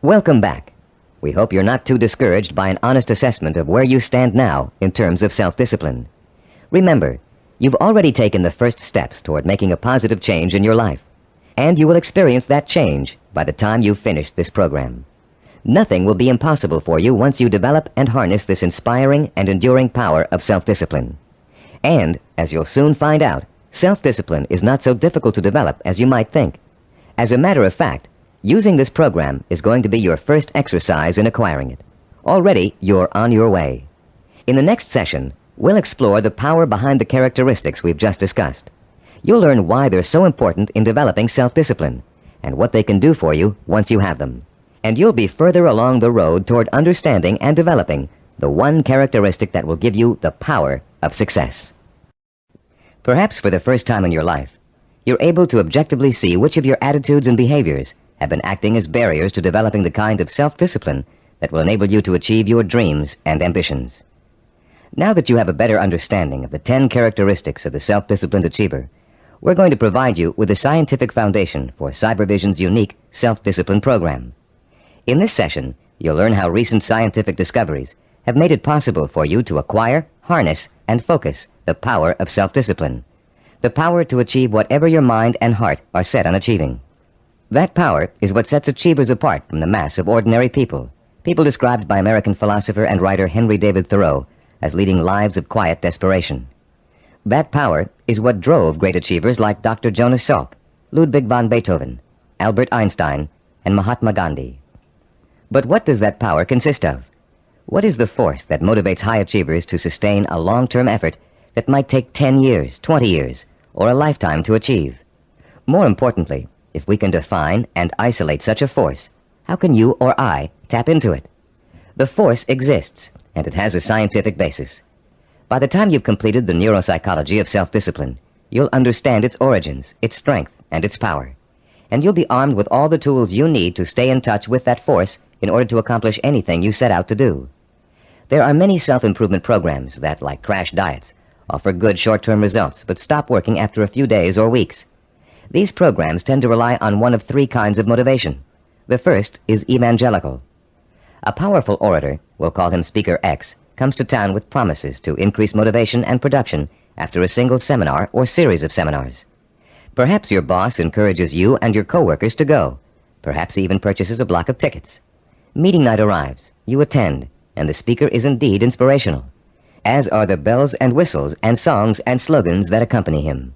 Welcome back. We hope you're not too discouraged by an honest assessment of where you stand now in terms of self-discipline. Remember, you've already taken the first steps toward making a positive change in your life, and you will experience that change by the time you've finished this program. Nothing will be impossible for you once you develop and harness this inspiring and enduring power of self-discipline. And, as you'll soon find out, self-discipline is not so difficult to develop as you might think. As a matter of fact, using this program is going to be your first exercise in acquiring it. Already, you're on your way. In the next session, we'll explore the power behind the characteristics we've just discussed. You'll learn why they're so important in developing self-discipline, and what they can do for you once you have them. And you'll be further along the road toward understanding and developing the one characteristic that will give you the power of success. Perhaps for the first time in your life, you're able to objectively see which of your attitudes and behaviors have been acting as barriers to developing the kind of self-discipline that will enable you to achieve your dreams and ambitions. Now that you have a better understanding of the 10 characteristics of the self-disciplined achiever, we're going to provide you with a scientific foundation for Cybervision's unique self-discipline program. In this session, you'll learn how recent scientific discoveries have made it possible for you to acquire, harness, and focus the power of self-discipline, the power to achieve whatever your mind and heart are set on achieving. That power is what sets achievers apart from the mass of ordinary people, people described by American philosopher and writer Henry David Thoreau as leading lives of quiet desperation. That power is what drove great achievers like Dr. Jonas Salk, Ludwig von Beethoven, Albert Einstein, and Mahatma Gandhi. But what does that power consist of? What is the force that motivates high achievers to sustain a long-term effort that might take 10 years, 20 years, or a lifetime to achieve? More importantly, if we can define and isolate such a force, how can you or I tap into it? The force exists, and it has a scientific basis. By the time you've completed the neuropsychology of self-discipline, you'll understand its origins, its strength, and its power. And you'll be armed with all the tools you need to stay in touch with that force in order to accomplish anything you set out to do. There are many self-improvement programs that, like crash diets, offer good short-term results but stop working after a few days or weeks. These programs tend to rely on one of 3 kinds of motivation. The first is evangelical. A powerful orator, we'll call him Speaker X, comes to town with promises to increase motivation and production after a single seminar or series of seminars. Perhaps your boss encourages you and your coworkers to go. Perhaps he even purchases a block of tickets. Meeting night arrives, you attend, and the speaker is indeed inspirational, as are the bells and whistles and songs and slogans that accompany him.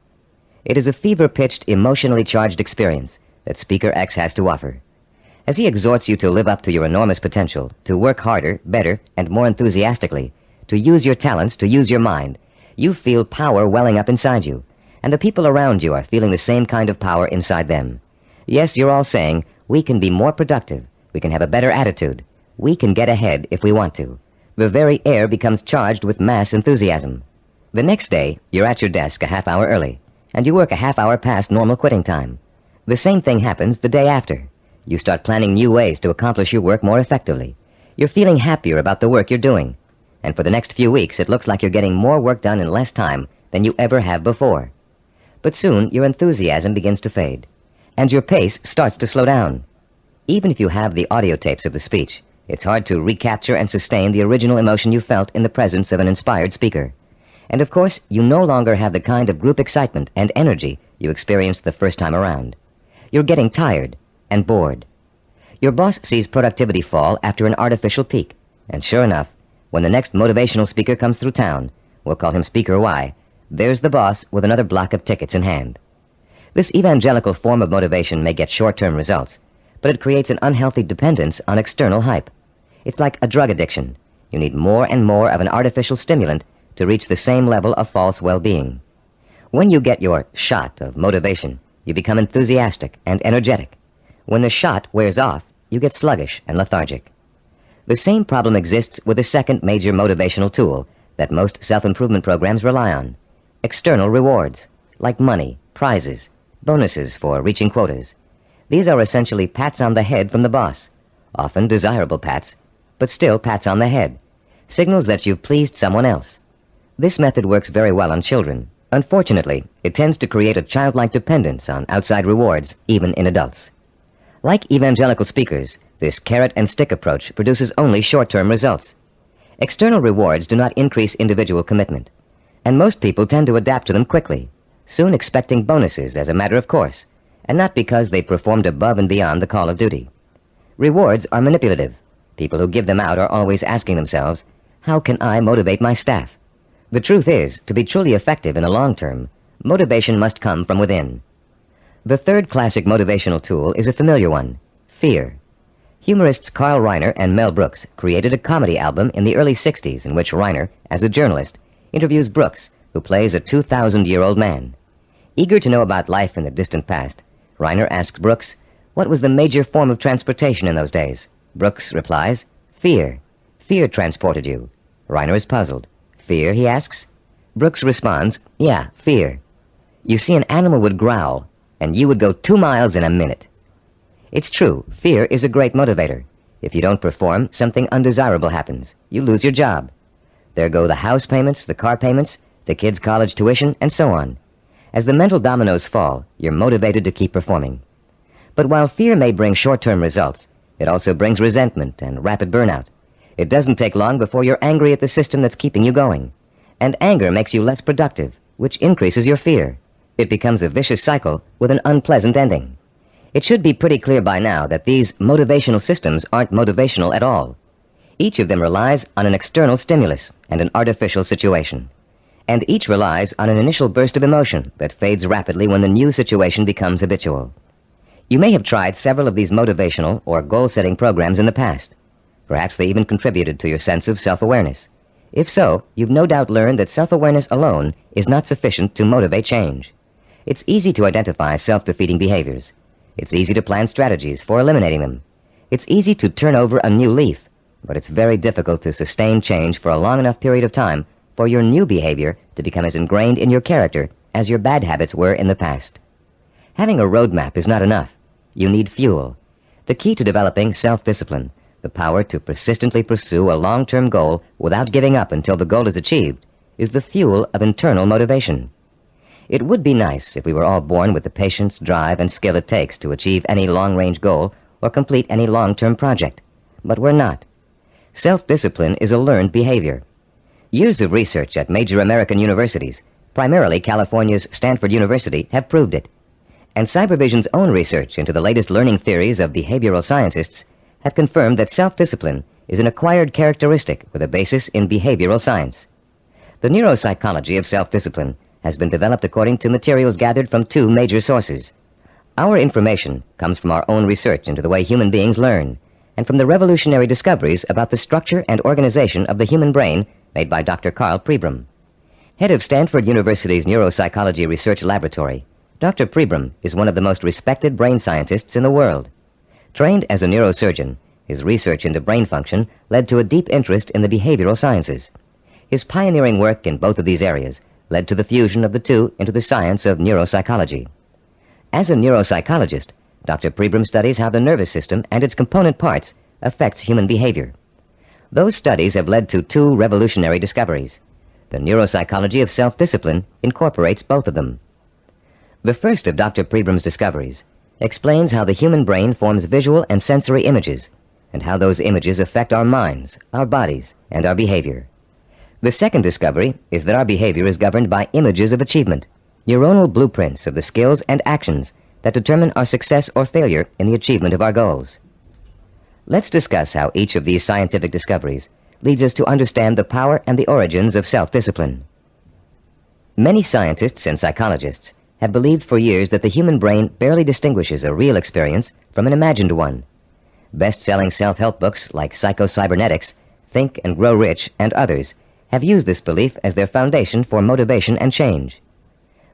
It is a fever-pitched, emotionally charged experience that Speaker X has to offer. As he exhorts you to live up to your enormous potential, to work harder, better, and more enthusiastically, to use your talents, to use your mind, you feel power welling up inside you, and the people around you are feeling the same kind of power inside them. Yes, you're all saying, we can be more productive, we can have a better attitude, we can get ahead if we want to. The very air becomes charged with mass enthusiasm. The next day, you're at your desk a half hour early, and you work a half hour past normal quitting time. The same thing happens the day after. You start planning new ways to accomplish your work more effectively. You're feeling happier about the work you're doing. And for the next few weeks, it looks like you're getting more work done in less time than you ever have before. But soon, your enthusiasm begins to fade, and your pace starts to slow down. Even if you have the audio tapes of the speech, it's hard to recapture and sustain the original emotion you felt in the presence of an inspired speaker. And of course, you no longer have the kind of group excitement and energy you experienced the first time around. You're getting tired and bored. Your boss sees productivity fall after an artificial peak, and sure enough, when the next motivational speaker comes through town, we'll call him Speaker Y, there's the boss with another block of tickets in hand. This evangelical form of motivation may get short-term results, but it creates an unhealthy dependence on external hype. It's like a drug addiction. You need more and more of an artificial stimulant to reach the same level of false well-being. When you get your shot of motivation, you become enthusiastic and energetic. When the shot wears off, you get sluggish and lethargic. The same problem exists with the second major motivational tool that most self-improvement programs rely on: external rewards, like money, prizes, bonuses for reaching quotas. These are essentially pats on the head from the boss, often desirable pats, but still pats on the head, signals that you've pleased someone else. This method works very well on children. Unfortunately, it tends to create a childlike dependence on outside rewards, even in adults. Like evangelical speakers, This carrot-and-stick approach produces only short-term results. External rewards do not increase individual commitment, and most people tend to adapt to them quickly, soon expecting bonuses as a matter of course, and not because they performed above and beyond the call of duty. Rewards are manipulative. People who give them out are always asking themselves, how can I motivate my staff? The truth is, to be truly effective in the long term, motivation must come from within. The third classic motivational tool is a familiar one, fear. Humorists Carl Reiner and Mel Brooks created a comedy album in the early 60s in which Reiner, as a journalist, interviews Brooks, who plays a 2,000-year-old man. Eager to know about life in the distant past, Reiner asks Brooks, what was the major form of transportation in those days? Brooks replies, fear. Fear transported you. Reiner is puzzled. Fear, he asks. Brooks responds, yeah, fear. You see, an animal would growl, and you would go 2 miles in a minute. It's true, fear is a great motivator. If you don't perform, something undesirable happens. You lose your job. There go the house payments, the car payments, the kids' college tuition, and so on. As the mental dominoes fall, you're motivated to keep performing. But while fear may bring short-term results, it also brings resentment and rapid burnout. It doesn't take long before you're angry at the system that's keeping you going. And anger makes you less productive, which increases your fear. It becomes a vicious cycle with an unpleasant ending. It should be pretty clear by now that these motivational systems aren't motivational at all. Each of them relies on an external stimulus and an artificial situation. And each relies on an initial burst of emotion that fades rapidly when the new situation becomes habitual. You may have tried several of these motivational or goal-setting programs in the past. Perhaps they even contributed to your sense of self-awareness. If so, you've no doubt learned that self-awareness alone is not sufficient to motivate change. It's easy to identify self-defeating behaviors. It's easy to plan strategies for eliminating them. It's easy to turn over a new leaf, but it's very difficult to sustain change for a long enough period of time for your new behavior to become as ingrained in your character as your bad habits were in the past. Having a roadmap is not enough. You need fuel. The key to developing self-discipline, the power to persistently pursue a long-term goal without giving up until the goal is achieved, is the fuel of internal motivation. It would be nice if we were all born with the patience, drive, and skill it takes to achieve any long-range goal or complete any long-term project. But we're not. Self-discipline is a learned behavior. Years of research at major American universities, primarily California's Stanford University, have proved it. And Cybervision's own research into the latest learning theories of behavioral scientists have confirmed that self-discipline is an acquired characteristic with a basis in behavioral science. The neuropsychology of self-discipline has been developed according to materials gathered from 2 major sources. Our information comes from our own research into the way human beings learn, and from the revolutionary discoveries about the structure and organization of the human brain made by Dr. Carl Pribram. Head of Stanford University's Neuropsychology Research Laboratory, Dr. Pribram is one of the most respected brain scientists in the world. Trained as a neurosurgeon, his research into brain function led to a deep interest in the behavioral sciences. His pioneering work in both of these areas led to the fusion of the two into the science of neuropsychology. As a neuropsychologist, Dr. Pribram studies how the nervous system and its component parts affects human behavior. Those studies have led to 2 revolutionary discoveries. The neuropsychology of self-discipline incorporates both of them. The first of Dr. Pribram's discoveries explains how the human brain forms visual and sensory images, and how those images affect our minds, our bodies, and our behavior. The second discovery is that our behavior is governed by images of achievement, neuronal blueprints of the skills and actions that determine our success or failure in the achievement of our goals. Let's discuss how each of these scientific discoveries leads us to understand the power and the origins of self-discipline. Many scientists and psychologists have believed for years that the human brain barely distinguishes a real experience from an imagined one. Best-selling self-help books like Psycho-Cybernetics, Think and Grow Rich, and others have used this belief as their foundation for motivation and change.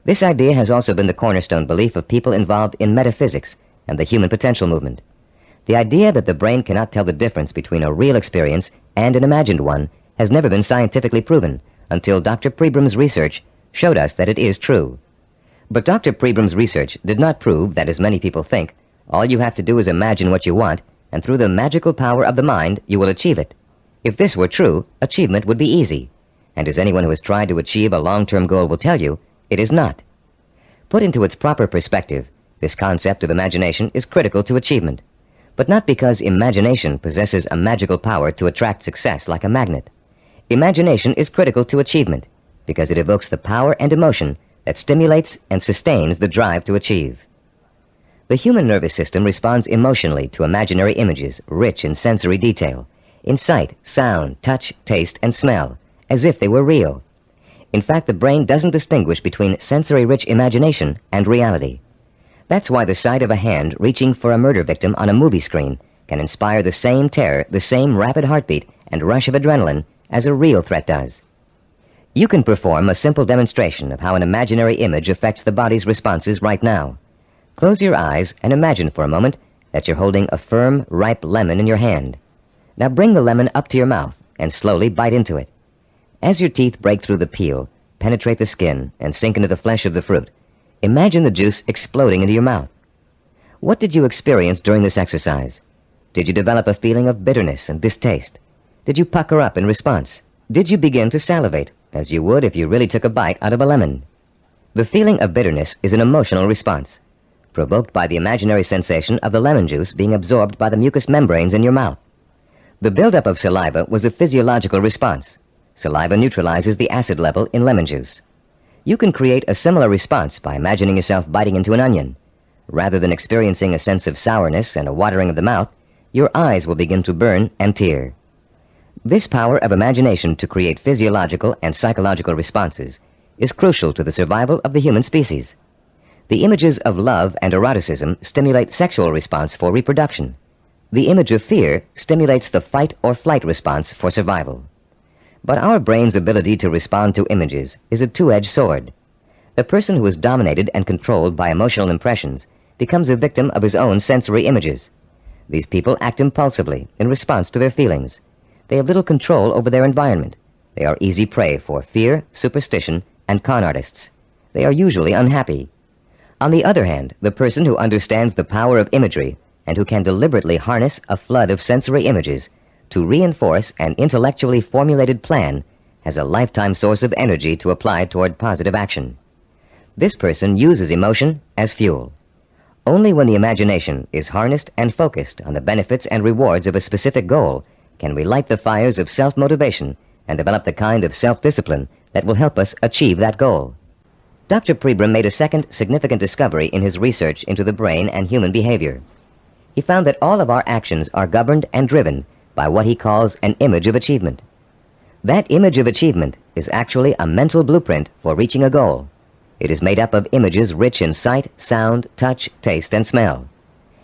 This idea has also been the cornerstone belief of people involved in metaphysics and the human potential movement. The idea that the brain cannot tell the difference between a real experience and an imagined one has never been scientifically proven until Dr. Pribram's research showed us that it is true. But Dr. Pribram's research did not prove that, as many people think, all you have to do is imagine what you want, and through the magical power of the mind, you will achieve it. If this were true, achievement would be easy. And as anyone who has tried to achieve a long-term goal will tell you, it is not. Put into its proper perspective, this concept of imagination is critical to achievement. but not because imagination possesses a magical power to attract success like a magnet. Imagination is critical to achievement because it evokes the power and emotion that stimulates and sustains the drive to achieve. The human nervous system responds emotionally to imaginary images rich in sensory detail, in sight, sound, touch, taste, and smell, as if they were real. In fact, the brain doesn't distinguish between sensory-rich imagination and reality. That's why the sight of a hand reaching for a murder victim on a movie screen can inspire the same terror, the same rapid heartbeat and rush of adrenaline as a real threat does. You can perform a simple demonstration of how an imaginary image affects the body's responses right now. Close your eyes and imagine for a moment that you're holding a firm, ripe lemon in your hand. Now bring the lemon up to your mouth and slowly bite into it. As your teeth break through the peel, penetrate the skin, and sink into the flesh of the fruit, imagine the juice exploding into your mouth. What did you experience during this exercise? Did you develop a feeling of bitterness and distaste? Did you pucker up in response? Did you begin to salivate, as you would if you really took a bite out of a lemon? The feeling of bitterness is an emotional response, provoked by the imaginary sensation of the lemon juice being absorbed by the mucous membranes in your mouth. The buildup of saliva was a physiological response. Saliva neutralizes the acid level in lemon juice. You can create a similar response by imagining yourself biting into an onion. Rather than experiencing a sense of sourness and a watering of the mouth, your eyes will begin to burn and tear. This power of imagination to create physiological and psychological responses is crucial to the survival of the human species. The images of love and eroticism stimulate sexual response for reproduction. The image of fear stimulates the fight or flight response for survival. But our brain's ability to respond to images is a two-edged sword. The person who is dominated and controlled by emotional impressions becomes a victim of his own sensory images. These people act impulsively in response to their feelings. They have little control over their environment. They are easy prey for fear, superstition, and con artists. They are usually unhappy. On the other hand, the person who understands the power of imagery and who can deliberately harness a flood of sensory images to reinforce an intellectually formulated plan has a lifetime source of energy to apply toward positive action. This person uses emotion as fuel. Only when the imagination is harnessed and focused on the benefits and rewards of a specific goal can we light the fires of self-motivation and develop the kind of self-discipline that will help us achieve that goal. Dr. Pribram made a second significant discovery in his research into the brain and human behavior. He found that all of our actions are governed and driven by what he calls an image of achievement. That image of achievement is actually a mental blueprint for reaching a goal. It is made up of images rich in sight, sound, touch, taste, and smell.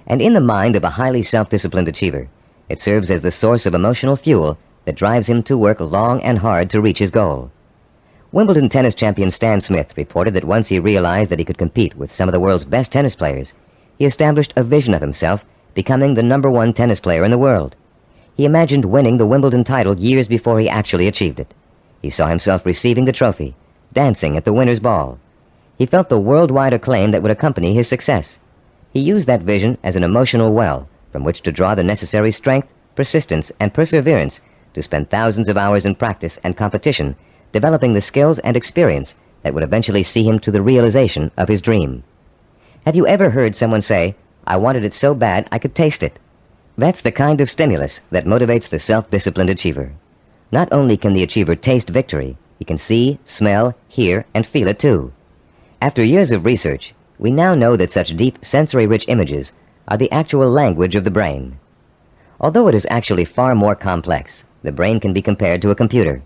And in the mind of a highly self-disciplined achiever, it serves as the source of emotional fuel that drives him to work long and hard to reach his goal. Wimbledon tennis champion Stan Smith reported that once he realized that he could compete with some of the world's best tennis players, he established a vision of himself becoming the #1 tennis player in the world. He imagined winning the Wimbledon title years before he actually achieved it. He saw himself receiving the trophy, dancing at the winner's ball. He felt the worldwide acclaim that would accompany his success. He used that vision as an emotional well from which to draw the necessary strength, persistence, and perseverance to spend thousands of hours in practice and competition, developing the skills and experience that would eventually see him to the realization of his dream. Have you ever heard someone say, "I wanted it so bad I could taste it"? That's the kind of stimulus that motivates the self-disciplined achiever. Not only can the achiever taste victory, he can see, smell, hear, and feel it too. After years of research, we now know that such deep, sensory-rich images are the actual language of the brain. Although it is actually far more complex, the brain can be compared to a computer.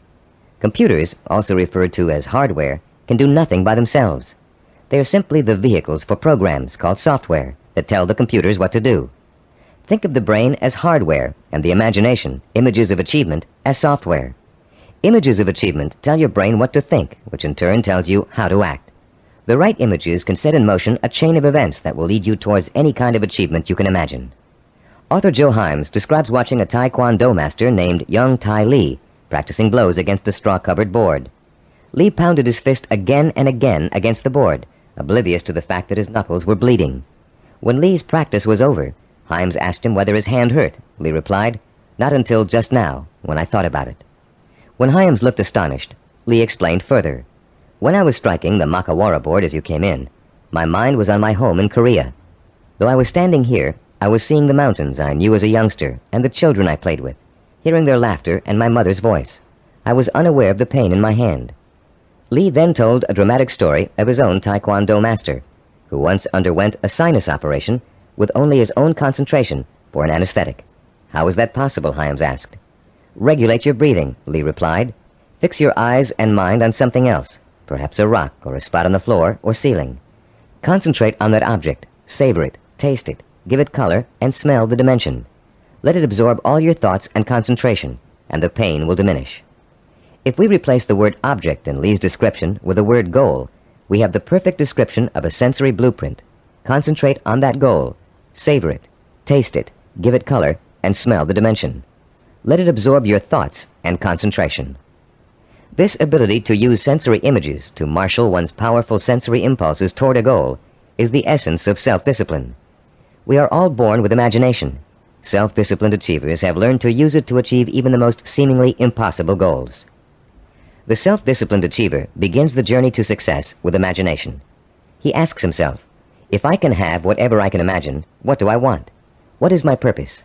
Computers, also referred to as hardware, can do nothing by themselves. They are simply the vehicles for programs called software that tell the computers what to do. Think of the brain as hardware and the imagination, images of achievement, as software. Images of achievement tell your brain what to think, which in turn tells you how to act. The right images can set in motion a chain of events that will lead you towards any kind of achievement you can imagine. Author Joe Himes describes watching a Taekwondo master named Young Tai Lee practicing blows against a straw-covered board. Lee pounded his fist again and again against the board, oblivious to the fact that his knuckles were bleeding. When Lee's practice was over, Himes asked him whether his hand hurt. Lee replied, "Not until just now, when I thought about it." When Himes looked astonished, Lee explained further, "When I was striking the Makawara board as you came in, my mind was on my home in Korea. Though I was standing here, I was seeing the mountains I knew as a youngster and the children I played with, hearing their laughter and my mother's voice. I was unaware of the pain in my hand. Lee then told a dramatic story of his own Taekwondo master, who once underwent a sinus operation with only his own concentration for an anesthetic. How was that possible, Hyams asked. Regulate your breathing, Lee replied. Fix your eyes and mind on something else, perhaps a rock or a spot on the floor or ceiling. Concentrate on that object, savor it, taste it, give it color, and smell the dimension. Let it absorb all your thoughts and concentration, and the pain will diminish. If we replace the word object in Lee's description with the word goal, we have the perfect description of a sensory blueprint. Concentrate on that goal, savor it, taste it, give it color, and smell the dimension. Let it absorb your thoughts and concentration. This ability to use sensory images to marshal one's powerful sensory impulses toward a goal is the essence of self-discipline. We are all born with imagination. Self-disciplined achievers have learned to use it to achieve even the most seemingly impossible goals. The self-disciplined achiever begins the journey to success with imagination. He asks himself, if I can have whatever I can imagine, what do I want? What is my purpose?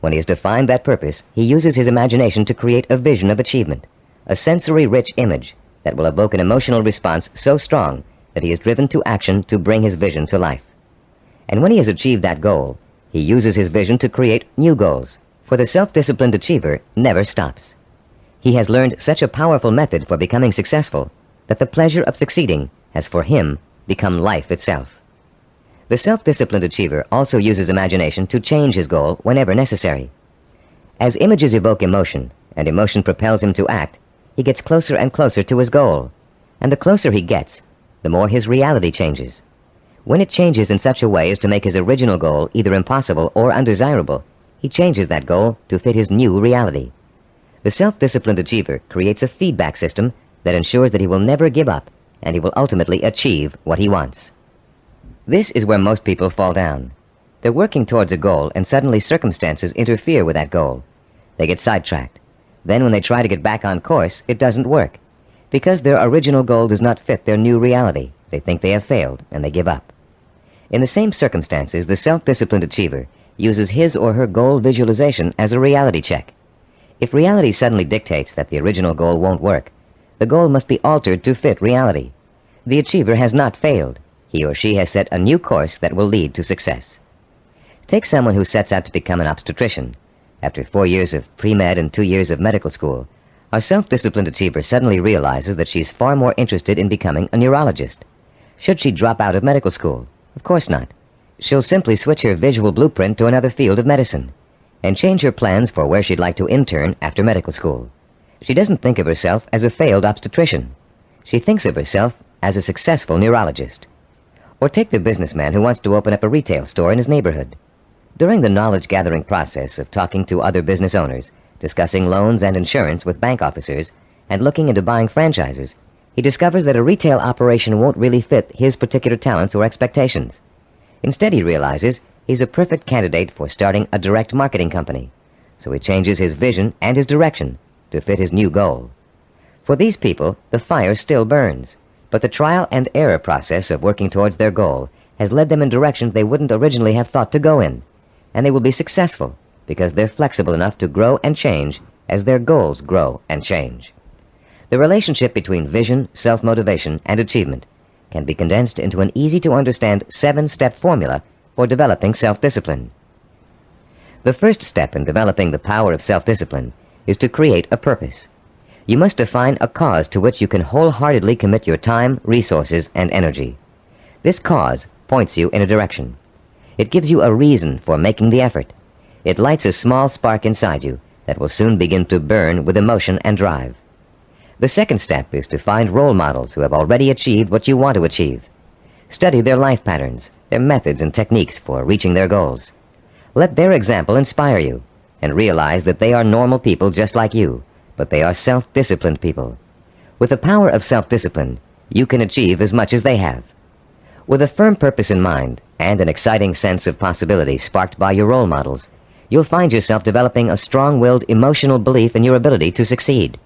When he has defined that purpose, he uses his imagination to create a vision of achievement, a sensory-rich image that will evoke an emotional response so strong that he is driven to action to bring his vision to life. And when he has achieved that goal, he uses his vision to create new goals, for the self-disciplined achiever never stops. He has learned such a powerful method for becoming successful that the pleasure of succeeding has for him become life itself. The self-disciplined achiever also uses imagination to change his goal whenever necessary. As images evoke emotion, and emotion propels him to act, he gets closer and closer to his goal. And the closer he gets, the more his reality changes. When it changes in such a way as to make his original goal either impossible or undesirable, he changes that goal to fit his new reality. The self-disciplined achiever creates a feedback system that ensures that he will never give up, and he will ultimately achieve what he wants. This is where most people fall down. They're working towards a goal, and suddenly circumstances interfere with that goal. They get sidetracked. Then when they try to get back on course, it doesn't work. Because their original goal does not fit their new reality, they think they have failed, and they give up. In the same circumstances, the self-disciplined achiever uses his or her goal visualization as a reality check. If reality suddenly dictates that the original goal won't work, the goal must be altered to fit reality. The achiever has not failed. He or she has set a new course that will lead to success. Take someone who sets out to become an obstetrician. After 4 years of pre-med and 2 years of medical school, our self-disciplined achiever suddenly realizes that she's far more interested in becoming a neurologist. Should she drop out of medical school? Of course not. She'll simply switch her visual blueprint to another field of medicine and change her plans for where she'd like to intern after medical school. She doesn't think of herself as a failed obstetrician. She thinks of herself as a successful neurologist. Or take the businessman who wants to open up a retail store in his neighborhood. During the knowledge-gathering process of talking to other business owners, discussing loans and insurance with bank officers, and looking into buying franchises, he discovers that a retail operation won't really fit his particular talents or expectations. Instead, he realizes he's a perfect candidate for starting a direct marketing company, so he changes his vision and his direction to fit his new goal. For these people, the fire still burns, but the trial and error process of working towards their goal has led them in directions they wouldn't originally have thought to go in, and they will be successful because they're flexible enough to grow and change as their goals grow and change. The relationship between vision, self-motivation, and achievement can be condensed into an easy-to-understand 7-step formula for developing self-discipline. The first step in developing the power of self-discipline is to create a purpose. You must define a cause to which you can wholeheartedly commit your time, resources, and energy. This cause points you in a direction. It gives you a reason for making the effort. It lights a small spark inside you that will soon begin to burn with emotion and drive. The second step is to find role models who have already achieved what you want to achieve. Study their life patterns, their methods and techniques for reaching their goals. Let their example inspire you, and realize that they are normal people just like you, but they are self-disciplined people. With the power of self-discipline, you can achieve as much as they have. With a firm purpose in mind and an exciting sense of possibility sparked by your role models, you'll find yourself developing a strong-willed emotional belief in your ability to succeed.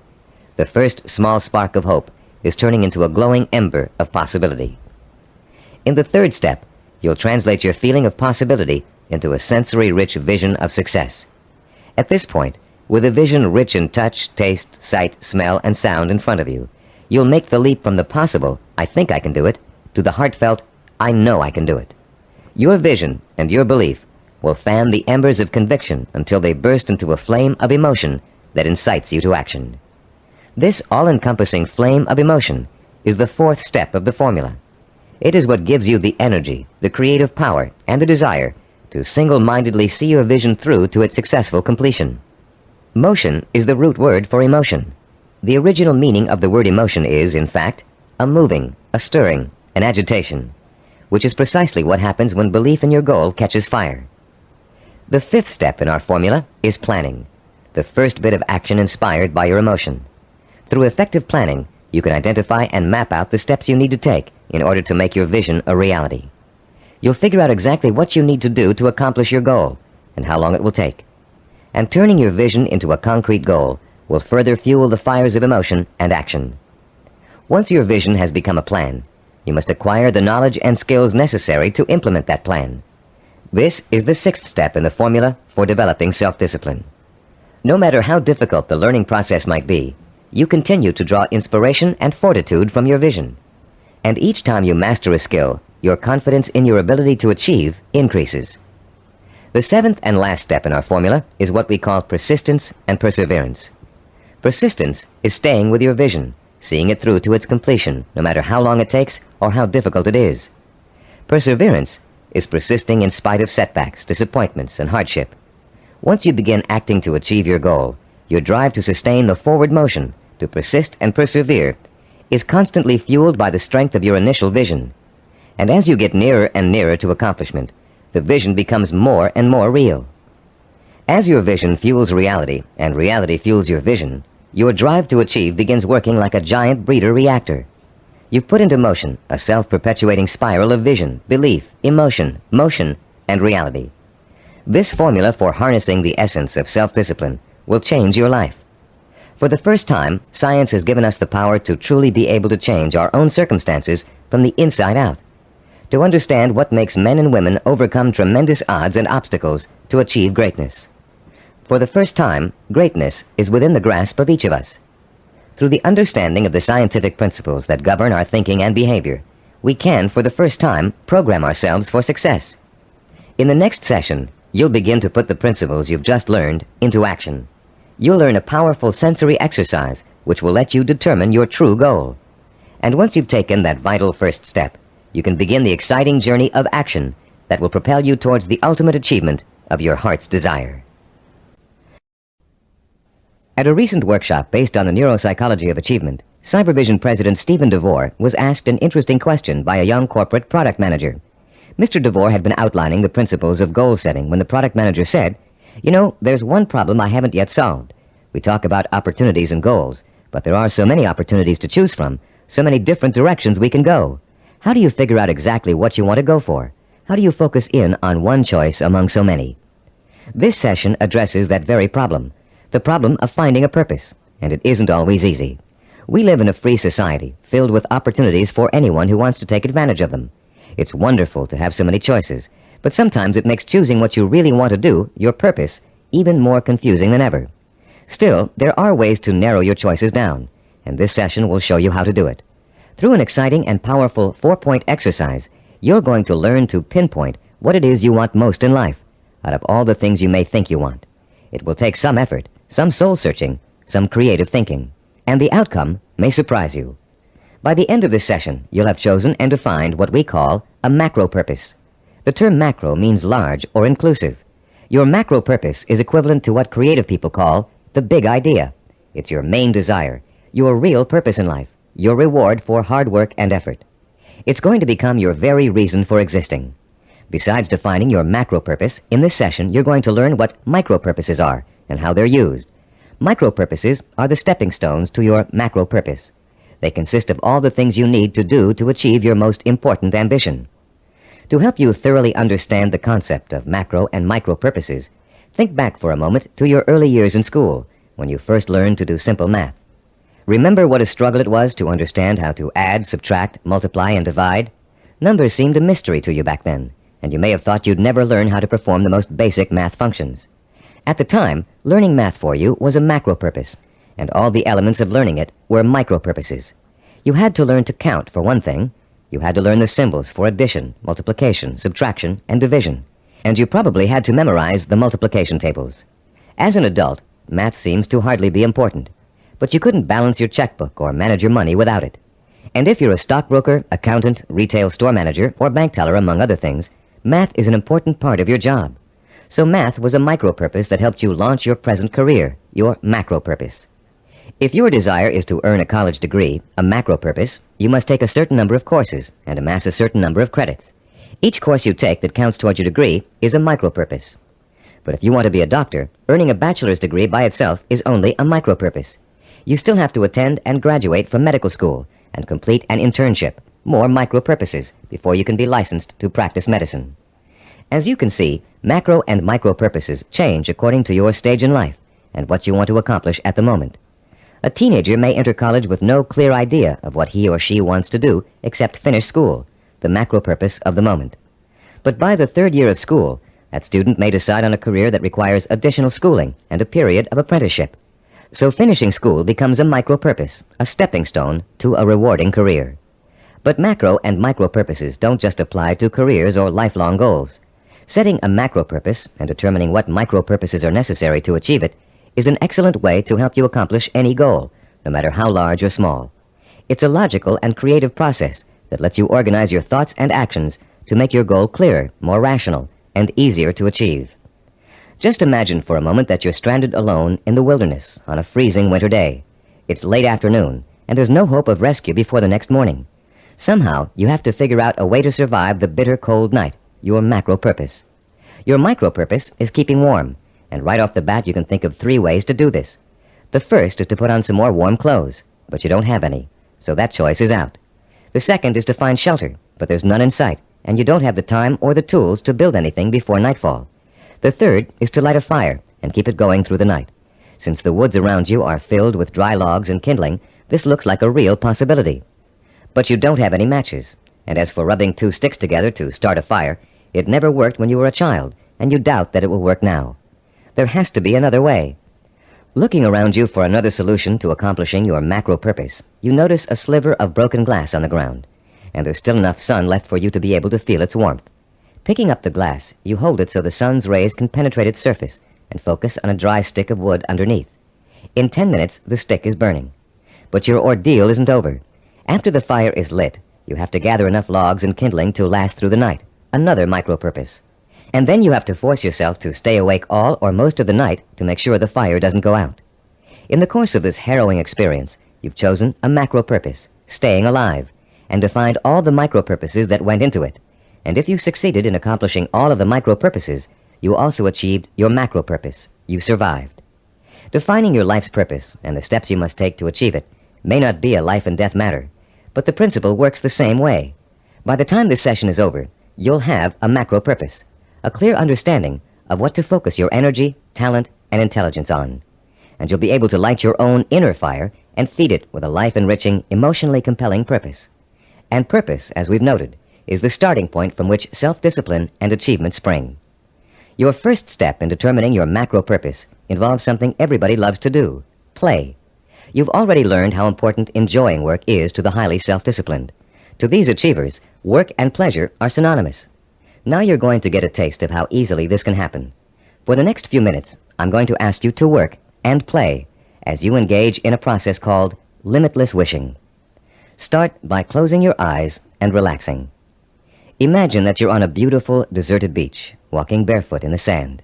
The first small spark of hope is turning into a glowing ember of possibility. In the third step, you'll translate your feeling of possibility into a sensory-rich vision of success. At this point, with a vision rich in touch, taste, sight, smell, and sound in front of you, you'll make the leap from the possible, "I think I can do it," to the heartfelt, "I know I can do it." Your vision and your belief will fan the embers of conviction until they burst into a flame of emotion that incites you to action. This all-encompassing flame of emotion is the fourth step of the formula. It is what gives you the energy, the creative power, and the desire to single-mindedly see your vision through to its successful completion. Motion is the root word for emotion. The original meaning of the word emotion is, in fact, a moving, a stirring, an agitation, which is precisely what happens when belief in your goal catches fire. The fifth step in our formula is planning, the first bit of action inspired by your emotion. Through effective planning, you can identify and map out the steps you need to take in order to make your vision a reality. You'll figure out exactly what you need to do to accomplish your goal and how long it will take. And turning your vision into a concrete goal will further fuel the fires of emotion and action. Once your vision has become a plan, you must acquire the knowledge and skills necessary to implement that plan. This is the sixth step in the formula for developing self-discipline. No matter how difficult the learning process might be, you continue to draw inspiration and fortitude from your vision. And each time you master a skill, your confidence in your ability to achieve increases. The seventh and last step in our formula is what we call persistence and perseverance. Persistence is staying with your vision, seeing it through to its completion, no matter how long it takes or how difficult it is. Perseverance is persisting in spite of setbacks, disappointments, and hardship. Once you begin acting to achieve your goal, your drive to sustain the forward motion, to persist and persevere, is constantly fueled by the strength of your initial vision. And as you get nearer and nearer to accomplishment, the vision becomes more and more real. As your vision fuels reality, and reality fuels your vision, your drive to achieve begins working like a giant breeder reactor. You've put into motion a self-perpetuating spiral of vision, belief, emotion, motion, and reality. This formula for harnessing the essence of self-discipline will change your life. For the first time, science has given us the power to truly be able to change our own circumstances from the inside out, to understand what makes men and women overcome tremendous odds and obstacles to achieve greatness. For the first time, greatness is within the grasp of each of us. Through the understanding of the scientific principles that govern our thinking and behavior, we can, for the first time, program ourselves for success. In the next session, you'll begin to put the principles you've just learned into action. You'll learn a powerful sensory exercise which will let you determine your true goal. And once you've taken that vital first step, you can begin the exciting journey of action that will propel you towards the ultimate achievement of your heart's desire. At a recent workshop based on the neuropsychology of achievement, Cybervision President Stephen DeVore was asked an interesting question by a young corporate product manager. Mr. DeVore had been outlining the principles of goal setting when the product manager said, "You know, there's one problem I haven't yet solved. We talk about opportunities and goals, but there are so many opportunities to choose from, so many different directions we can go. How do you figure out exactly what you want to go for? How do you focus in on one choice among so many?" This session addresses that very problem, the problem of finding a purpose, and it isn't always easy. We live in a free society filled with opportunities for anyone who wants to take advantage of them. It's wonderful to have so many choices, but sometimes it makes choosing what you really want to do, your purpose, even more confusing than ever. Still, there are ways to narrow your choices down, and this session will show you how to do it. Through an exciting and powerful 4-point exercise, you're going to learn to pinpoint what it is you want most in life, out of all the things you may think you want. It will take some effort, some soul-searching, some creative thinking, and the outcome may surprise you. By the end of this session, you'll have chosen and defined what we call a macro purpose. The term macro means large or inclusive. Your macro purpose is equivalent to what creative people call the big idea. It's your main desire, your real purpose in life, your reward for hard work and effort. It's going to become your very reason for existing. Besides defining your macro purpose, in this session you're going to learn what micro purposes are and how they're used. Micro purposes are the stepping stones to your macro purpose. They consist of all the things you need to do to achieve your most important ambition. To help you thoroughly understand the concept of macro and micro purposes, think back for a moment to your early years in school, when you first learned to do simple math. Remember what a struggle it was to understand how to add, subtract, multiply, and divide? Numbers seemed a mystery to you back then, and you may have thought you'd never learn how to perform the most basic math functions. At the time, learning math for you was a macro purpose, and all the elements of learning it were micro purposes. You had to learn to count, for one thing. You had to learn the symbols for addition, multiplication, subtraction, and division. And you probably had to memorize the multiplication tables. As an adult, math seems to hardly be important, but you couldn't balance your checkbook or manage your money without it. And if you're a stockbroker, accountant, retail store manager, or bank teller, among other things, math is an important part of your job. So math was a micro purpose that helped you launch your present career, your macro purpose. If your desire is to earn a college degree, a macro purpose, you must take a certain number of courses and amass a certain number of credits. Each course you take that counts towards your degree is a micro purpose. But if you want to be a doctor, earning a bachelor's degree by itself is only a micro purpose. You still have to attend and graduate from medical school and complete an internship, more micro purposes, before you can be licensed to practice medicine. As you can see, macro and micro purposes change according to your stage in life and what you want to accomplish at the moment. A teenager may enter college with no clear idea of what he or she wants to do except finish school, the macro purpose of the moment. But by the third year of school, that student may decide on a career that requires additional schooling and a period of apprenticeship. So finishing school becomes a micro purpose, a stepping stone to a rewarding career. But macro and micro purposes don't just apply to careers or lifelong goals. Setting a macro purpose and determining what micro purposes are necessary to achieve it is an excellent way to help you accomplish any goal, no matter how large or small. It's a logical and creative process that lets you organize your thoughts and actions to make your goal clearer, more rational, and easier to achieve. Just imagine for a moment that you're stranded alone in the wilderness on a freezing winter day. It's late afternoon, and there's no hope of rescue before the next morning. Somehow, you have to figure out a way to survive the bitter cold night, your macro purpose. Your micro purpose is keeping warm, and right off the bat you can think of 3 ways to do this. The first is to put on some more warm clothes, but you don't have any, so that choice is out. The second is to find shelter, but there's none in sight, and you don't have the time or the tools to build anything before nightfall. The third is to light a fire and keep it going through the night. Since the woods around you are filled with dry logs and kindling, this looks like a real possibility. But you don't have any matches, and as for rubbing 2 sticks together to start a fire, it never worked when you were a child, and you doubt that it will work now. There has to be another way. Looking around you for another solution to accomplishing your macro purpose, you notice a sliver of broken glass on the ground, and there's still enough sun left for you to be able to feel its warmth. Picking up the glass, you hold it so the sun's rays can penetrate its surface and focus on a dry stick of wood underneath. In 10 minutes, the stick is burning. But your ordeal isn't over. After the fire is lit, you have to gather enough logs and kindling to last through the night, another micro purpose. And then you have to force yourself to stay awake all or most of the night to make sure the fire doesn't go out. In the course of this harrowing experience, you've chosen a macro purpose, staying alive, and defined all the micro purposes that went into it. And if you succeeded in accomplishing all of the micro purposes, you also achieved your macro purpose. You survived. Defining your life's purpose and the steps you must take to achieve it may not be a life and death matter, but the principle works the same way. By the time this session is over, you'll have a macro purpose, a clear understanding of what to focus your energy, talent, and intelligence on. And you'll be able to light your own inner fire and feed it with a life-enriching, emotionally compelling purpose. And purpose, as we've noted, is the starting point from which self-discipline and achievement spring. Your first step in determining your macro purpose involves something everybody loves to do: play. You've already learned how important enjoying work is to the highly self-disciplined. To these achievers, work and pleasure are synonymous. Now you're going to get a taste of how easily this can happen. For the next few minutes, I'm going to ask you to work and play as you engage in a process called limitless wishing. Start by closing your eyes and relaxing. Imagine that you're on a beautiful, deserted beach, walking barefoot in the sand.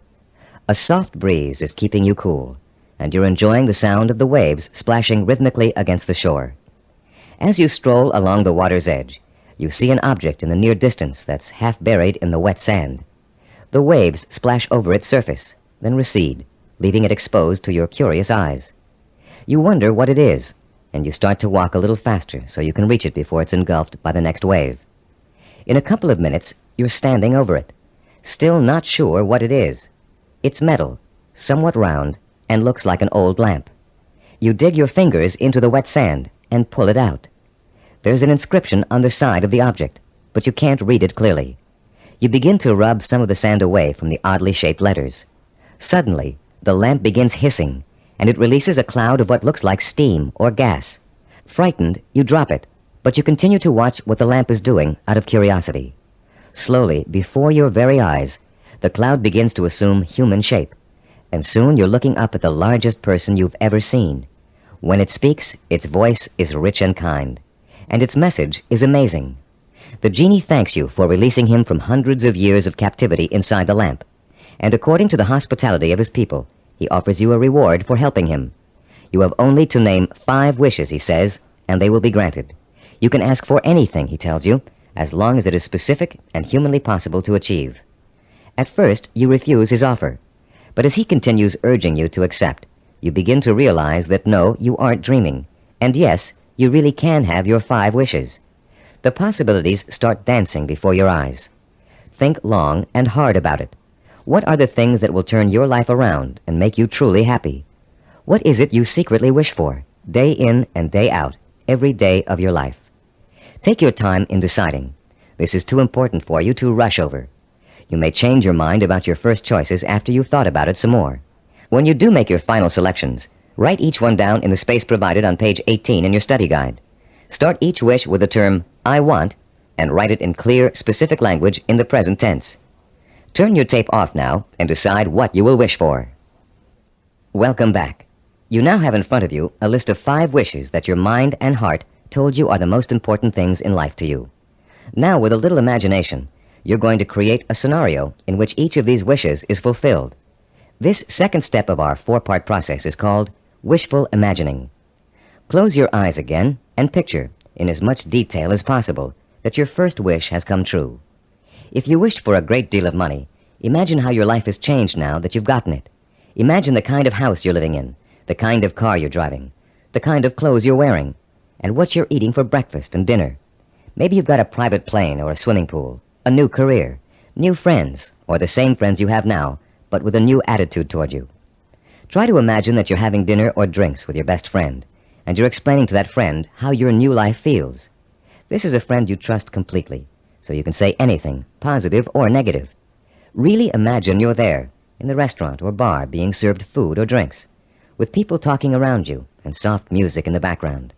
A soft breeze is keeping you cool, and you're enjoying the sound of the waves splashing rhythmically against the shore. As you stroll along the water's edge, you see an object in the near distance that's half buried in the wet sand. The waves splash over its surface, then recede, leaving it exposed to your curious eyes. You wonder what it is, and you start to walk a little faster so you can reach it before it's engulfed by the next wave. In a couple of minutes, you're standing over it, still not sure what it is. It's metal, somewhat round, and looks like an old lamp. You dig your fingers into the wet sand and pull it out. There's an inscription on the side of the object, but you can't read it clearly. You begin to rub some of the sand away from the oddly shaped letters. Suddenly, the lamp begins hissing, and it releases a cloud of what looks like steam or gas. Frightened, you drop it, but you continue to watch what the lamp is doing out of curiosity. Slowly, before your very eyes, the cloud begins to assume human shape, and soon you're looking up at the largest person you've ever seen. When it speaks, its voice is rich and kind, and its message is amazing. The genie thanks you for releasing him from hundreds of years of captivity inside the lamp, and according to the hospitality of his people, he offers you a reward for helping him. You have only to name 5 wishes, he says, and they will be granted. You can ask for anything, he tells you, as long as it is specific and humanly possible to achieve. At first, you refuse his offer, but as he continues urging you to accept, you begin to realize that no, you aren't dreaming, and yes, you really can have your 5 wishes. The possibilities start dancing before your eyes. Think long and hard about it. What are the things that will turn your life around and make you truly happy? What is it you secretly wish for, day in and day out, every day of your life? Take your time in deciding. This is too important for you to rush over. You may change your mind about your first choices after you've thought about it some more. When you do make your final selections, write each one down in the space provided on page 18 in your study guide. Start each wish with the term, I want, and write it in clear, specific language in the present tense. Turn your tape off now and decide what you will wish for. Welcome back. You now have in front of you a list of 5 wishes that your mind and heart told you are the most important things in life to you. Now, with a little imagination, you're going to create a scenario in which each of these wishes is fulfilled. This second step of our 4-part process is called wishful imagining. Close your eyes again and picture, in as much detail as possible, that your first wish has come true. If you wished for a great deal of money, imagine how your life has changed now that you've gotten it. Imagine the kind of house you're living in, the kind of car you're driving, the kind of clothes you're wearing, and what you're eating for breakfast and dinner. Maybe you've got a private plane or a swimming pool, a new career, new friends, or the same friends you have now, but with a new attitude toward you. Try to imagine that you're having dinner or drinks with your best friend, and you're explaining to that friend how your new life feels. This is a friend you trust completely, so you can say anything, positive or negative. Really imagine you're there, in the restaurant or bar being served food or drinks, with people talking around you and soft music in the background.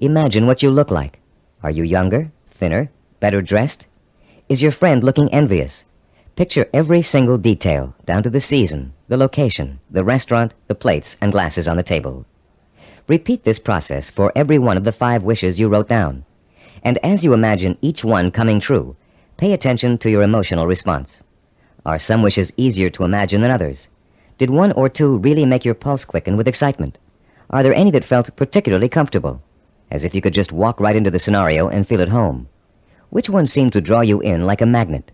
Imagine what you look like. Are you younger, thinner, better dressed? Is your friend looking envious? Picture every single detail, down to the season, the location, the restaurant, the plates and glasses on the table. Repeat this process for every one of the 5 wishes you wrote down. And as you imagine each one coming true, pay attention to your emotional response. Are some wishes easier to imagine than others? Did 1 or 2 really make your pulse quicken with excitement? Are there any that felt particularly comfortable, as if you could just walk right into the scenario and feel at home? Which one seemed to draw you in like a magnet?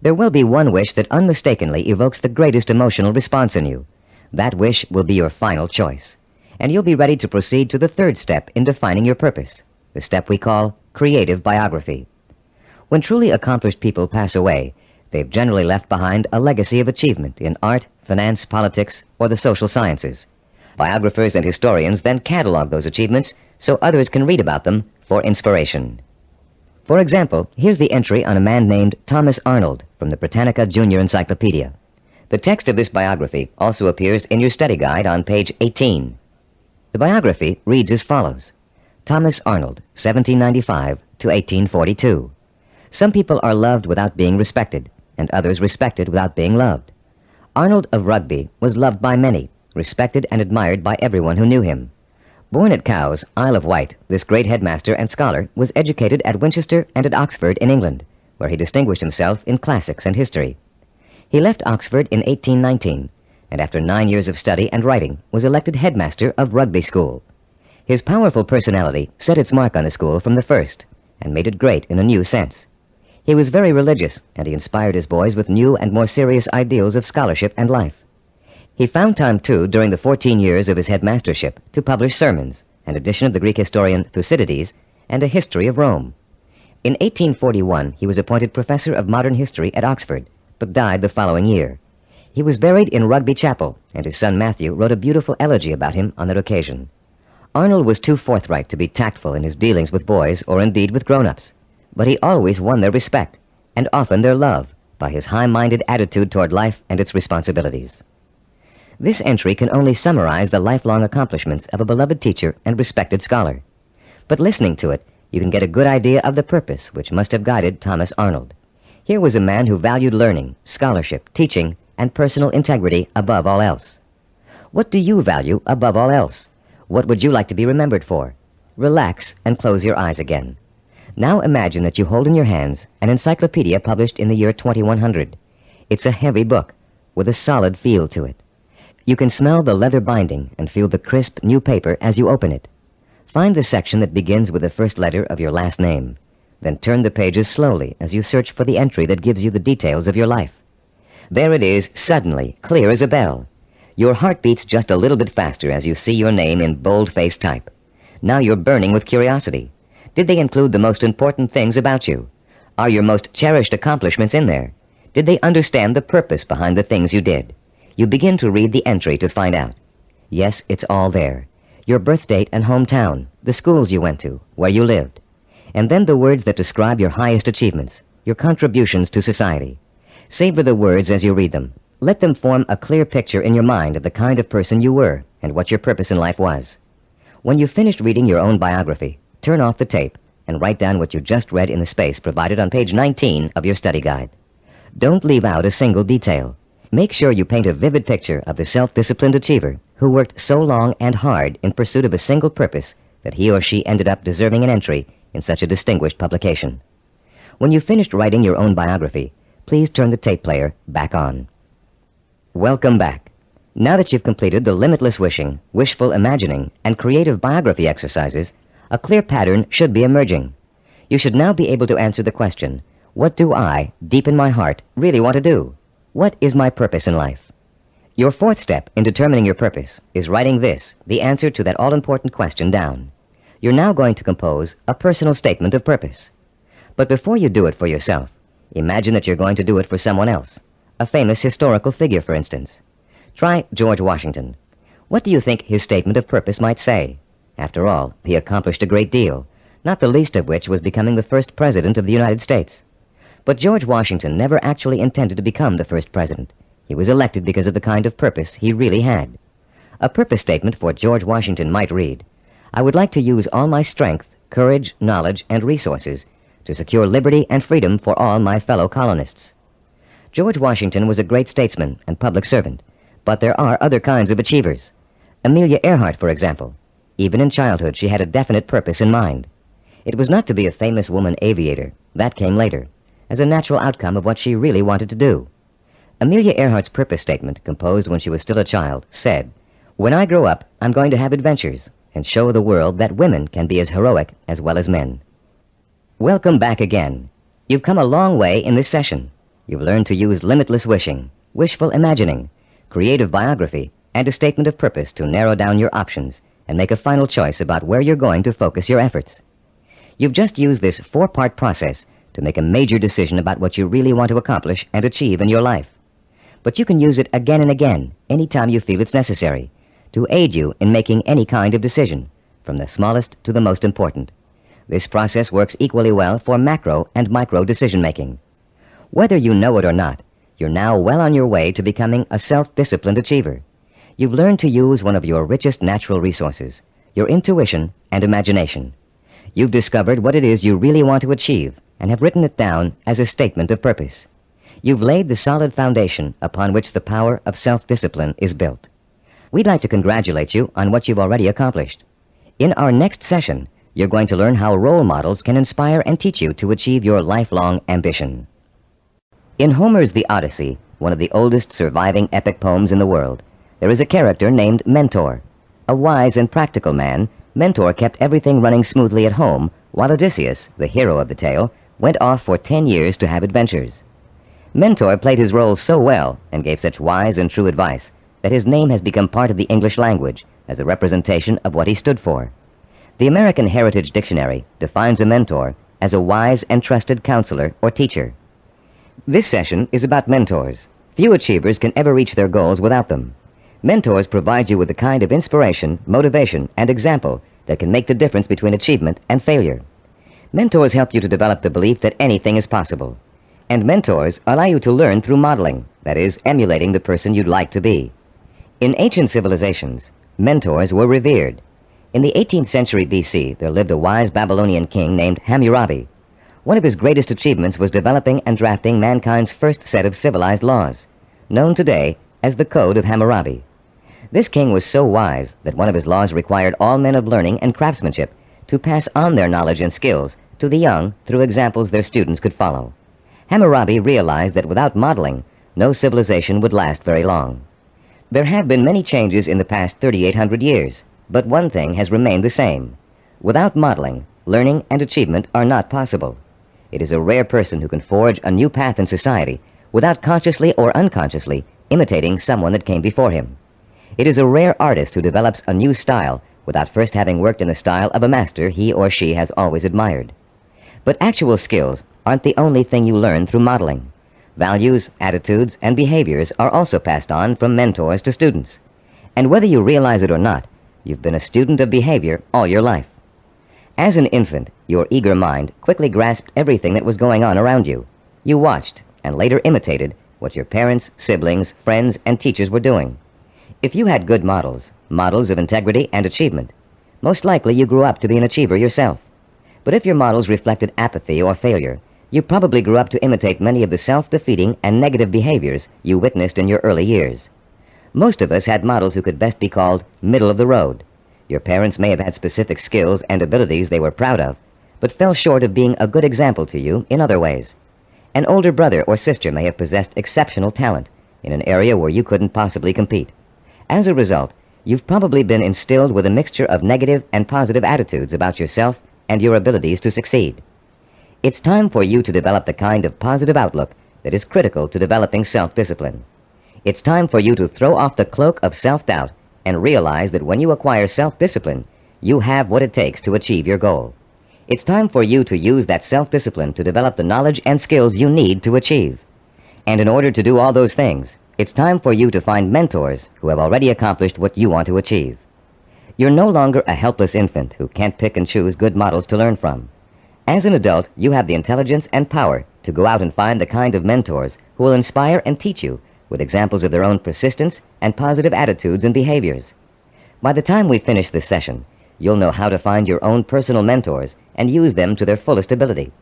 There will be one wish that unmistakably evokes the greatest emotional response in you. That wish will be your final choice, and you'll be ready to proceed to the 3rd step in defining your purpose, the step we call creative biography. When truly accomplished people pass away, they've generally left behind a legacy of achievement in art, finance, politics, or the social sciences. Biographers and historians then catalog those achievements so others can read about them for inspiration. For example, here's the entry on a man named Thomas Arnold from the Britannica Junior Encyclopedia. The text of this biography also appears in your study guide on page 18. The biography reads as follows. Thomas Arnold, 1795 to 1842. Some people are loved without being respected, and others respected without being loved. Arnold of Rugby was loved by many, respected and admired by everyone who knew him. Born at Cowes, Isle of Wight, this great headmaster and scholar was educated at Winchester and at Oxford in England, where he distinguished himself in classics and history. He left Oxford in 1819, and after 9 years of study and writing, was elected headmaster of Rugby School. His powerful personality set its mark on the school from the first, and made it great in a new sense. He was very religious, and he inspired his boys with new and more serious ideals of scholarship and life. He found time, too, during the 14 years of his headmastership, to publish sermons, an edition of the Greek historian Thucydides, and a history of Rome. In 1841, he was appointed professor of modern history at Oxford, but died the following year. He was buried in Rugby Chapel, and his son Matthew wrote a beautiful elegy about him on that occasion. Arnold was too forthright to be tactful in his dealings with boys or indeed with grown-ups, but he always won their respect, and often their love, by his high-minded attitude toward life and its responsibilities. This entry can only summarize the lifelong accomplishments of a beloved teacher and respected scholar. But listening to it, you can get a good idea of the purpose which must have guided Thomas Arnold. Here was a man who valued learning, scholarship, teaching, and personal integrity above all else. What do you value above all else? What would you like to be remembered for? Relax and close your eyes again. Now imagine that you hold in your hands an encyclopedia published in the year 2100. It's a heavy book with a solid feel to it. You can smell the leather binding and feel the crisp new paper as you open it. Find the section that begins with the first letter of your last name. Then turn the pages slowly as you search for the entry that gives you the details of your life. There it is, suddenly, clear as a bell. Your heart beats just a little bit faster as you see your name in bold-faced type. Now you're burning with curiosity. Did they include the most important things about you? Are your most cherished accomplishments in there? Did they understand the purpose behind the things you did? You begin to read the entry to find out. Yes, it's all there. Your birth date and hometown, the schools you went to, where you lived. And then the words that describe your highest achievements, your contributions to society. Savor the words as you read them. Let them form a clear picture in your mind of the kind of person you were and what your purpose in life was. When you've finished reading your own biography, turn off the tape and write down what you just read in the space provided on page 19 of your study guide. Don't leave out a single detail. Make sure you paint a vivid picture of the self-disciplined achiever who worked so long and hard in pursuit of a single purpose that he or she ended up deserving an entry in such a distinguished publication. When you've finished writing your own biography, please turn the tape player back on. Welcome back. Now that you've completed the limitless wishing, wishful imagining, and creative biography exercises, a clear pattern should be emerging. You should now be able to answer the question, what do I, deep in my heart, really want to do? What is my purpose in life? Your fourth step in determining your purpose is writing this, the answer to that all-important question, down. You're now going to compose a personal statement of purpose. But before you do it for yourself, imagine that you're going to do it for someone else, a famous historical figure, for instance. Try George Washington. What do you think his statement of purpose might say? After all, he accomplished a great deal, not the least of which was becoming the first president of the United States. But George Washington never actually intended to become the first president. He was elected because of the kind of purpose he really had. A purpose statement for George Washington might read, I would like to use all my strength, courage, knowledge, and resources to secure liberty and freedom for all my fellow colonists. George Washington was a great statesman and public servant, but there are other kinds of achievers. Amelia Earhart, for example. Even in childhood, she had a definite purpose in mind. It was not to be a famous woman aviator. That came later, as a natural outcome of what she really wanted to do. Amelia Earhart's purpose statement, composed when she was still a child, said, When I grow up, I'm going to have adventures and show the world that women can be as heroic as well as men. Welcome back again. You've come a long way in this session. You've learned to use limitless wishing, wishful imagining, creative biography, and a statement of purpose to narrow down your options and make a final choice about where you're going to focus your efforts. You've just used this four-part process to make a major decision about what you really want to accomplish and achieve in your life. But you can use it again and again, anytime you feel it's necessary, to aid you in making any kind of decision, from the smallest to the most important. This process works equally well for macro and micro decision-making. Whether you know it or not, you're now well on your way to becoming a self-disciplined achiever. You've learned to use one of your richest natural resources, your intuition and imagination. You've discovered what it is you really want to achieve and have written it down as a statement of purpose. You've laid the solid foundation upon which the power of self-discipline is built. We'd like to congratulate you on what you've already accomplished. In our next session, you're going to learn how role models can inspire and teach you to achieve your lifelong ambition. In Homer's The Odyssey, one of the oldest surviving epic poems in the world, there is a character named Mentor. A wise and practical man, Mentor kept everything running smoothly at home, while Odysseus, the hero of the tale, went off for 10 years to have adventures. Mentor played his role so well and gave such wise and true advice that his name has become part of the English language as a representation of what he stood for. The American Heritage Dictionary defines a mentor as a wise and trusted counselor or teacher. This session is about mentors. Few achievers can ever reach their goals without them. Mentors provide you with the kind of inspiration, motivation, and example that can make the difference between achievement and failure. Mentors help you to develop the belief that anything is possible. And mentors allow you to learn through modeling, that is, emulating the person you'd like to be. In ancient civilizations, mentors were revered. In the 18th century BC, there lived a wise Babylonian king named Hammurabi. One of his greatest achievements was developing and drafting mankind's first set of civilized laws, known today as the Code of Hammurabi. This king was so wise that one of his laws required all men of learning and craftsmanship to pass on their knowledge and skills to the young through examples their students could follow. Hammurabi realized that without modeling, no civilization would last very long. There have been many changes in the past 3,800 years, but one thing has remained the same. Without modeling, learning and achievement are not possible. It is a rare person who can forge a new path in society without consciously or unconsciously imitating someone that came before him. It is a rare artist who develops a new style without first having worked in the style of a master he or she has always admired. But actual skills aren't the only thing you learn through modeling. Values, attitudes, and behaviors are also passed on from mentors to students. And whether you realize it or not, you've been a student of behavior all your life. As an infant, your eager mind quickly grasped everything that was going on around you. You watched and later imitated what your parents, siblings, friends, and teachers were doing. If you had good models of integrity and achievement, most likely you grew up to be an achiever yourself. But if your models reflected apathy or failure, you probably grew up to imitate many of the self-defeating and negative behaviors you witnessed in your early years. Most of us had models who could best be called middle of the road. Your parents may have had specific skills and abilities they were proud of, but fell short of being a good example to you in other ways. An older brother or sister may have possessed exceptional talent in an area where you couldn't possibly compete. As a result, you've probably been instilled with a mixture of negative and positive attitudes about yourself and your abilities to succeed. It's time for you to develop the kind of positive outlook that is critical to developing self-discipline. It's time for you to throw off the cloak of self-doubt and realize that when you acquire self-discipline, you have what it takes to achieve your goal. It's time for you to use that self-discipline to develop the knowledge and skills you need to achieve. And in order to do all those things, it's time for you to find mentors who have already accomplished what you want to achieve. You're no longer a helpless infant who can't pick and choose good models to learn from. As an adult, you have the intelligence and power to go out and find the kind of mentors who will inspire and teach you with examples of their own persistence and positive attitudes and behaviors. By the time we finish this session, you'll know how to find your own personal mentors and use them to their fullest ability.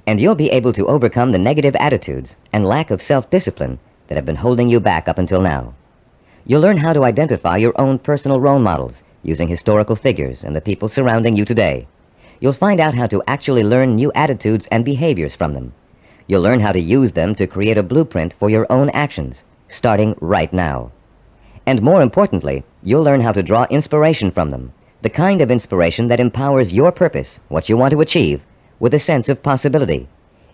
And you'll be able to overcome the negative attitudes and lack of self-discipline that have been holding you back up until now. You'll learn how to identify your own personal role models using historical figures and the people surrounding you today. You'll find out how to actually learn new attitudes and behaviors from them. You'll learn how to use them to create a blueprint for your own actions, starting right now. And more importantly, you'll learn how to draw inspiration from them, the kind of inspiration that empowers your purpose, what you want to achieve, with a sense of possibility.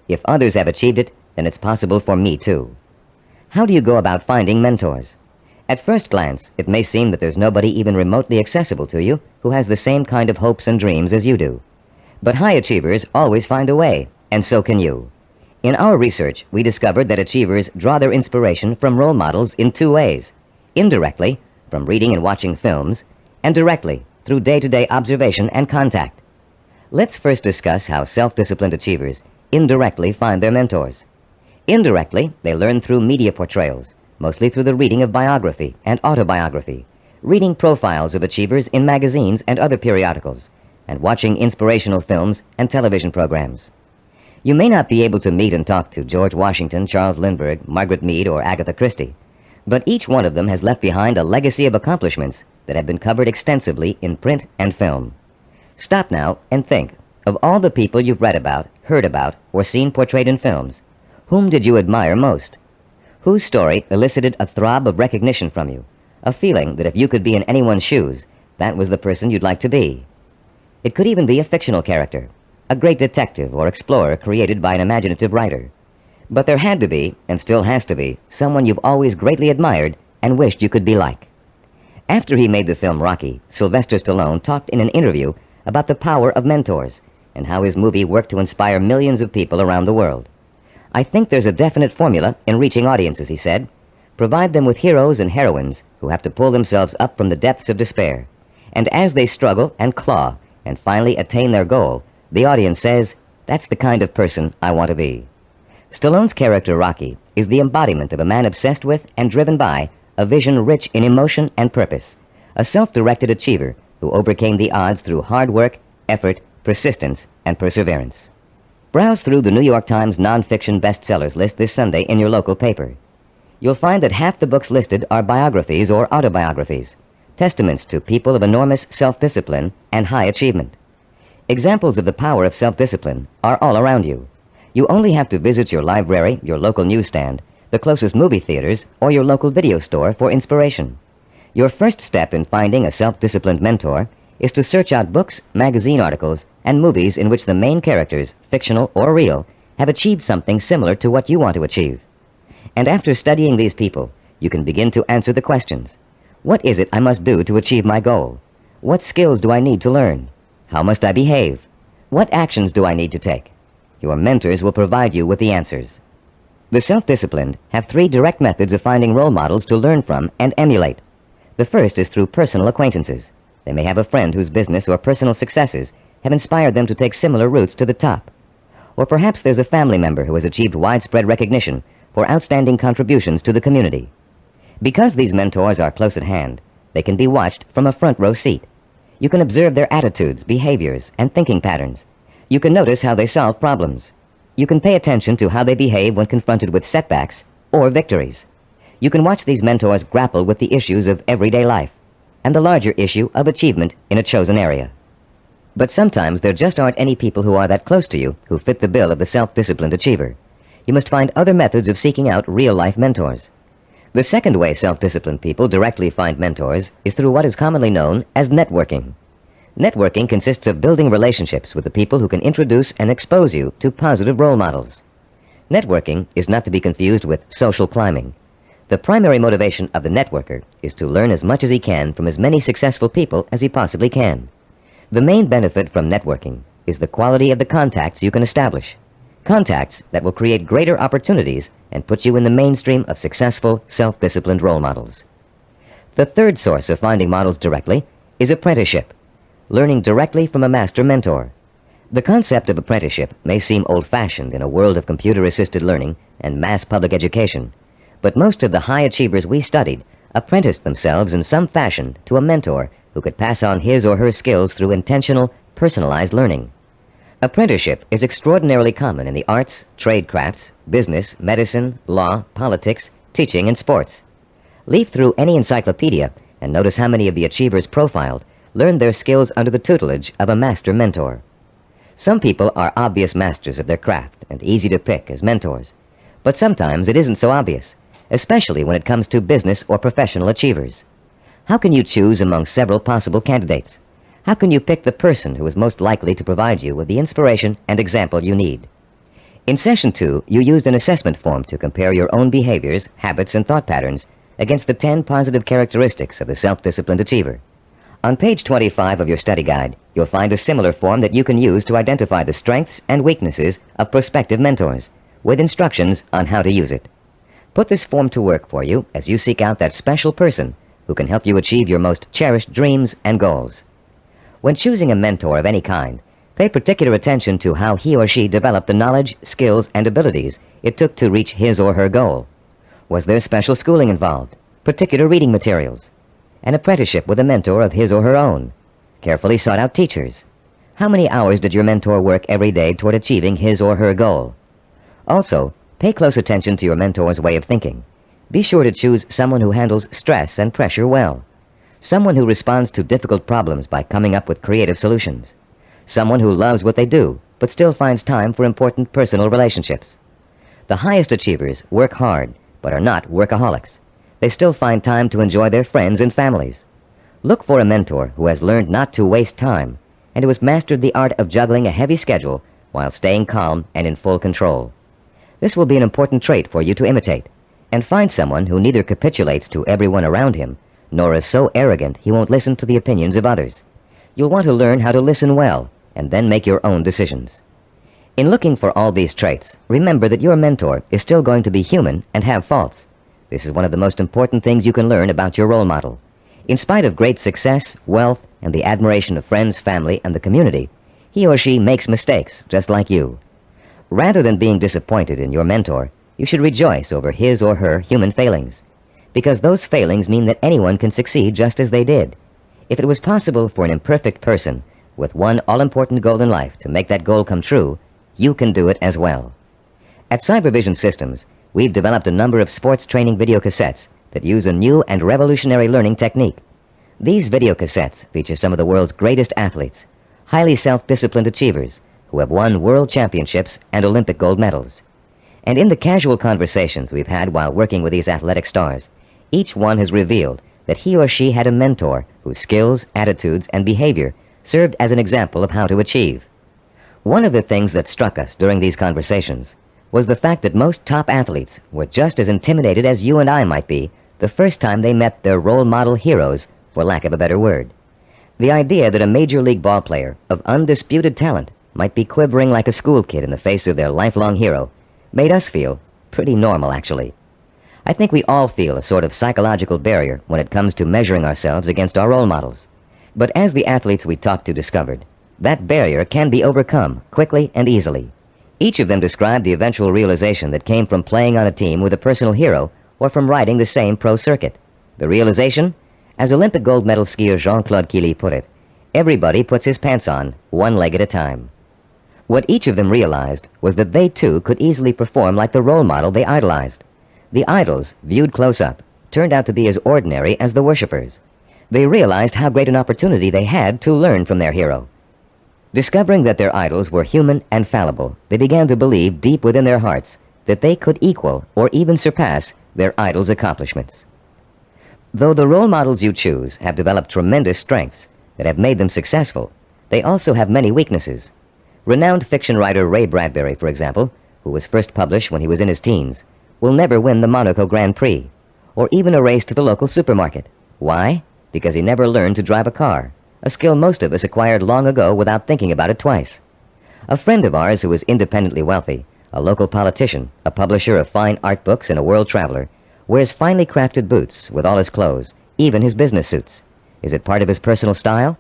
If others have achieved it, then it's possible for me too. How do you go about finding mentors? At first glance, it may seem that there's nobody even remotely accessible to you who has the same kind of hopes and dreams as you do. But high achievers always find a way, and so can you. In our research, we discovered that achievers draw their inspiration from role models in two ways: indirectly, from reading and watching films, and directly, through day-to-day observation and contact. Let's first discuss how self-disciplined achievers indirectly find their mentors. Indirectly, they learn through media portrayals, mostly through the reading of biography and autobiography, reading profiles of achievers in magazines and other periodicals, and watching inspirational films and television programs. You may not be able to meet and talk to George Washington, Charles Lindbergh, Margaret Mead, or Agatha Christie, but each one of them has left behind a legacy of accomplishments that have been covered extensively in print and film. Stop now and think of all the people you've read about, heard about, or seen portrayed in films. Whom did you admire most? Whose story elicited a throb of recognition from you, a feeling that if you could be in anyone's shoes, that was the person you'd like to be? It could even be a fictional character, a great detective or explorer created by an imaginative writer. But there had to be, and still has to be, someone you've always greatly admired and wished you could be like. After he made the film Rocky, Sylvester Stallone talked in an interview about the power of mentors and how his movie worked to inspire millions of people around the world. "I think there's a definite formula in reaching audiences," he said. "Provide them with heroes and heroines who have to pull themselves up from the depths of despair. And as they struggle and claw and finally attain their goal, the audience says, 'That's the kind of person I want to be.' Stallone's character Rocky is the embodiment of a man obsessed with and driven by a vision rich in emotion and purpose, a self-directed achiever who overcame the odds through hard work, effort, persistence, and perseverance. Browse through the New York Times nonfiction bestsellers list this Sunday in your local paper. You'll find that half the books listed are biographies or autobiographies, testaments to people of enormous self-discipline and high achievement. Examples of the power of self-discipline are all around you. You only have to visit your library, your local newsstand, the closest movie theaters, or your local video store for inspiration. Your first step in finding a self-disciplined mentor is to search out books, magazine articles, and movies in which the main characters, fictional or real, have achieved something similar to what you want to achieve. And after studying these people, you can begin to answer the questions. What is it I must do to achieve my goal? What skills do I need to learn? How must I behave? What actions do I need to take? Your mentors will provide you with the answers. The self-disciplined have 3 direct methods of finding role models to learn from and emulate. The first is through personal acquaintances. They may have a friend whose business or personal successes have inspired them to take similar routes to the top. Or perhaps there's a family member who has achieved widespread recognition for outstanding contributions to the community. Because these mentors are close at hand, they can be watched from a front row seat. You can observe their attitudes, behaviors, and thinking patterns. You can notice how they solve problems. You can pay attention to how they behave when confronted with setbacks or victories. You can watch these mentors grapple with the issues of everyday life and the larger issue of achievement in a chosen area. But sometimes there just aren't any people who are that close to you who fit the bill of the self-disciplined achiever. You must find other methods of seeking out real-life mentors. The second way self-disciplined people directly find mentors is through what is commonly known as networking. Networking consists of building relationships with the people who can introduce and expose you to positive role models. Networking is not to be confused with social climbing. The primary motivation of the networker is to learn as much as he can from as many successful people as he possibly can. The main benefit from networking is the quality of the contacts you can establish. Contacts that will create greater opportunities and put you in the mainstream of successful, self-disciplined role models. The third source of finding models directly is apprenticeship, learning directly from a master mentor. The concept of apprenticeship may seem old-fashioned in a world of computer-assisted learning and mass public education, but most of the high achievers we studied apprenticed themselves in some fashion to a mentor who could pass on his or her skills through intentional, personalized learning. Apprenticeship is extraordinarily common in the arts, trade crafts, business, medicine, law, politics, teaching, and sports. Leaf through any encyclopedia and notice how many of the achievers profiled learned their skills under the tutelage of a master mentor. Some people are obvious masters of their craft and easy to pick as mentors, but sometimes it isn't so obvious, especially when it comes to business or professional achievers. How can you choose among several possible candidates? How can you pick the person who is most likely to provide you with the inspiration and example you need? In Session 2, you used an assessment form to compare your own behaviors, habits, and thought patterns against the 10 positive characteristics of the self-disciplined achiever. On page 25 of your study guide, you'll find a similar form that you can use to identify the strengths and weaknesses of prospective mentors, with instructions on how to use it. Put this form to work for you as you seek out that special person who can help you achieve your most cherished dreams and goals. When choosing a mentor of any kind, pay particular attention to how he or she developed the knowledge, skills, and abilities it took to reach his or her goal. Was there special schooling involved? Particular reading materials? An apprenticeship with a mentor of his or her own? Carefully sought out teachers? How many hours did your mentor work every day toward achieving his or her goal? Also, pay close attention to your mentor's way of thinking. Be sure to choose someone who handles stress and pressure well. Someone who responds to difficult problems by coming up with creative solutions. Someone who loves what they do, but still finds time for important personal relationships. The highest achievers work hard, but are not workaholics. They still find time to enjoy their friends and families. Look for a mentor who has learned not to waste time and who has mastered the art of juggling a heavy schedule while staying calm and in full control. This will be an important trait for you to imitate, and find someone who neither capitulates to everyone around him nor is so arrogant he won't listen to the opinions of others. You'll want to learn how to listen well and then make your own decisions. In looking for all these traits, remember that your mentor is still going to be human and have faults. This is one of the most important things you can learn about your role model. In spite of great success, wealth, and the admiration of friends, family, and the community, he or she makes mistakes just like you. Rather than being disappointed in your mentor, you should rejoice over his or her human failings, because those failings mean that anyone can succeed just as they did. If it was possible for an imperfect person with one all-important goal in life to make that goal come true, you can do it as well. At Cybervision Systems, we've developed a number of sports training video cassettes that use a new and revolutionary learning technique. These video cassettes feature some of the world's greatest athletes, highly self-disciplined achievers who have won world championships and Olympic gold medals. And in the casual conversations we've had while working with these athletic stars, each one has revealed that he or she had a mentor whose skills, attitudes, and behavior served as an example of how to achieve. One of the things that struck us during these conversations was the fact that most top athletes were just as intimidated as you and I might be the first time they met their role model heroes, for lack of a better word. The idea that a major league ball player of undisputed talent might be quivering like a school kid in the face of their lifelong hero made us feel pretty normal, actually. I think we all feel a sort of psychological barrier when it comes to measuring ourselves against our role models. But as the athletes we talked to discovered, that barrier can be overcome quickly and easily. Each of them described the eventual realization that came from playing on a team with a personal hero or from riding the same pro circuit. The realization? As Olympic gold medal skier Jean-Claude Killy put it, everybody puts his pants on one leg at a time. What each of them realized was that they too could easily perform like the role model they idolized. The idols, viewed close up, turned out to be as ordinary as the worshippers. They realized how great an opportunity they had to learn from their hero. Discovering that their idols were human and fallible, they began to believe deep within their hearts that they could equal or even surpass their idols' accomplishments. Though the role models you choose have developed tremendous strengths that have made them successful, they also have many weaknesses. Renowned fiction writer Ray Bradbury, for example, who was first published when he was in his teens, will never win the Monaco Grand Prix, or even a race to the local supermarket. Why? Because he never learned to drive a car, a skill most of us acquired long ago without thinking about it twice. A friend of ours who was independently wealthy, a local politician, a publisher of fine art books, and a world traveler, wears finely crafted boots with all his clothes, even his business suits. Is it part of his personal style?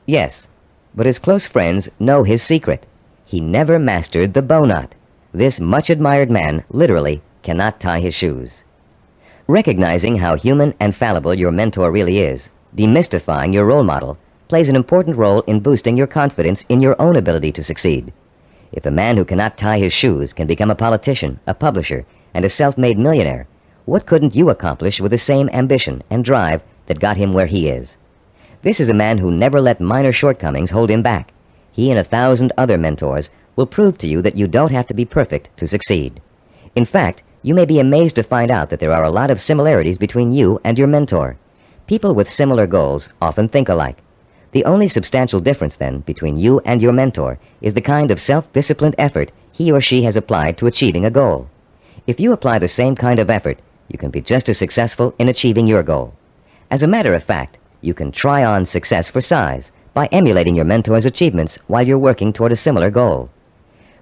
Yes, but his close friends know his secret. He never mastered the bow knot. This much-admired man literally cannot tie his shoes. Recognizing how human and fallible your mentor really is, demystifying your role model, plays an important role in boosting your confidence in your own ability to succeed. If a man who cannot tie his shoes can become a politician, a publisher, and a self-made millionaire, what couldn't you accomplish with the same ambition and drive that got him where he is? This is a man who never let minor shortcomings hold him back. He and 1,000 other mentors will prove to you that you don't have to be perfect to succeed. In fact, you may be amazed to find out that there are a lot of similarities between you and your mentor. People with similar goals often think alike. The only substantial difference, then, between you and your mentor is the kind of self-disciplined effort he or she has applied to achieving a goal. If you apply the same kind of effort, you can be just as successful in achieving your goal. As a matter of fact, you can try on success for size by emulating your mentor's achievements while you're working toward a similar goal.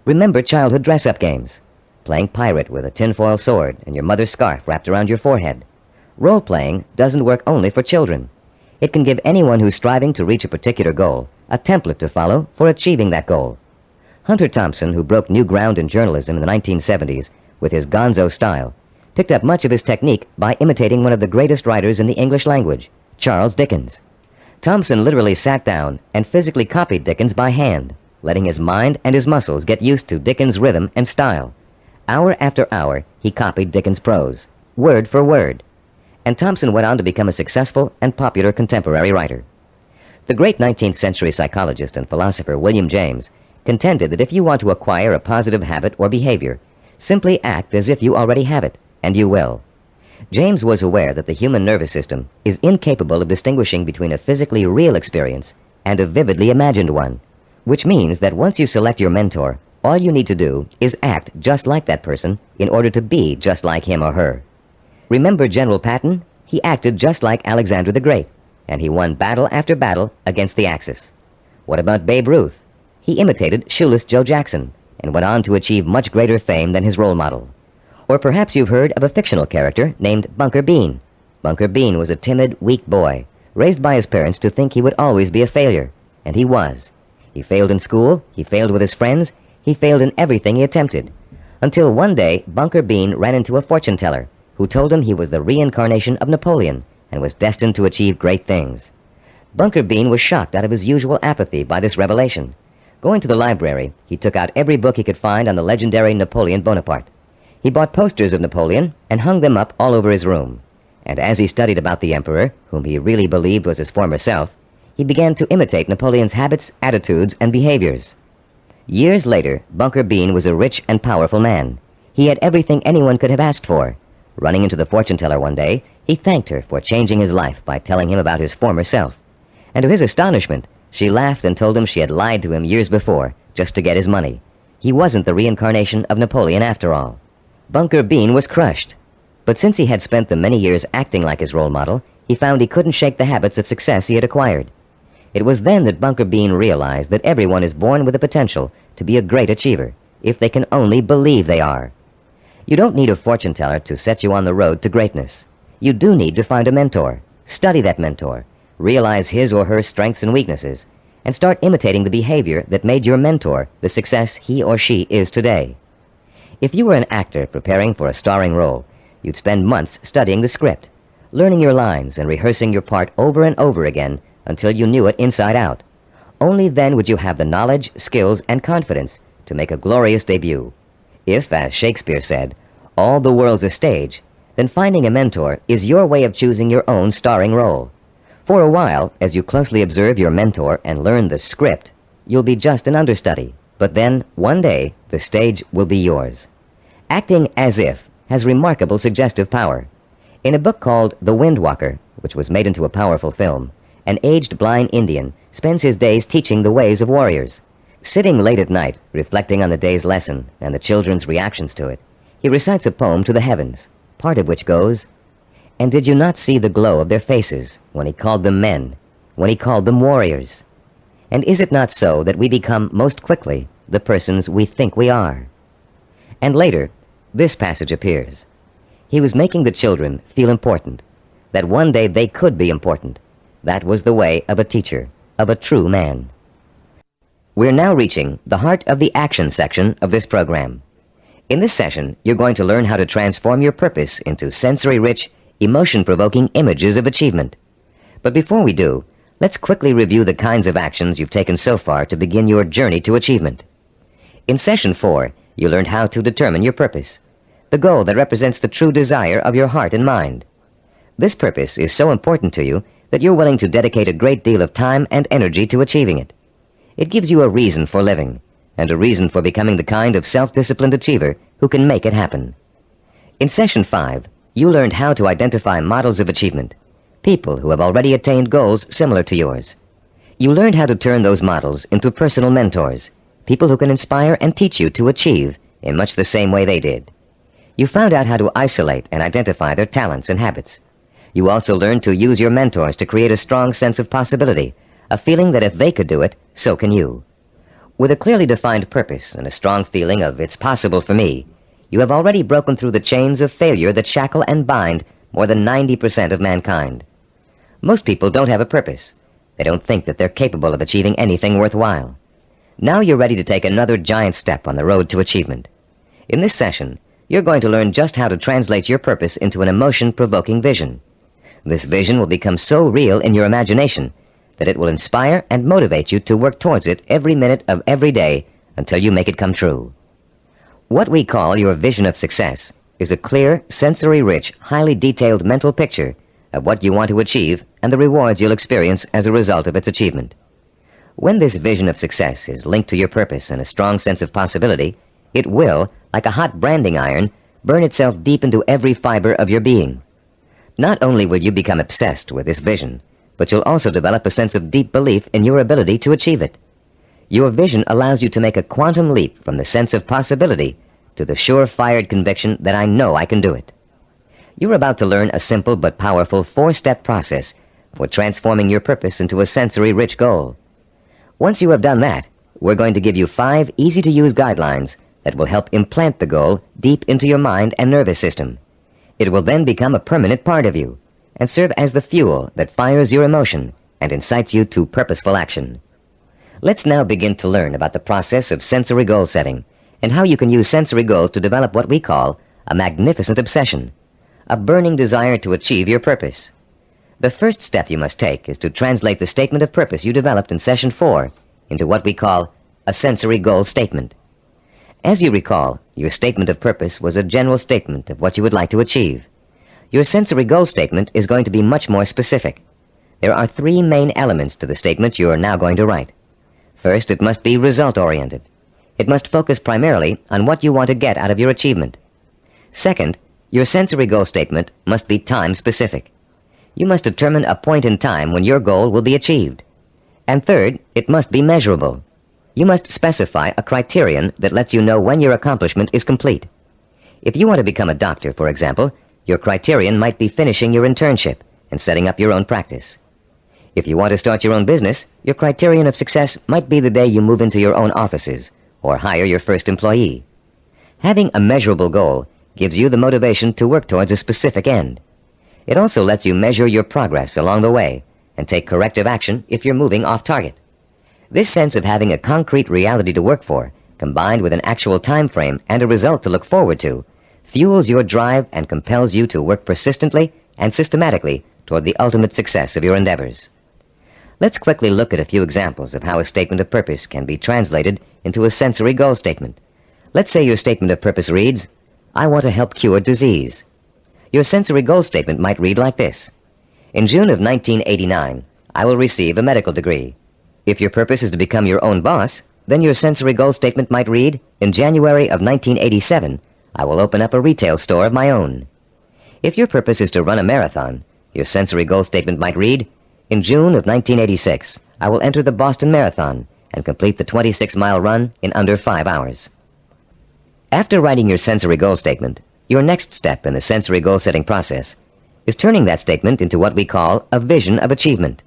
Remember childhood dress-up games, playing pirate with a tinfoil sword and your mother's scarf wrapped around your forehead. Role-playing doesn't work only for children. It can give anyone who's striving to reach a particular goal a template to follow for achieving that goal. Hunter Thompson, who broke new ground in journalism in the 1970s with his gonzo style, picked up much of his technique by imitating one of the greatest writers in the English language, Charles Dickens. Thompson literally sat down and physically copied Dickens by hand, letting his mind and his muscles get used to Dickens' rhythm and style. Hour after hour, he copied Dickens' prose, word for word. And Thompson went on to become a successful and popular contemporary writer. The great 19th century psychologist and philosopher William James contended that if you want to acquire a positive habit or behavior, simply act as if you already have it, and you will. James was aware that the human nervous system is incapable of distinguishing between a physically real experience and a vividly imagined one, which means that once you select your mentor, all you need to do is act just like that person in order to be just like him or her. Remember General Patton? He acted just like Alexander the Great, and he won battle after battle against the Axis. What about Babe Ruth? He imitated shoeless Joe Jackson and went on to achieve much greater fame than his role model. Or perhaps you've heard of a fictional character named Bunker Bean. Bunker Bean was a timid, weak boy, raised by his parents to think he would always be a failure, and he was. He failed in school, he failed with his friends, He failed in everything he attempted, until one day Bunker Bean ran into a fortune teller who told him he was the reincarnation of Napoleon and was destined to achieve great things. Bunker Bean was shocked out of his usual apathy by this revelation. Going to the library, he took out every book he could find on the legendary Napoleon Bonaparte. He bought posters of Napoleon and hung them up all over his room. And as he studied about the emperor, whom he really believed was his former self, he began to imitate Napoleon's habits, attitudes, and behaviors. Years later, Bunker Bean was a rich and powerful man. He had everything anyone could have asked for. Running into the fortune teller one day, he thanked her for changing his life by telling him about his former self. And to his astonishment, she laughed and told him she had lied to him years before, just to get his money. He wasn't the reincarnation of Napoleon after all. Bunker Bean was crushed. But since he had spent the many years acting like his role model, he found he couldn't shake the habits of success he had acquired. It was then that Bunker Bean realized that everyone is born with the potential to be a great achiever, if they can only believe they are. You don't need a fortune teller to set you on the road to greatness. You do need to find a mentor, study that mentor, realize his or her strengths and weaknesses, and start imitating the behavior that made your mentor the success he or she is today. If you were an actor preparing for a starring role, you'd spend months studying the script, learning your lines and rehearsing your part over and over again until you knew it inside out. Only then would you have the knowledge, skills, and confidence to make a glorious debut. If, as Shakespeare said, all the world's a stage, then finding a mentor is your way of choosing your own starring role. For a while, as you closely observe your mentor and learn the script, you'll be just an understudy. But then, one day, the stage will be yours. Acting as if has remarkable suggestive power. In a book called The Windwalker, which was made into a powerful film, an aged blind Indian spends his days teaching the ways of warriors. Sitting late at night, reflecting on the day's lesson and the children's reactions to it, he recites a poem to the heavens, part of which goes, "And did you not see the glow of their faces when he called them men, when he called them warriors? And is it not so that we become most quickly the persons we think we are?" And later, this passage appears. He was making the children feel important, that one day they could be important. That was the way of a teacher, of a true man. We're now reaching the heart of the action section of this program. In this session, you're going to learn how to transform your purpose into sensory-rich, emotion-provoking images of achievement. But before we do, let's quickly review the kinds of actions you've taken so far to begin your journey to achievement. In Session 4, you learned how to determine your purpose, the goal that represents the true desire of your heart and mind. This purpose is so important to you that you're willing to dedicate a great deal of time and energy to achieving it. It gives you a reason for living, and a reason for becoming the kind of self-disciplined achiever who can make it happen. In Session 5, you learned how to identify models of achievement, people who have already attained goals similar to yours. You learned how to turn those models into personal mentors, people who can inspire and teach you to achieve in much the same way they did. You found out how to isolate and identify their talents and habits. You also learned to use your mentors to create a strong sense of possibility, a feeling that if they could do it, so can you. With a clearly defined purpose and a strong feeling of "it's possible for me," you have already broken through the chains of failure that shackle and bind more than 90% of mankind. Most people don't have a purpose. They don't think that they're capable of achieving anything worthwhile. Now you're ready to take another giant step on the road to achievement. In this session, you're going to learn just how to translate your purpose into an emotion-provoking vision. This vision will become so real in your imagination that it will inspire and motivate you to work towards it every minute of every day until you make it come true. What we call your vision of success is a clear, sensory-rich, highly detailed mental picture of what you want to achieve and the rewards you'll experience as a result of its achievement. When this vision of success is linked to your purpose and a strong sense of possibility, it will, like a hot branding iron, burn itself deep into every fiber of your being. Not only will you become obsessed with this vision, but you'll also develop a sense of deep belief in your ability to achieve it. Your vision allows you to make a quantum leap from the sense of possibility to the sure-fired conviction that "I know I can do it." You're about to learn a simple but powerful 4-step process for transforming your purpose into a sensory-rich goal. Once you have done that, we're going to give you 5 easy-to-use guidelines that will help implant the goal deep into your mind and nervous system. It will then become a permanent part of you and serve as the fuel that fires your emotion and incites you to purposeful action. Let's now begin to learn about the process of sensory goal setting and how you can use sensory goals to develop what we call a magnificent obsession, a burning desire to achieve your purpose. The first step you must take is to translate the statement of purpose you developed in Session 4 into what we call a sensory goal statement. As you recall, your statement of purpose was a general statement of what you would like to achieve. Your sensory goal statement is going to be much more specific. There are 3 main elements to the statement you are now going to write. First, it must be result-oriented. It must focus primarily on what you want to get out of your achievement. Second, your sensory goal statement must be time-specific. You must determine a point in time when your goal will be achieved. And third, it must be measurable. You must specify a criterion that lets you know when your accomplishment is complete. If you want to become a doctor, for example, your criterion might be finishing your internship and setting up your own practice. If you want to start your own business, your criterion of success might be the day you move into your own offices or hire your first employee. Having a measurable goal gives you the motivation to work towards a specific end. It also lets you measure your progress along the way and take corrective action if you're moving off target. This sense of having a concrete reality to work for, combined with an actual time frame and a result to look forward to, fuels your drive and compels you to work persistently and systematically toward the ultimate success of your endeavors. Let's quickly look at a few examples of how a statement of purpose can be translated into a sensory goal statement. Let's say your statement of purpose reads, I want to help cure disease. Your sensory goal statement might read like this. In June of 1989, I will receive a medical degree. If your purpose is to become your own boss, then your sensory goal statement might read, in January of 1987, I will open up a retail store of my own. If your purpose is to run a marathon, your sensory goal statement might read, in June of 1986, I will enter the Boston Marathon and complete the 26-mile run in under 5 hours. After writing your sensory goal statement, your next step in the sensory goal setting process is turning that statement into what we call a vision of achievement.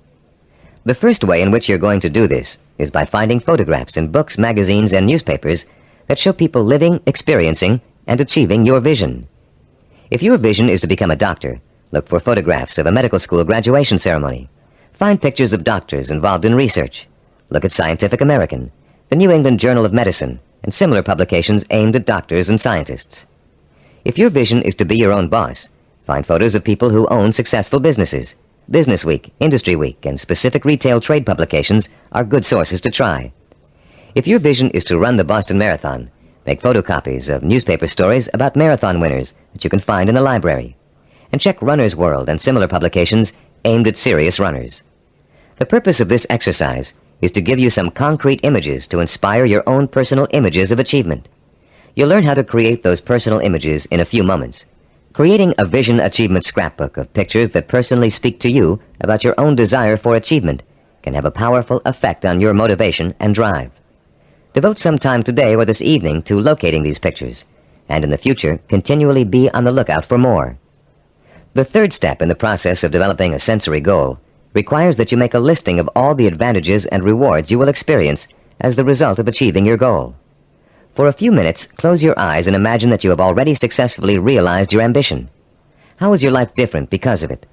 The first way in which you're going to do this is by finding photographs in books, magazines, and newspapers that show people living, experiencing, and achieving your vision. If your vision is to become a doctor, look for photographs of a medical school graduation ceremony. Find pictures of doctors involved in research. Look at Scientific American, the New England Journal of Medicine, and similar publications aimed at doctors and scientists. If your vision is to be your own boss, find photos of people who own successful businesses. Business Week, Industry Week, and specific retail trade publications are good sources to try. If your vision is to run the Boston Marathon, make photocopies of newspaper stories about marathon winners that you can find in the library. And check Runner's World and similar publications aimed at serious runners. The purpose of this exercise is to give you some concrete images to inspire your own personal images of achievement. You'll learn how to create those personal images in a few moments. Creating a vision achievement scrapbook of pictures that personally speak to you about your own desire for achievement can have a powerful effect on your motivation and drive. Devote some time today or this evening to locating these pictures, and in the future, continually be on the lookout for more. The third step in the process of developing a sensory goal requires that you make a listing of all the advantages and rewards you will experience as the result of achieving your goal. For a few minutes, close your eyes and imagine that you have already successfully realized your ambition. How is your life different because of it?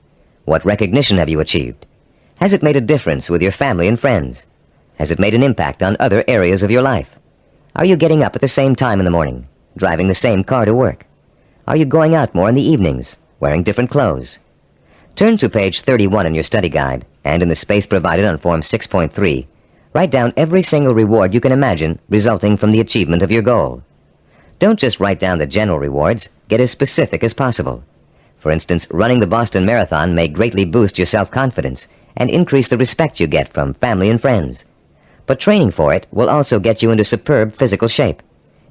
What recognition have you achieved? Has it made a difference with your family and friends? Has it made an impact on other areas of your life? Are you getting up at the same time in the morning, driving the same car to work? Are you going out more in the evenings, wearing different clothes? Turn to page 31 in your study guide, and in the space provided on Form 6.3, write down every single reward you can imagine resulting from the achievement of your goal. Don't just write down the general rewards, get as specific as possible. For instance, running the Boston Marathon may greatly boost your self-confidence and increase the respect you get from family and friends. But training for it will also get you into superb physical shape,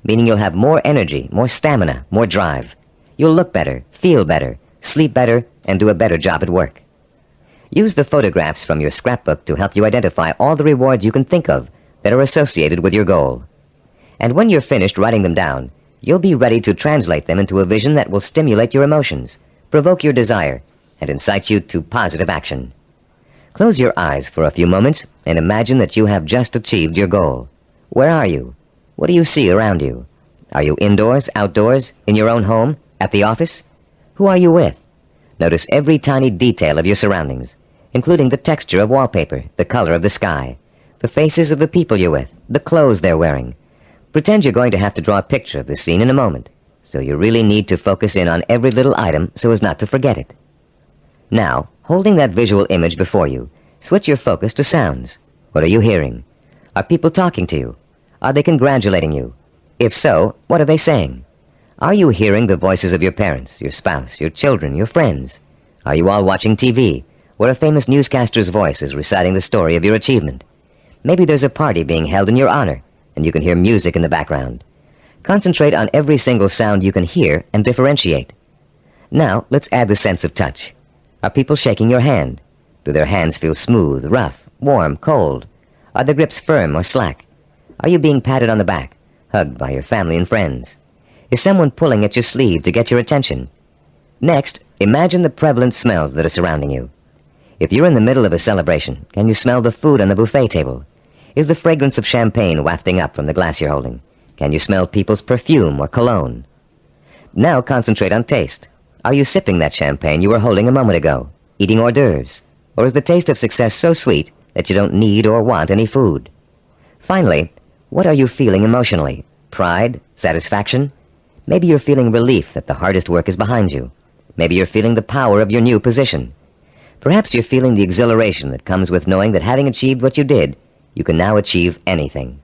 meaning you'll have more energy, more stamina, more drive. You'll look better, feel better, sleep better, and do a better job at work. Use the photographs from your scrapbook to help you identify all the rewards you can think of that are associated with your goal. And when you're finished writing them down, you'll be ready to translate them into a vision that will stimulate your emotions, provoke your desire, and incite you to positive action. Close your eyes for a few moments and imagine that you have just achieved your goal. Where are you? What do you see around you? Are you indoors, outdoors, in your own home, at the office? Who are you with? Notice every tiny detail of your surroundings, including the texture of wallpaper, the color of the sky, the faces of the people you're with, the clothes they're wearing. Pretend you're going to have to draw a picture of the scene in a moment, so you really need to focus in on every little item so as not to forget it. Now, holding that visual image before you, switch your focus to sounds. What are you hearing? Are people talking to you? Are they congratulating you? If so, what are they saying? Are you hearing the voices of your parents, your spouse, your children, your friends? Are you all watching TV, where a famous newscaster's voice is reciting the story of your achievement? Maybe there's a party being held in your honor, and you can hear music in the background. Concentrate on every single sound you can hear and differentiate. Now, let's add the sense of touch. Are people shaking your hand? Do their hands feel smooth, rough, warm, cold? Are the grips firm or slack? Are you being patted on the back, hugged by your family and friends? Is someone pulling at your sleeve to get your attention? Next, imagine the prevalent smells that are surrounding you. If you're in the middle of a celebration, can you smell the food on the buffet table? Is the fragrance of champagne wafting up from the glass you're holding? Can you smell people's perfume or cologne? Now concentrate on taste. Are you sipping that champagne you were holding a moment ago, eating hors d'oeuvres? Or is the taste of success so sweet that you don't need or want any food? Finally, what are you feeling emotionally? Pride? Satisfaction? Maybe you're feeling relief that the hardest work is behind you. Maybe you're feeling the power of your new position. Perhaps you're feeling the exhilaration that comes with knowing that having achieved what you did, you can now achieve anything.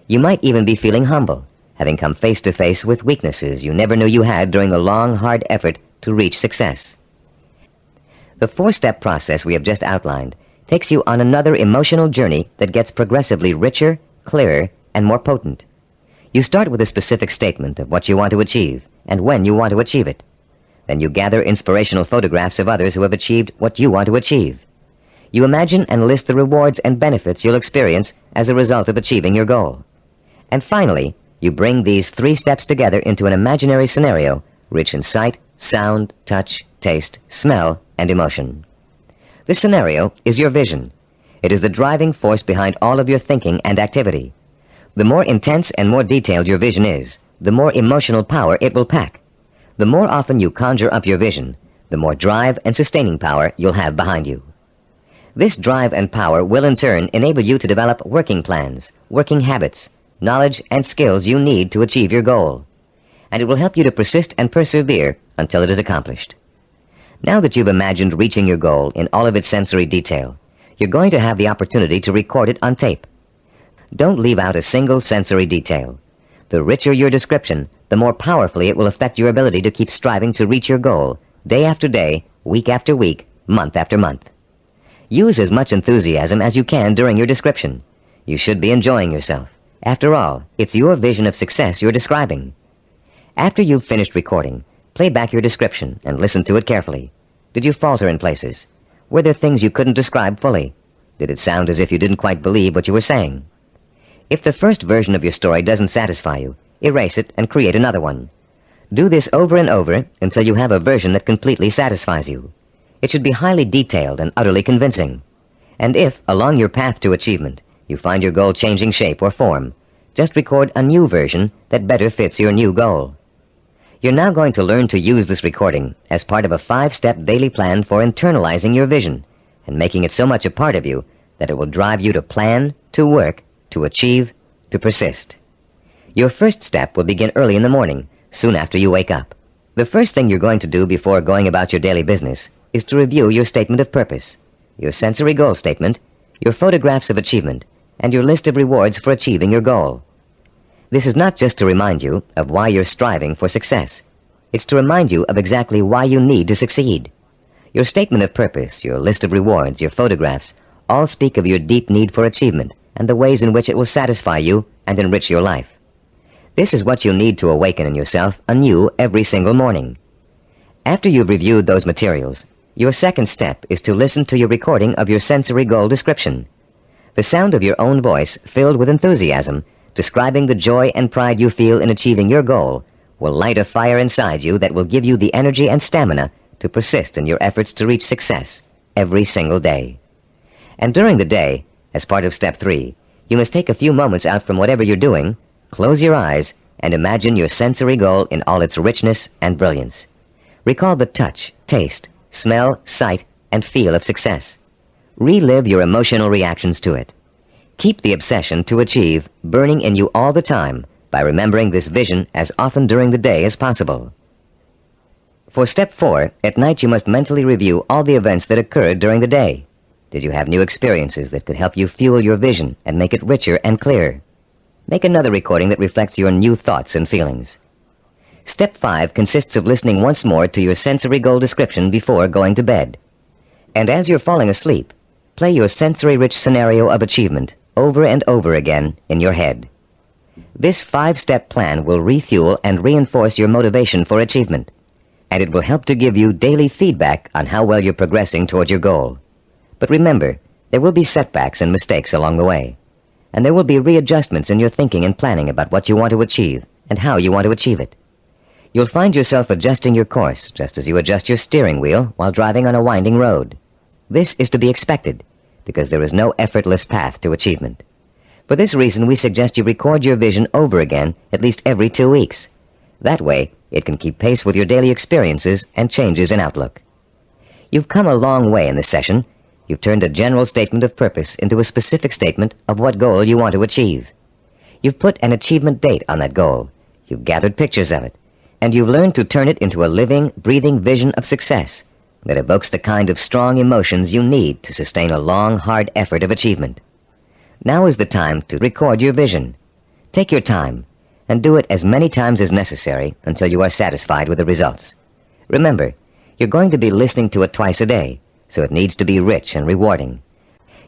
You might even be feeling humble, having come face to face with weaknesses you never knew you had during the long, hard effort to reach success. The 4-step process we have just outlined takes you on another emotional journey that gets progressively richer, clearer, and more potent. You start with a specific statement of what you want to achieve and when you want to achieve it. Then you gather inspirational photographs of others who have achieved what you want to achieve. You imagine and list the rewards and benefits you'll experience as a result of achieving your goal. And finally, you bring these 3 steps together into an imaginary scenario rich in sight, sound, touch, taste, smell, and emotion. This scenario is your vision. It is the driving force behind all of your thinking and activity. The more intense and more detailed your vision is, the more emotional power it will pack. The more often you conjure up your vision, the more drive and sustaining power you'll have behind you. This drive and power will in turn enable you to develop working plans, working habits, knowledge and skills you need to achieve your goal. And it will help you to persist and persevere until it is accomplished. Now that you've imagined reaching your goal in all of its sensory detail, you're going to have the opportunity to record it on tape. Don't leave out a single sensory detail. The richer your description, the more powerfully it will affect your ability to keep striving to reach your goal, day after day, week after week, month after month. Use as much enthusiasm as you can during your description. You should be enjoying yourself. After all, it's your vision of success you're describing. After you've finished recording, play back your description and listen to it carefully. Did you falter in places? Were there things you couldn't describe fully? Did it sound as if you didn't quite believe what you were saying? If the first version of your story doesn't satisfy you, erase it and create another one. Do this over and over until you have a version that completely satisfies you. It should be highly detailed and utterly convincing. And if, along your path to achievement, you find your goal changing shape or form, just record a new version that better fits your new goal. You're now going to learn to use this recording as part of a 5-step daily plan for internalizing your vision and making it so much a part of you that it will drive you to plan, to work, to achieve, to persist. Your first step will begin early in the morning, soon after you wake up. The first thing you're going to do before going about your daily business is to review your statement of purpose, your sensory goal statement, your photographs of achievement, and your list of rewards for achieving your goal. This is not just to remind you of why you're striving for success. It's to remind you of exactly why you need to succeed. Your statement of purpose, your list of rewards, your photographs, all speak of your deep need for achievement and the ways in which it will satisfy you and enrich your life. This is what you need to awaken in yourself anew every single morning. After you've reviewed those materials, your second step is to listen to your recording of your sensory goal description. The sound of your own voice, filled with enthusiasm, describing the joy and pride you feel in achieving your goal, will light a fire inside you that will give you the energy and stamina to persist in your efforts to reach success every single day. And during the day, as part of step 3, you must take a few moments out from whatever you're doing, close your eyes, and imagine your sensory goal in all its richness and brilliance. Recall the touch, taste, smell, sight, and feel of success. Relive your emotional reactions to it. Keep the obsession to achieve burning in you all the time by remembering this vision as often during the day as possible. For step 4, at night you must mentally review all the events that occurred during the day. Did you have new experiences that could help you fuel your vision and make it richer and clearer? Make another recording that reflects your new thoughts and feelings. Step 5 consists of listening once more to your sensory goal description before going to bed. And as you're falling asleep, play your sensory-rich scenario of achievement over and over again in your head. This 5-step plan will refuel and reinforce your motivation for achievement, and it will help to give you daily feedback on how well you're progressing toward your goal. But remember, there will be setbacks and mistakes along the way, and there will be readjustments in your thinking and planning about what you want to achieve and how you want to achieve it. You'll find yourself adjusting your course just as you adjust your steering wheel while driving on a winding road. This is to be expected, because there is no effortless path to achievement. For this reason, we suggest you record your vision over again at least every 2 weeks. That way, it can keep pace with your daily experiences and changes in outlook. You've come a long way in this session. You've turned a general statement of purpose into a specific statement of what goal you want to achieve. You've put an achievement date on that goal. You've gathered pictures of it. And you've learned to turn it into a living, breathing vision of success that evokes the kind of strong emotions you need to sustain a long, hard effort of achievement. Now is the time to record your vision. Take your time and do it as many times as necessary until you are satisfied with the results. Remember, you're going to be listening to it twice a day, so it needs to be rich and rewarding.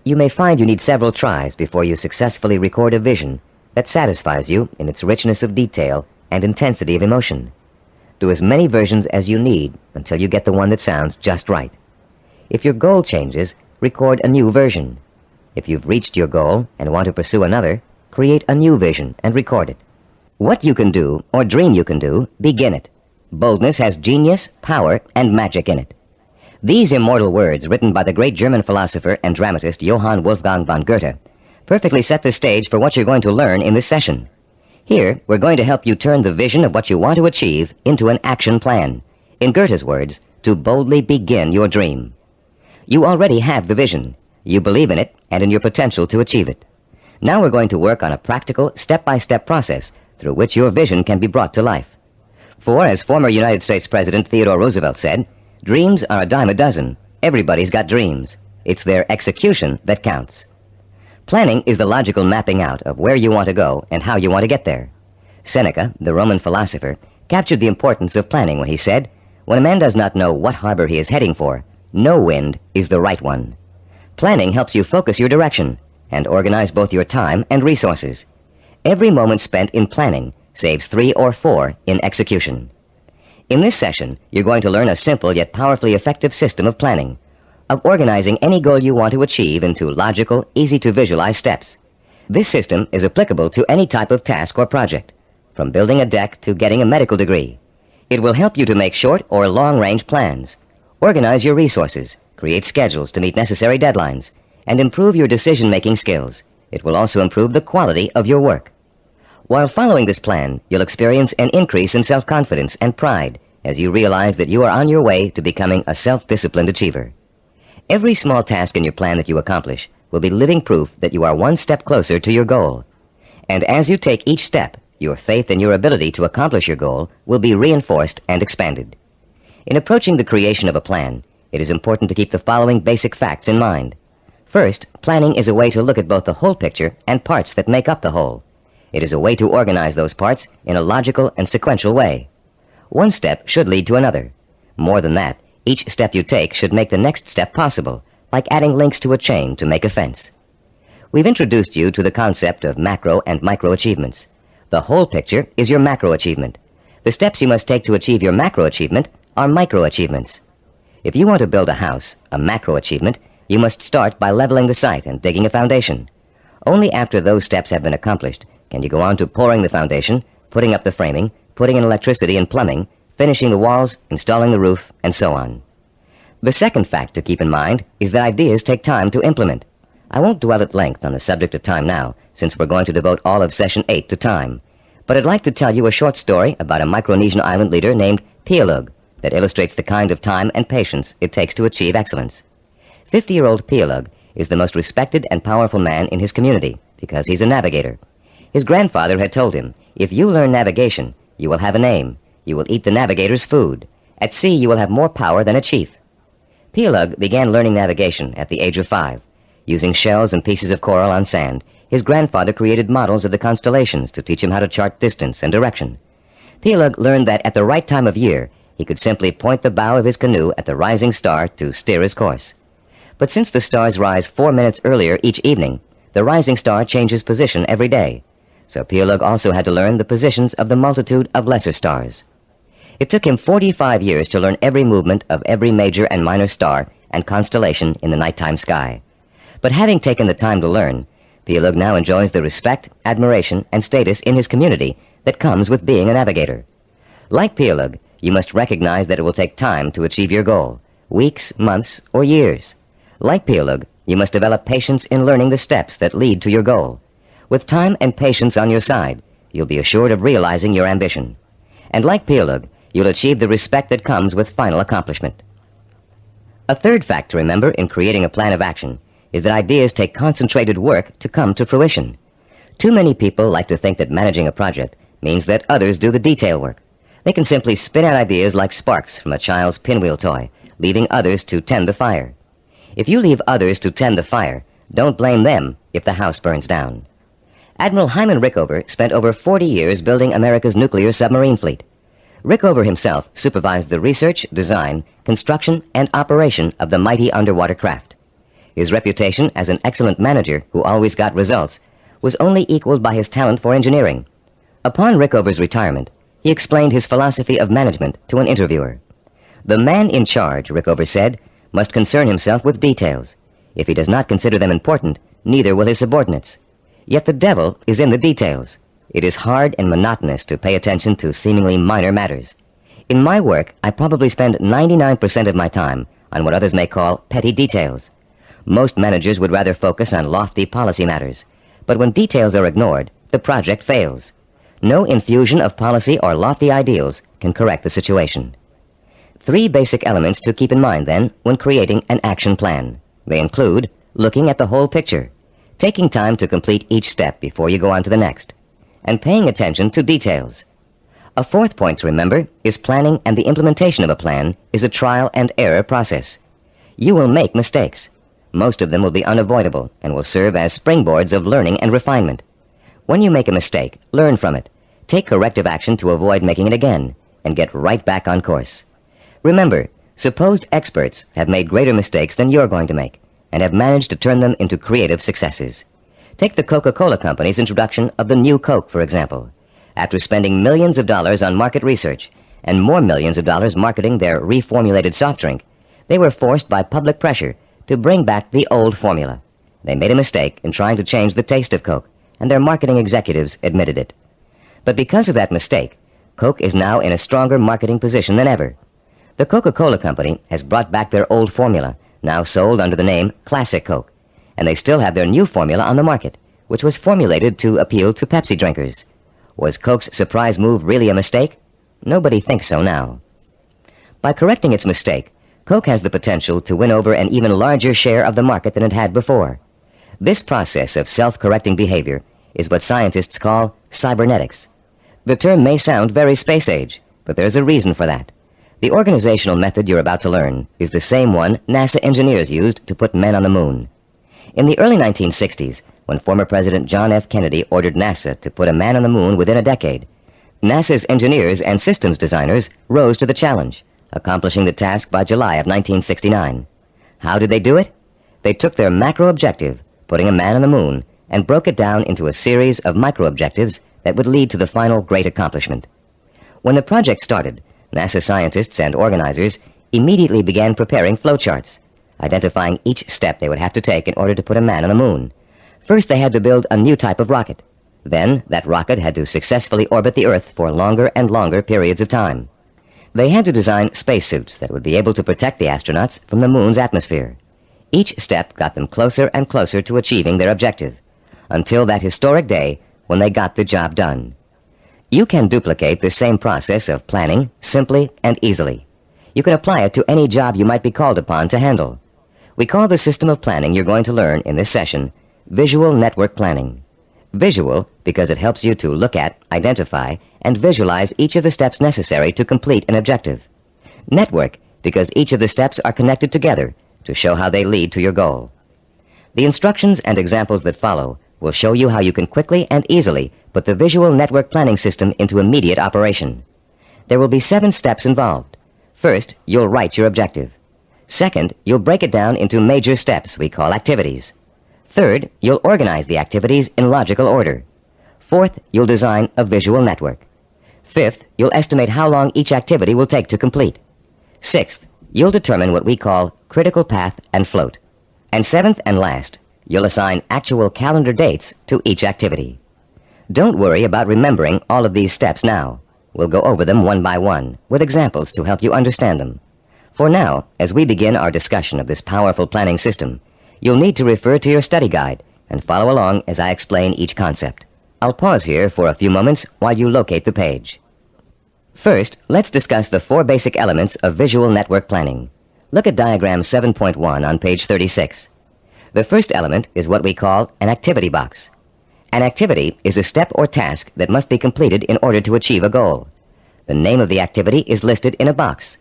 You may find you need several tries before you successfully record a vision that satisfies you in its richness of detail and intensity of emotion. Do as many versions as you need until you get the one that sounds just right. If your goal changes, record a new version. If you've reached your goal and want to pursue another, create a new vision and record it. What you can do, or dream you can do, begin it. Boldness has genius, power, and magic in it. These immortal words, written by the great German philosopher and dramatist Johann Wolfgang von Goethe, perfectly set the stage for what you're going to learn in this session. Here, we're going to help you turn the vision of what you want to achieve into an action plan. In Goethe's words, to boldly begin your dream. You already have the vision. You believe in it and in your potential to achieve it. Now we're going to work on a practical, step-by-step process through which your vision can be brought to life. For, as former United States President Theodore Roosevelt said, dreams are a dime a dozen. Everybody's got dreams. It's their execution that counts. Planning is the logical mapping out of where you want to go and how you want to get there. Seneca, the Roman philosopher, captured the importance of planning when he said, "When a man does not know what harbor he is heading for, no wind is the right one." Planning helps you focus your direction and organize both your time and resources. Every moment spent in planning saves 3 or 4 in execution. In this session, you're going to learn a simple yet powerfully effective system of planning, of organizing any goal you want to achieve into logical, easy-to-visualize steps. This system is applicable to any type of task or project, from building a deck to getting a medical degree. It will help you to make short or long-range plans, organize your resources, create schedules to meet necessary deadlines, and improve your decision-making skills. It will also improve the quality of your work. While following this plan, you'll experience an increase in self-confidence and pride as you realize that you are on your way to becoming a self-disciplined achiever. Every small task in your plan that you accomplish will be living proof that you are one step closer to your goal. And as you take each step, your faith in your ability to accomplish your goal will be reinforced and expanded. In approaching the creation of a plan, it is important to keep the following basic facts in mind. First, planning is a way to look at both the whole picture and parts that make up the whole. It is a way to organize those parts in a logical and sequential way. One step should lead to another. More than that, each step you take should make the next step possible, like adding links to a chain to make a fence. We've introduced you to the concept of macro and micro achievements. The whole picture is your macro achievement. The steps you must take to achieve your macro achievement are micro achievements. If you want to build a house, a macro achievement, you must start by leveling the site and digging a foundation. Only after those steps have been accomplished can you go on to pouring the foundation, putting up the framing, putting in electricity and plumbing, finishing the walls, installing the roof, and so on. The second fact to keep in mind is that ideas take time to implement. I won't dwell at length on the subject of time now, since we're going to devote all of Session 8 to time. But I'd like to tell you a short story about a Micronesian island leader named Pialug that illustrates the kind of time and patience it takes to achieve excellence. 50-year-old Pialug is the most respected and powerful man in his community because he's a navigator. His grandfather had told him, if you learn navigation, you will have a name. You will eat the navigator's food. At sea, you will have more power than a chief. Peleg began learning navigation at the age of 5. Using shells and pieces of coral on sand, his grandfather created models of the constellations to teach him how to chart distance and direction. Peleg learned that at the right time of year, he could simply point the bow of his canoe at the rising star to steer his course. But since the stars rise 4 minutes earlier each evening, the rising star changes position every day. So Peleg also had to learn the positions of the multitude of lesser stars. It took him 45 years to learn every movement of every major and minor star and constellation in the nighttime sky. But having taken the time to learn, Peleg now enjoys the respect, admiration, and status in his community that comes with being a navigator. Like Peleg, you must recognize that it will take time to achieve your goal, weeks, months, or years. Like Peleg, you must develop patience in learning the steps that lead to your goal. With time and patience on your side, you'll be assured of realizing your ambition. And like Peleg, you'll achieve the respect that comes with final accomplishment. A third fact to remember in creating a plan of action is that ideas take concentrated work to come to fruition. Too many people like to think that managing a project means that others do the detail work. They can simply spin out ideas like sparks from a child's pinwheel toy, leaving others to tend the fire. If you leave others to tend the fire, don't blame them if the house burns down. Admiral Hyman Rickover spent over 40 years building America's nuclear submarine fleet. Rickover himself supervised the research, design, construction, and operation of the mighty underwater craft. His reputation as an excellent manager who always got results was only equaled by his talent for engineering. Upon Rickover's retirement, he explained his philosophy of management to an interviewer. The man in charge, Rickover said, must concern himself with details. If he does not consider them important, neither will his subordinates. Yet the devil is in the details. It is hard and monotonous to pay attention to seemingly minor matters. In my work, I probably spend 99% of my time on what others may call petty details. Most managers would rather focus on lofty policy matters, but when details are ignored, the project fails. No infusion of policy or lofty ideals can correct the situation. 3 basic elements to keep in mind, then, when creating an action plan. They include looking at the whole picture, taking time to complete each step before you go on to the next, and paying attention to details. A 4th point to remember is planning, and the implementation of a plan is a trial and error process. You will make mistakes. Most of them will be unavoidable and will serve as springboards of learning and refinement. When you make a mistake, learn from it. Take corrective action to avoid making it again, and get right back on course. Remember, supposed experts have made greater mistakes than you're going to make, and have managed to turn them into creative successes. Take the Coca-Cola Company's introduction of the new Coke, for example. After spending millions of dollars on market research, and more millions of dollars marketing their reformulated soft drink, they were forced by public pressure to bring back the old formula. They made a mistake in trying to change the taste of Coke, and their marketing executives admitted it. But because of that mistake, Coke is now in a stronger marketing position than ever. The Coca-Cola Company has brought back their old formula, now sold under the name Classic Coke, and they still have their new formula on the market, which was formulated to appeal to Pepsi drinkers. Was Coke's surprise move really a mistake? Nobody thinks so now. By correcting its mistake, Coke has the potential to win over an even larger share of the market than it had before. This process of self-correcting behavior is what scientists call cybernetics. The term may sound very space-age, but there's a reason for that. The organizational method you're about to learn is the same one NASA engineers used to put men on the moon. In the early 1960s, when former President John F. Kennedy ordered NASA to put a man on the moon within a decade, NASA's engineers and systems designers rose to the challenge, accomplishing the task by July of 1969. How did they do it? They took their macro objective, putting a man on the moon, and broke it down into a series of micro objectives that would lead to the final great accomplishment. When the project started, NASA scientists and organizers immediately began preparing flowcharts, identifying each step they would have to take in order to put a man on the moon. First, they had to build a new type of rocket. Then, that rocket had to successfully orbit the Earth for longer and longer periods of time. They had to design spacesuits that would be able to protect the astronauts from the moon's atmosphere. Each step got them closer and closer to achieving their objective, until that historic day when they got the job done. You can duplicate the same process of planning simply and easily. You can apply it to any job you might be called upon to handle. We call the system of planning you're going to learn in this session visual network planning. Visual because it helps you to look at, identify, and visualize each of the steps necessary to complete an objective. Network because each of the steps are connected together to show how they lead to your goal. The instructions and examples that follow will show you how you can quickly and easily put the visual network planning system into immediate operation. There will be 7 steps involved. First, you'll write your objective. Second, you'll break it down into major steps we call activities. Third, you'll organize the activities in logical order. Fourth, you'll design a visual network. Fifth, you'll estimate how long each activity will take to complete. Sixth, you'll determine what we call critical path and float. And seventh and last, you'll assign actual calendar dates to each activity. Don't worry about remembering all of these steps now. We'll go over them one by one, with examples to help you understand them. For now, as we begin our discussion of this powerful planning system, you'll need to refer to your study guide and follow along as I explain each concept. I'll pause here for a few moments while you locate the page. First, let's discuss the 4 basic elements of visual network planning. Look at diagram 7.1 on page 36. The first element is what we call an activity box. An activity is a step or task that must be completed in order to achieve a goal. The name of the activity is listed in a box.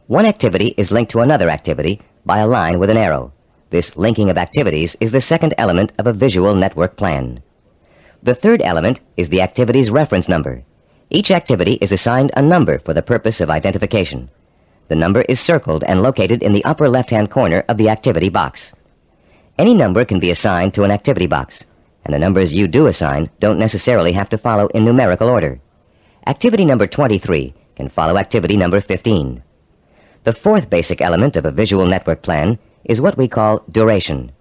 One activity is linked to another activity by a line with an arrow. This linking of activities is the second element of a visual network plan. The third element is the activity's reference number. Each activity is assigned a number for the purpose of identification. The number is circled and located in the upper left-hand corner of the activity box. Any number can be assigned to an activity box, and the numbers you do assign don't necessarily have to follow in numerical order. Activity number 23 can follow activity number 15. The fourth basic element of a visual network plan is what we call duration.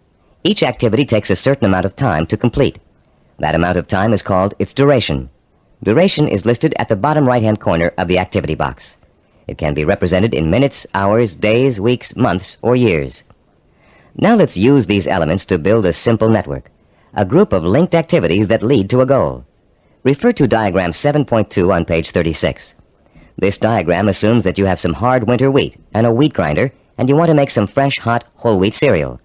Each activity takes a certain amount of time to complete. That amount of time is called its duration. Duration is listed at the bottom right-hand corner of the activity box. It can be represented in minutes, hours, days, weeks, months, or years. Now let's use these elements to build a simple network, a group of linked activities that lead to a goal. Refer to diagram 7.2 on page 36. This diagram assumes that you have some hard winter wheat and a wheat grinder, and you want to make some fresh, hot, whole wheat cereal.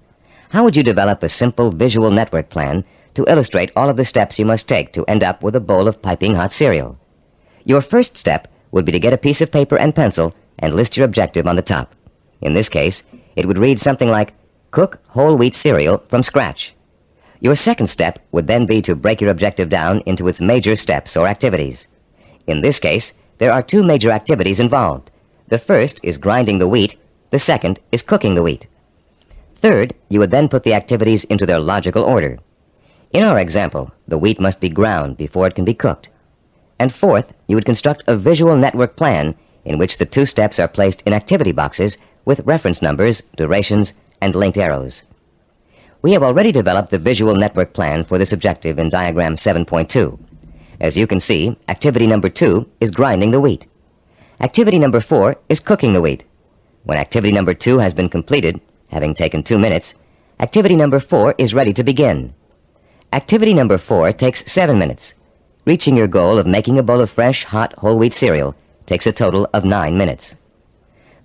How would you develop a simple visual network plan to illustrate all of the steps you must take to end up with a bowl of piping hot cereal? Your first step would be to get a piece of paper and pencil and list your objective on the top. In this case, it would read something like, cook whole wheat cereal from scratch. Your second step would then be to break your objective down into its major steps or activities. In this case, there are 2 major activities involved. The first is grinding the wheat. The second is cooking the wheat. Third, you would then put the activities into their logical order. In our example, the wheat must be ground before it can be cooked. And fourth, you would construct a visual network plan in which the 2 steps are placed in activity boxes with reference numbers, durations, and linked arrows. We have already developed the visual network plan for this objective in diagram 7.2. As you can see, activity number 2 is grinding the wheat. Activity number 4 is cooking the wheat. When activity number 2 has been completed, having taken 2 minutes, activity number 4 is ready to begin. Activity number 4 takes 7 minutes. Reaching your goal of making a bowl of fresh, hot, whole wheat cereal takes a total of 9 minutes.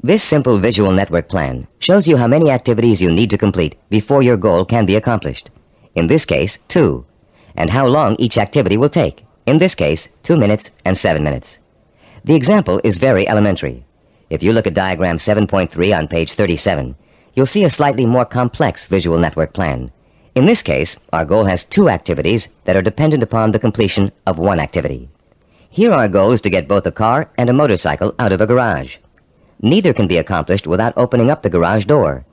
This simple visual network plan shows you how many activities you need to complete before your goal can be accomplished. In this case, 2. And how long each activity will take. In this case, 2 minutes and 7 minutes. The example is very elementary. If you look at diagram 7.3 on page 37, you'll see a slightly more complex visual network plan. In this case, our goal has 2 activities that are dependent upon the completion of 1 activity. Here our goal is to get both a car and a motorcycle out of a garage. Neither can be accomplished without opening up the garage door.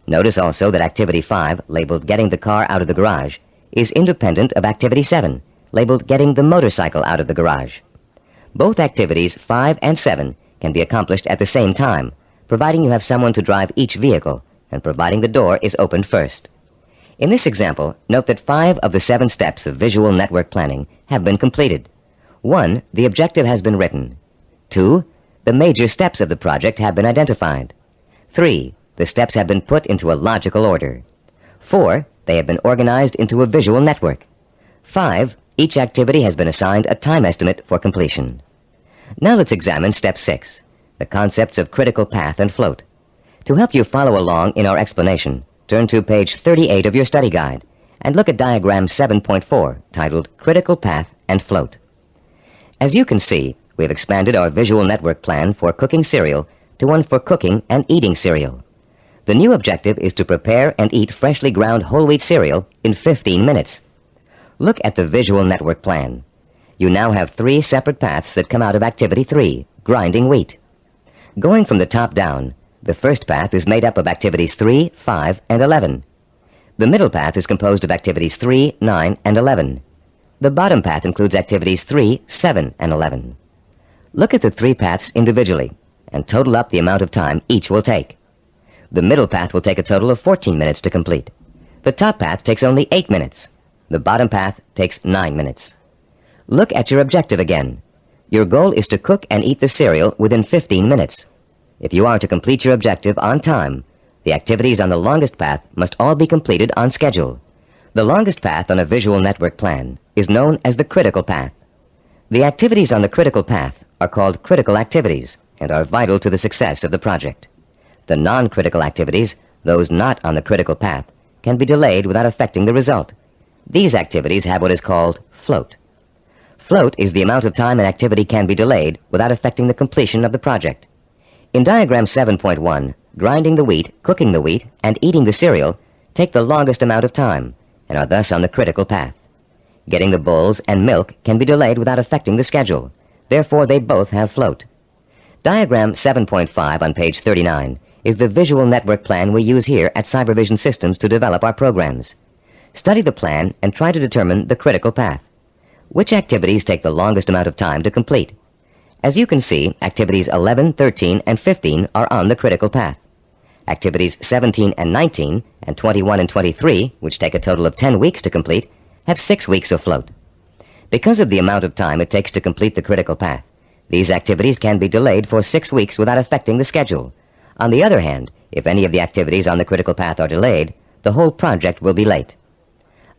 Notice also that activity 5, labeled getting the car out of the garage, is independent of activity 7, labeled getting the motorcycle out of the garage. Both activities 5 and 7 can be accomplished at the same time, providing you have someone to drive each vehicle and providing the door is opened first. In this example, note that 5 of the 7 steps of visual network planning have been completed. 1, the objective has been written. 2, the major steps of the project have been identified. 3, the steps have been put into a logical order. 4, they have been organized into a visual network. 5, each activity has been assigned a time estimate for completion. Now let's examine step 6, the concepts of critical path and float. To help you follow along in our explanation, turn to page 38 of your study guide and look at diagram 7.4, titled Critical Path and Float. As you can see, we have expanded our visual network plan for cooking cereal to one for cooking and eating cereal. The new objective is to prepare and eat freshly ground whole wheat cereal in 15 minutes. Look at the visual network plan. You now have 3 separate paths that come out of Activity 3, grinding wheat. Going from the top down, the first path is made up of Activities 3, 5, and 11. The middle path is composed of Activities 3, 9, and 11. The bottom path includes Activities 3, 7, and 11. Look at the 3 paths individually and total up the amount of time each will take. The middle path will take a total of 14 minutes to complete. The top path takes only 8 minutes. The bottom path takes 9 minutes. Look at your objective again. Your goal is to cook and eat the cereal within 15 minutes. If you are to complete your objective on time, the activities on the longest path must all be completed on schedule. The longest path on a visual network plan is known as the critical path. The activities on the critical path are called critical activities and are vital to the success of the project. The non-critical activities, those not on the critical path, can be delayed without affecting the result. These activities have what is called float. Float is the amount of time an activity can be delayed without affecting the completion of the project. In diagram 7.1, grinding the wheat, cooking the wheat, and eating the cereal take the longest amount of time and are thus on the critical path. Getting the bowls and milk can be delayed without affecting the schedule. Therefore, they both have float. Diagram 7.5 on page 39 is the visual network plan we use here at Cybervision Systems to develop our programs. Study the plan and try to determine the critical path. Which activities take the longest amount of time to complete? As you can see, activities 11, 13, and 15 are on the critical path. Activities 17 and 19, and 21 and 23, which take a total of 10 weeks to complete, have 6 weeks of float. Because of the amount of time it takes to complete the critical path, these activities can be delayed for 6 weeks without affecting the schedule. On the other hand, if any of the activities on the critical path are delayed, the whole project will be late.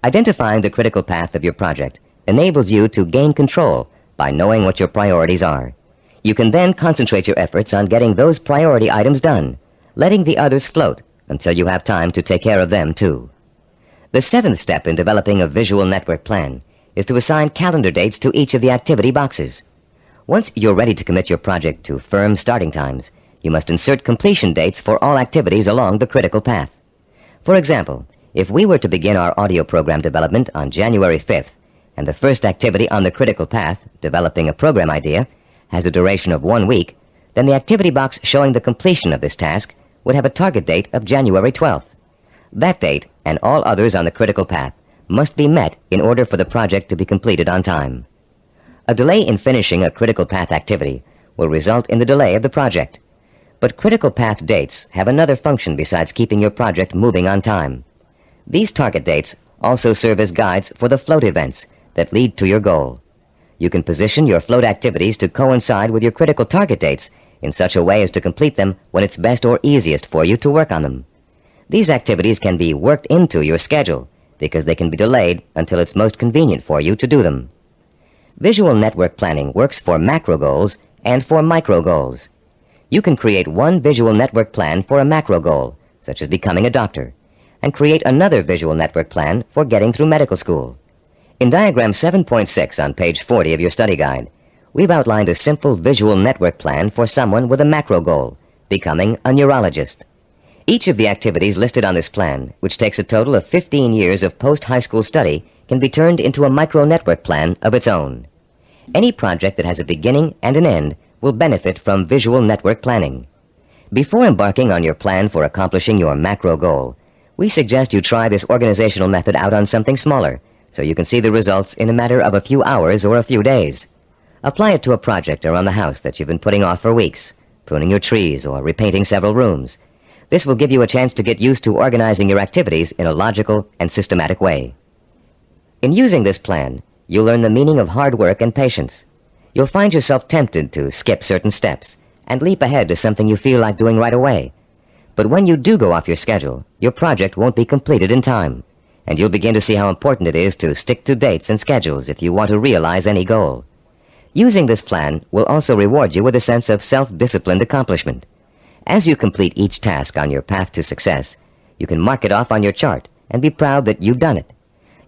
Identifying the critical path of your project enables you to gain control by knowing what your priorities are. You can then concentrate your efforts on getting those priority items done, letting the others float until you have time to take care of them too. The 7th step in developing a visual network plan is to assign calendar dates to each of the activity boxes. Once you're ready to commit your project to firm starting times, you must insert completion dates for all activities along the critical path. For example, if we were to begin our audio program development on January 5th, and the first activity on the critical path, developing a program idea, has a duration of 1 week, then the activity box showing the completion of this task would have a target date of January 12th. That date, and all others on the critical path, must be met in order for the project to be completed on time. A delay in finishing a critical path activity will result in the delay of the project. But critical path dates have another function besides keeping your project moving on time. These target dates also serve as guides for the float events that lead to your goal. You can position your float activities to coincide with your critical target dates in such a way as to complete them when it's best or easiest for you to work on them. These activities can be worked into your schedule because they can be delayed until it's most convenient for you to do them. Visual network planning works for macro goals and for micro goals. You can create one visual network plan for a macro goal, such as becoming a doctor, and create another visual network plan for getting through medical school. In diagram 7.6 on page 40 of your study guide, we've outlined a simple visual network plan for someone with a macro goal, becoming a neurologist. Each of the activities listed on this plan, which takes a total of 15 years of post-high school study, can be turned into a micro-network plan of its own. Any project that has a beginning and an end will benefit from visual network planning. Before embarking on your plan for accomplishing your macro goal, we suggest you try this organizational method out on something smaller, so you can see the results in a matter of a few hours or a few days. Apply it to a project around the house that you've been putting off for weeks, pruning your trees or repainting several rooms. This will give you a chance to get used to organizing your activities in a logical and systematic way. In using this plan, you'll learn the meaning of hard work and patience. You'll find yourself tempted to skip certain steps and leap ahead to something you feel like doing right away. But when you do go off your schedule, your project won't be completed in time, and you'll begin to see how important it is to stick to dates and schedules if you want to realize any goal. Using this plan will also reward you with a sense of self-disciplined accomplishment. As you complete each task on your path to success, You can mark it off on your chart and be proud that you've done it.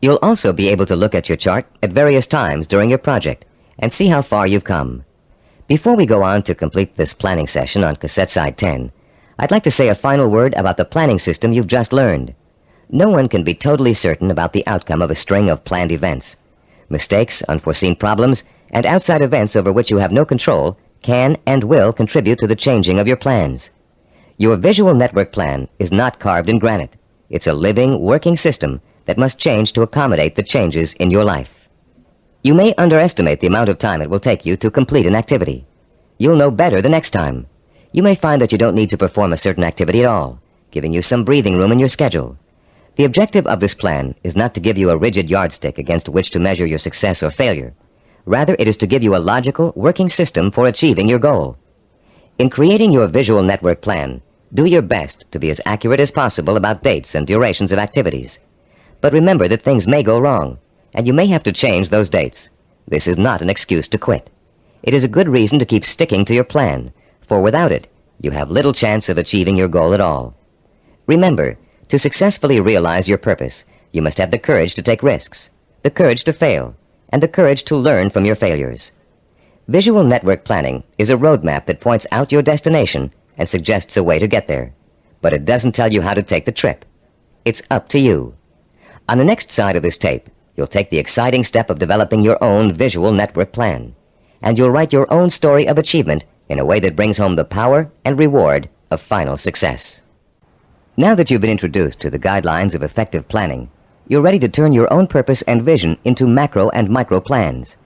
You'll also be able to look at your chart at various times during your project and see how far you've come. Before we go on to complete this planning session on cassette side 10, I'd like to say a final word about the planning system you've just learned. No one can be totally certain about the outcome of a string of planned events. Mistakes, unforeseen problems, and outside events over which you have no control can and will contribute to the changing of your plans. Your visual network plan is not carved in granite. It's a living, working system that must change to accommodate the changes in your life. You may underestimate the amount of time it will take you to complete an activity. You'll know better the next time. You may find that you don't need to perform a certain activity at all, giving you some breathing room in your schedule. The objective of this plan is not to give you a rigid yardstick against which to measure your success or failure. Rather, it is to give you a logical, working system for achieving your goal. In creating your visual network plan, do your best to be as accurate as possible about dates and durations of activities. But remember that things may go wrong, and you may have to change those dates. This is not an excuse to quit. It is a good reason to keep sticking to your plan, for without it, you have little chance of achieving your goal at all. Remember, to successfully realize your purpose, you must have the courage to take risks, the courage to fail, and the courage to learn from your failures. Visual network planning is a roadmap that points out your destination and suggests a way to get there, but it doesn't tell you how to take the trip. It's up to you. On the next side of this tape, you'll take the exciting step of developing your own visual network plan, and you'll write your own story of achievement in a way that brings home the power and reward of final success. Now that you've been introduced to the guidelines of effective planning, you're ready to turn your own purpose and vision into macro and micro plans.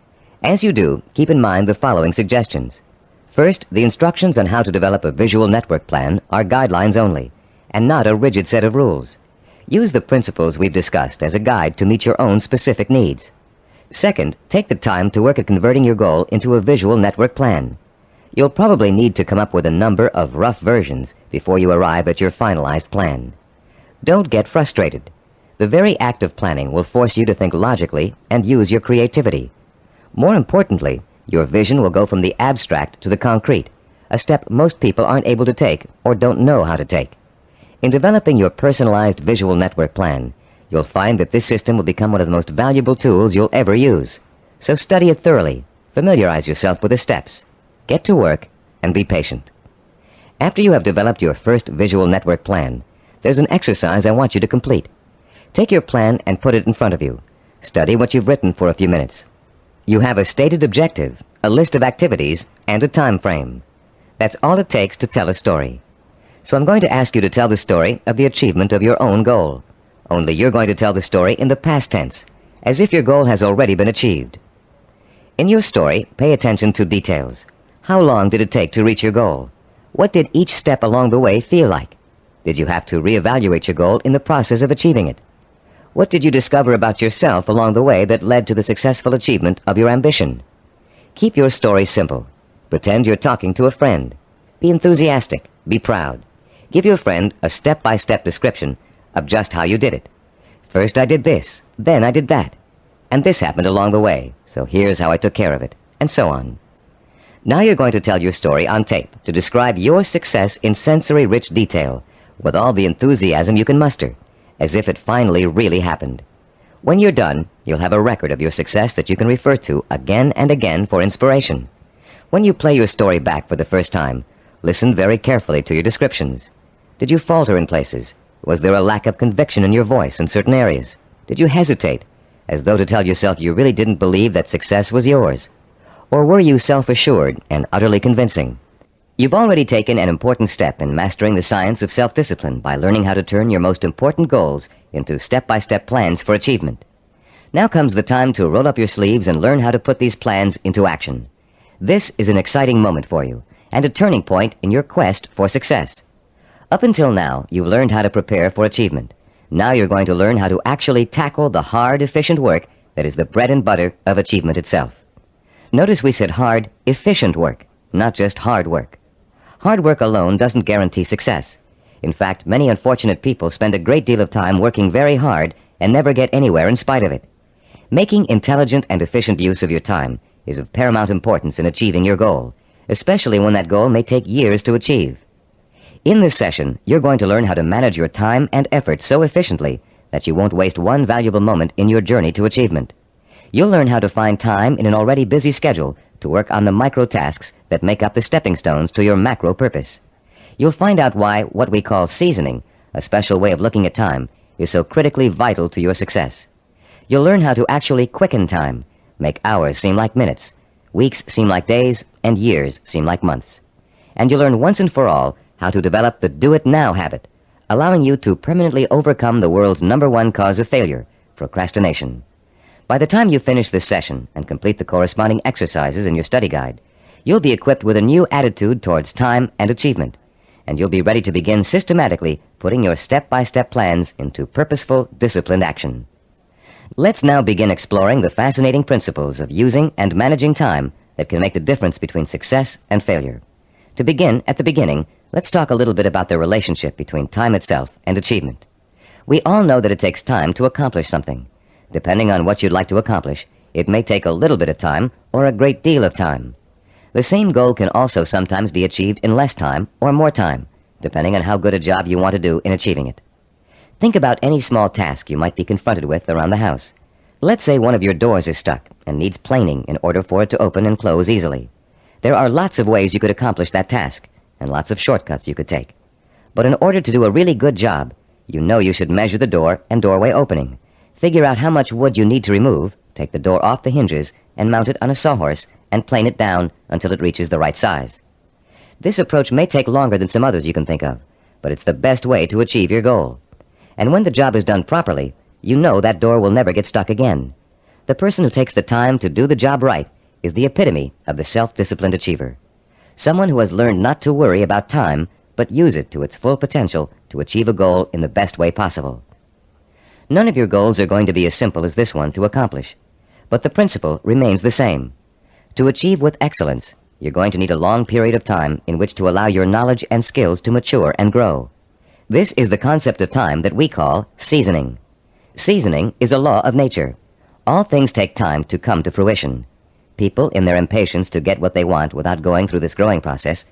As you do, keep in mind the following suggestions. First, the instructions on how to develop a visual network plan are guidelines only, and not a rigid set of rules. Use the principles we've discussed as a guide to meet your own specific needs. Second, take the time to work at converting your goal into a visual network plan. You'll probably need to come up with a number of rough versions before you arrive at your finalized plan. Don't get frustrated. The very act of planning will force you to think logically and use your creativity. More importantly, your vision will go from the abstract to the concrete, a step most people aren't able to take or don't know how to take. In developing your personalized visual network plan, you'll find that this system will become one of the most valuable tools you'll ever use. So study it thoroughly, familiarize yourself with the steps, get to work, and be patient. After you have developed your first visual network plan, there's an exercise I want you to complete. Take your plan and put it in front of you. Study what you've written for a few minutes. You have a stated objective, a list of activities, and a time frame. That's all it takes to tell a story. So I'm going to ask you to tell the story of the achievement of your own goal. Only you're going to tell the story in the past tense, as if your goal has already been achieved. In your story, pay attention to details. How long did it take to reach your goal? What did each step along the way feel like? Did you have to reevaluate your goal in the process of achieving it? What did you discover about yourself along the way that led to the successful achievement of your ambition? Keep your story simple. Pretend you're talking to a friend. Be enthusiastic. Be proud. Give your friend a step-by-step description of just how you did it. First I did this, then I did that, and this happened along the way, so here's how I took care of it, and so on. Now you're going to tell your story on tape to describe your success in sensory-rich detail with all the enthusiasm you can muster, as if it finally really happened. When you're done, you'll have a record of your success that you can refer to again and again for inspiration. When you play your story back for the first time, listen very carefully to your descriptions. Did you falter in places? Was there a lack of conviction in your voice in certain areas? Did you hesitate, as though to tell yourself you really didn't believe that success was yours? Or were you self-assured and utterly convincing? You've already taken an important step in mastering the science of self-discipline by learning how to turn your most important goals into step-by-step plans for achievement. Now comes the time to roll up your sleeves and learn how to put these plans into action. This is an exciting moment for you, and a turning point in your quest for success. Up until now, you've learned how to prepare for achievement. Now you're going to learn how to actually tackle the hard, efficient work that is the bread and butter of achievement itself. Notice we said hard, efficient work, not just hard work. Hard work alone doesn't guarantee success. In fact, many unfortunate people spend a great deal of time working very hard and never get anywhere in spite of it. Making intelligent and efficient use of your time is of paramount importance in achieving your goal, especially when that goal may take years to achieve. In this session, you're going to learn how to manage your time and effort so efficiently that you won't waste one valuable moment in your journey to achievement. You'll learn how to find time in an already busy schedule to work on the micro tasks that make up the stepping stones to your macro purpose. You'll find out why what we call seasoning, a special way of looking at time, is so critically vital to your success. You'll learn how to actually quicken time, make hours seem like minutes, weeks seem like days, and years seem like months. And you'll learn once and for all how to develop the do-it-now habit, allowing you to permanently overcome the world's #1 cause of failure, procrastination. By the time you finish this session and complete the corresponding exercises in your study guide, you'll be equipped with a new attitude towards time and achievement, and you'll be ready to begin systematically putting your step-by-step plans into purposeful, disciplined action. Let's now begin exploring the fascinating principles of using and managing time that can make the difference between success and failure. To begin at the beginning, let's talk a little bit about the relationship between time itself and achievement. We all know that it takes time to accomplish something. Depending on what you'd like to accomplish, it may take a little bit of time or a great deal of time. The same goal can also sometimes be achieved in less time or more time, depending on how good a job you want to do in achieving it. Think about any small task you might be confronted with around the house. Let's say one of your doors is stuck and needs planing in order for it to open and close easily. There are lots of ways you could accomplish that task, and lots of shortcuts you could take. But in order to do a really good job, you know you should measure the door and doorway opening, figure out how much wood you need to remove, take the door off the hinges, and mount it on a sawhorse, and plane it down until it reaches the right size. This approach may take longer than some others you can think of, but it's the best way to achieve your goal. And when the job is done properly, you know that door will never get stuck again. The person who takes the time to do the job right is the epitome of the self-disciplined achiever. Someone who has learned not to worry about time, but use it to its full potential to achieve a goal in the best way possible. None of your goals are going to be as simple as this one to accomplish, but the principle remains the same. To achieve with excellence, you're going to need a long period of time in which to allow your knowledge and skills to mature and grow. This is the concept of time that we call seasoning. Seasoning is a law of nature. All things take time to come to fruition. People, in their impatience to get what they want without going through this growing process,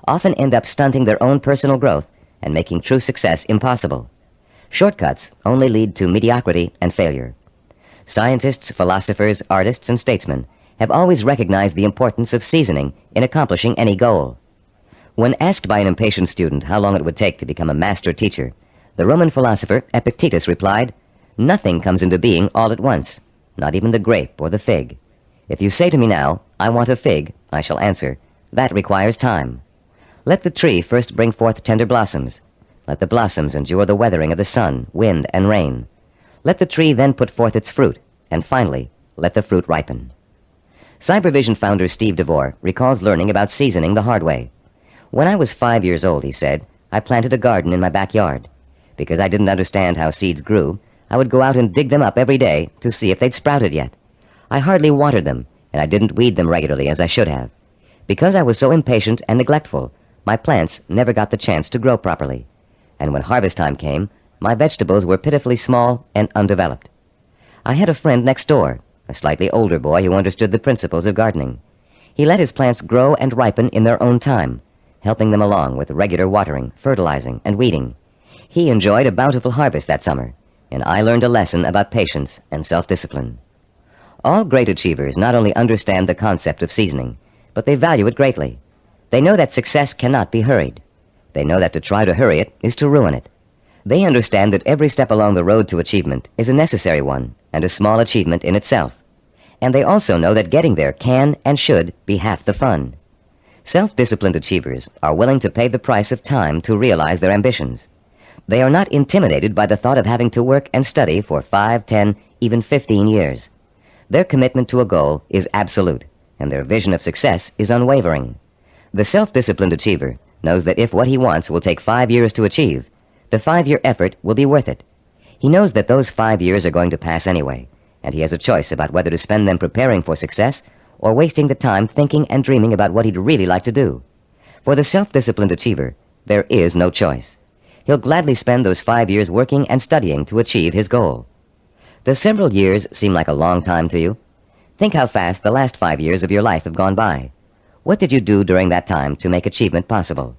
often end up stunting their own personal growth and making true success impossible. Shortcuts only lead to mediocrity and failure. Scientists, philosophers, artists, and statesmen have always recognized the importance of seasoning in accomplishing any goal. When asked by an impatient student how long it would take to become a master teacher, the Roman philosopher Epictetus replied, "Nothing comes into being all at once, not even the grape or the fig. If you say to me now, 'I want a fig,' I shall answer, 'That requires time.' Let the tree first bring forth tender blossoms. Let the blossoms endure the weathering of the sun, wind, and rain. Let the tree then put forth its fruit, and finally, let the fruit ripen." Cybervision founder Steve DeVore recalls learning about seasoning the hard way. "When I was 5 years old," he said, "I planted a garden in my backyard. Because I didn't understand how seeds grew, I would go out and dig them up every day to see if they'd sprouted yet. I hardly watered them, and I didn't weed them regularly as I should have. Because I was so impatient and neglectful, my plants never got the chance to grow properly. And when harvest time came, my vegetables were pitifully small and undeveloped. I had a friend next door, a slightly older boy who understood the principles of gardening. He let his plants grow and ripen in their own time, helping them along with regular watering, fertilizing, and weeding. He enjoyed a bountiful harvest that summer, and I learned a lesson about patience and self-discipline." All great achievers not only understand the concept of seasoning, but they value it greatly. They know that success cannot be hurried. They know that to try to hurry it is to ruin it. They understand that every step along the road to achievement is a necessary one and a small achievement in itself. And they also know that getting there can and should be half the fun. Self-disciplined achievers are willing to pay the price of time to realize their ambitions. They are not intimidated by the thought of having to work and study for 5, 10, even 15 years. Their commitment to a goal is absolute, and their vision of success is unwavering. The self-disciplined achiever knows that if what he wants will take 5 years to achieve, the 5-year effort will be worth it. He knows that those 5 years are going to pass anyway, and he has a choice about whether to spend them preparing for success or wasting the time thinking and dreaming about what he'd really like to do. For the self-disciplined achiever, there is no choice. He'll gladly spend those 5 years working and studying to achieve his goal. Does several years seem like a long time to you? Think how fast the last 5 years of your life have gone by. What did you do during that time to make achievement possible?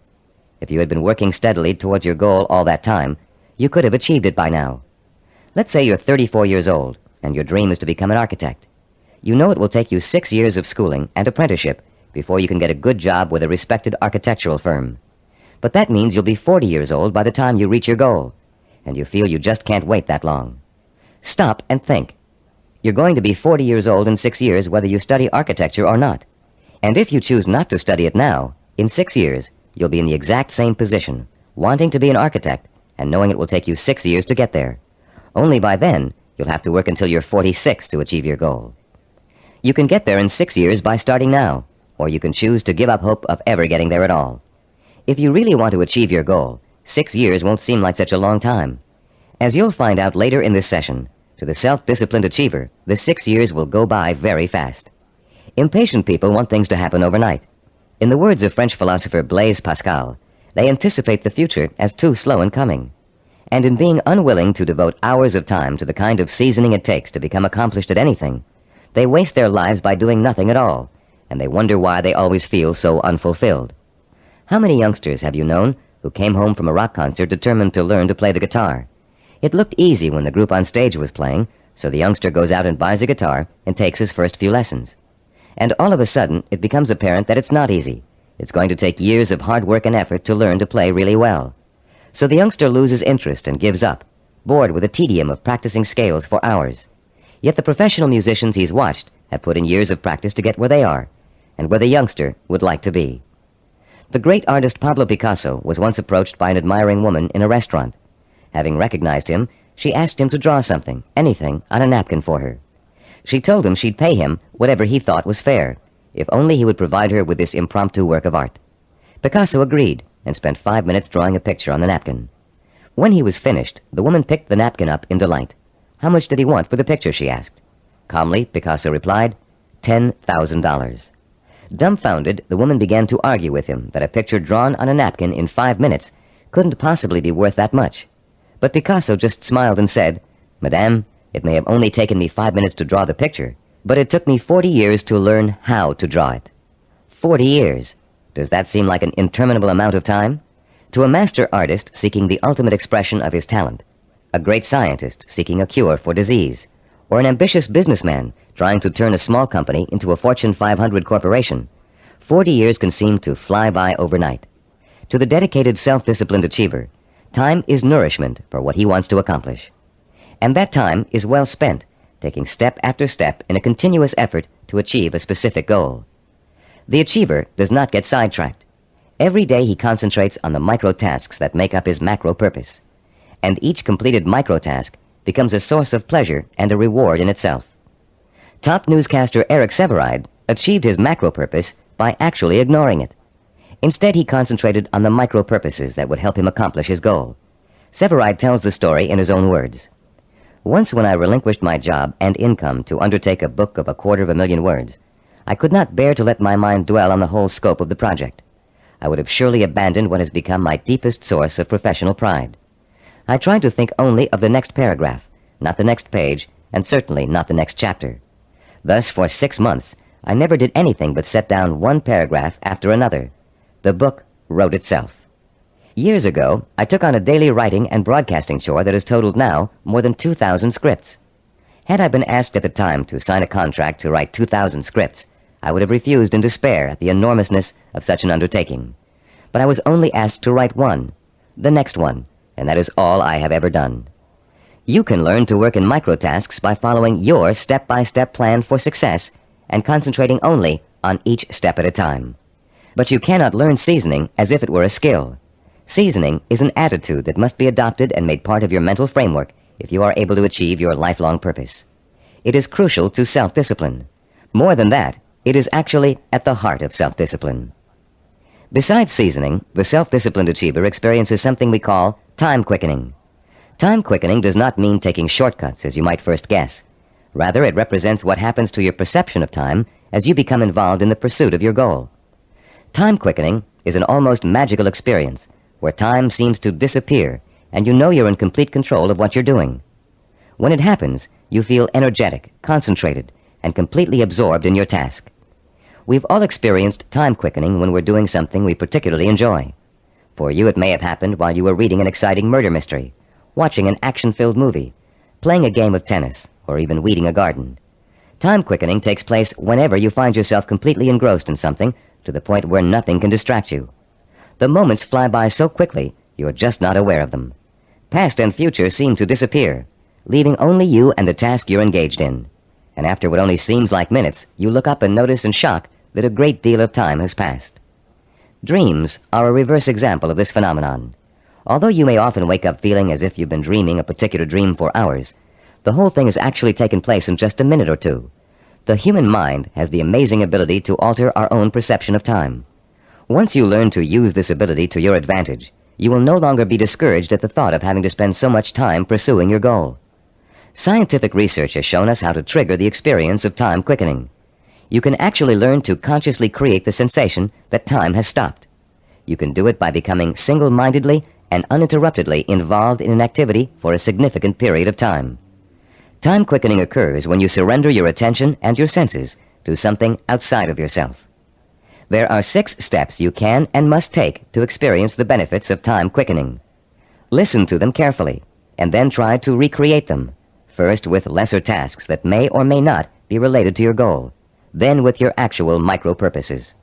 If you had been working steadily towards your goal all that time, you could have achieved it by now. Let's say you're 34 years old, and your dream is to become an architect. You know it will take you 6 years of schooling and apprenticeship before you can get a good job with a respected architectural firm. But that means you'll be 40 years old by the time you reach your goal, and you feel you just can't wait that long. Stop and think. You're going to be 40 years old in 6 years whether you study architecture or not. And if you choose not to study it now, in 6 years, you'll be in the exact same position, wanting to be an architect and knowing it will take you 6 years to get there. Only by then, you'll have to work until you're 46 to achieve your goal. You can get there in 6 years by starting now, or you can choose to give up hope of ever getting there at all. If you really want to achieve your goal, 6 years won't seem like such a long time. As you'll find out later in this session, to the self-disciplined achiever, the 6 years will go by very fast. Impatient people want things to happen overnight. In the words of French philosopher Blaise Pascal, they anticipate the future as too slow in coming. And in being unwilling to devote hours of time to the kind of seasoning it takes to become accomplished at anything, they waste their lives by doing nothing at all, and they wonder why they always feel so unfulfilled. How many youngsters have you known who came home from a rock concert determined to learn to play the guitar? It looked easy when the group on stage was playing, so the youngster goes out and buys a guitar and takes his first few lessons. And all of a sudden, it becomes apparent that it's not easy. It's going to take years of hard work and effort to learn to play really well. So the youngster loses interest and gives up, bored with the tedium of practicing scales for hours. Yet the professional musicians he's watched have put in years of practice to get where they are, and where the youngster would like to be. The great artist Pablo Picasso was once approached by an admiring woman in a restaurant. Having recognized him, she asked him to draw something, anything, on a napkin for her. She told him she'd pay him whatever he thought was fair, if only he would provide her with this impromptu work of art. Picasso agreed and spent 5 minutes drawing a picture on the napkin. When he was finished, the woman picked the napkin up in delight. How much did he want for the picture, she asked. Calmly, Picasso replied, $10,000. Dumbfounded, the woman began to argue with him that a picture drawn on a napkin in 5 minutes couldn't possibly be worth that much. But Picasso just smiled and said, Madame, it may have only taken me 5 minutes to draw the picture, but it took me 40 years to learn how to draw it. 40 years. Does that seem like an interminable amount of time? To a master artist seeking the ultimate expression of his talent, a great scientist seeking a cure for disease, or an ambitious businessman trying to turn a small company into a Fortune 500 corporation, 40 years can seem to fly by overnight. To the dedicated self-disciplined achiever, time is nourishment for what he wants to accomplish. And that time is well spent, taking step after step in a continuous effort to achieve a specific goal. The achiever does not get sidetracked. Every day he concentrates on the micro-tasks that make up his macro-purpose, and each completed micro-task becomes a source of pleasure and a reward in itself. Top newscaster Eric Sevareid achieved his macro-purpose by actually ignoring it. Instead, he concentrated on the micro-purposes that would help him accomplish his goal. Sevareid tells the story in his own words. Once when I relinquished my job and income to undertake a book of 250,000 words, I could not bear to let my mind dwell on the whole scope of the project. I would have surely abandoned what has become my deepest source of professional pride. I tried to think only of the next paragraph, not the next page, and certainly not the next chapter. Thus, for 6 months, I never did anything but set down one paragraph after another. The book wrote itself. Years ago, I took on a daily writing and broadcasting chore that has totaled now more than 2,000 scripts. Had I been asked at the time to sign a contract to write 2,000 scripts, I would have refused in despair at the enormousness of such an undertaking. But I was only asked to write one, the next one, and that is all I have ever done. You can learn to work in microtasks by following your step-by-step plan for success and concentrating only on each step at a time. But you cannot learn seasoning as if it were a skill. Seasoning is an attitude that must be adopted and made part of your mental framework if you are able to achieve your lifelong purpose. It is crucial to self-discipline. More than that, it is actually at the heart of self-discipline. Besides seasoning, the self-disciplined achiever experiences something we call time quickening. Time quickening does not mean taking shortcuts, as you might first guess. Rather, it represents what happens to your perception of time as you become involved in the pursuit of your goal. Time quickening is an almost magical experience where time seems to disappear and you know you're in complete control of what you're doing. When it happens, you feel energetic, concentrated, and completely absorbed in your task. We've all experienced time quickening when we're doing something we particularly enjoy. For you, it may have happened while you were reading an exciting murder mystery, watching an action-filled movie, playing a game of tennis, or even weeding a garden. Time quickening takes place whenever you find yourself completely engrossed in something to the point where nothing can distract you. The moments fly by so quickly, you're just not aware of them. Past and future seem to disappear, leaving only you and the task you're engaged in. And after what only seems like minutes, you look up and notice in shock that a great deal of time has passed. Dreams are a reverse example of this phenomenon. Although you may often wake up feeling as if you've been dreaming a particular dream for hours, the whole thing has actually taken place in just a minute or two. The human mind has the amazing ability to alter our own perception of time. Once you learn to use this ability to your advantage, you will no longer be discouraged at the thought of having to spend so much time pursuing your goal. Scientific research has shown us how to trigger the experience of time quickening. You can actually learn to consciously create the sensation that time has stopped. You can do it by becoming single-mindedly and uninterruptedly involved in an activity for a significant period of time. Time quickening occurs when you surrender your attention and your senses to something outside of yourself. There are 6 steps you can and must take to experience the benefits of time quickening. Listen to them carefully, and then try to recreate them, first with lesser tasks that may or may not be related to your goal, then with your actual micro-purposes.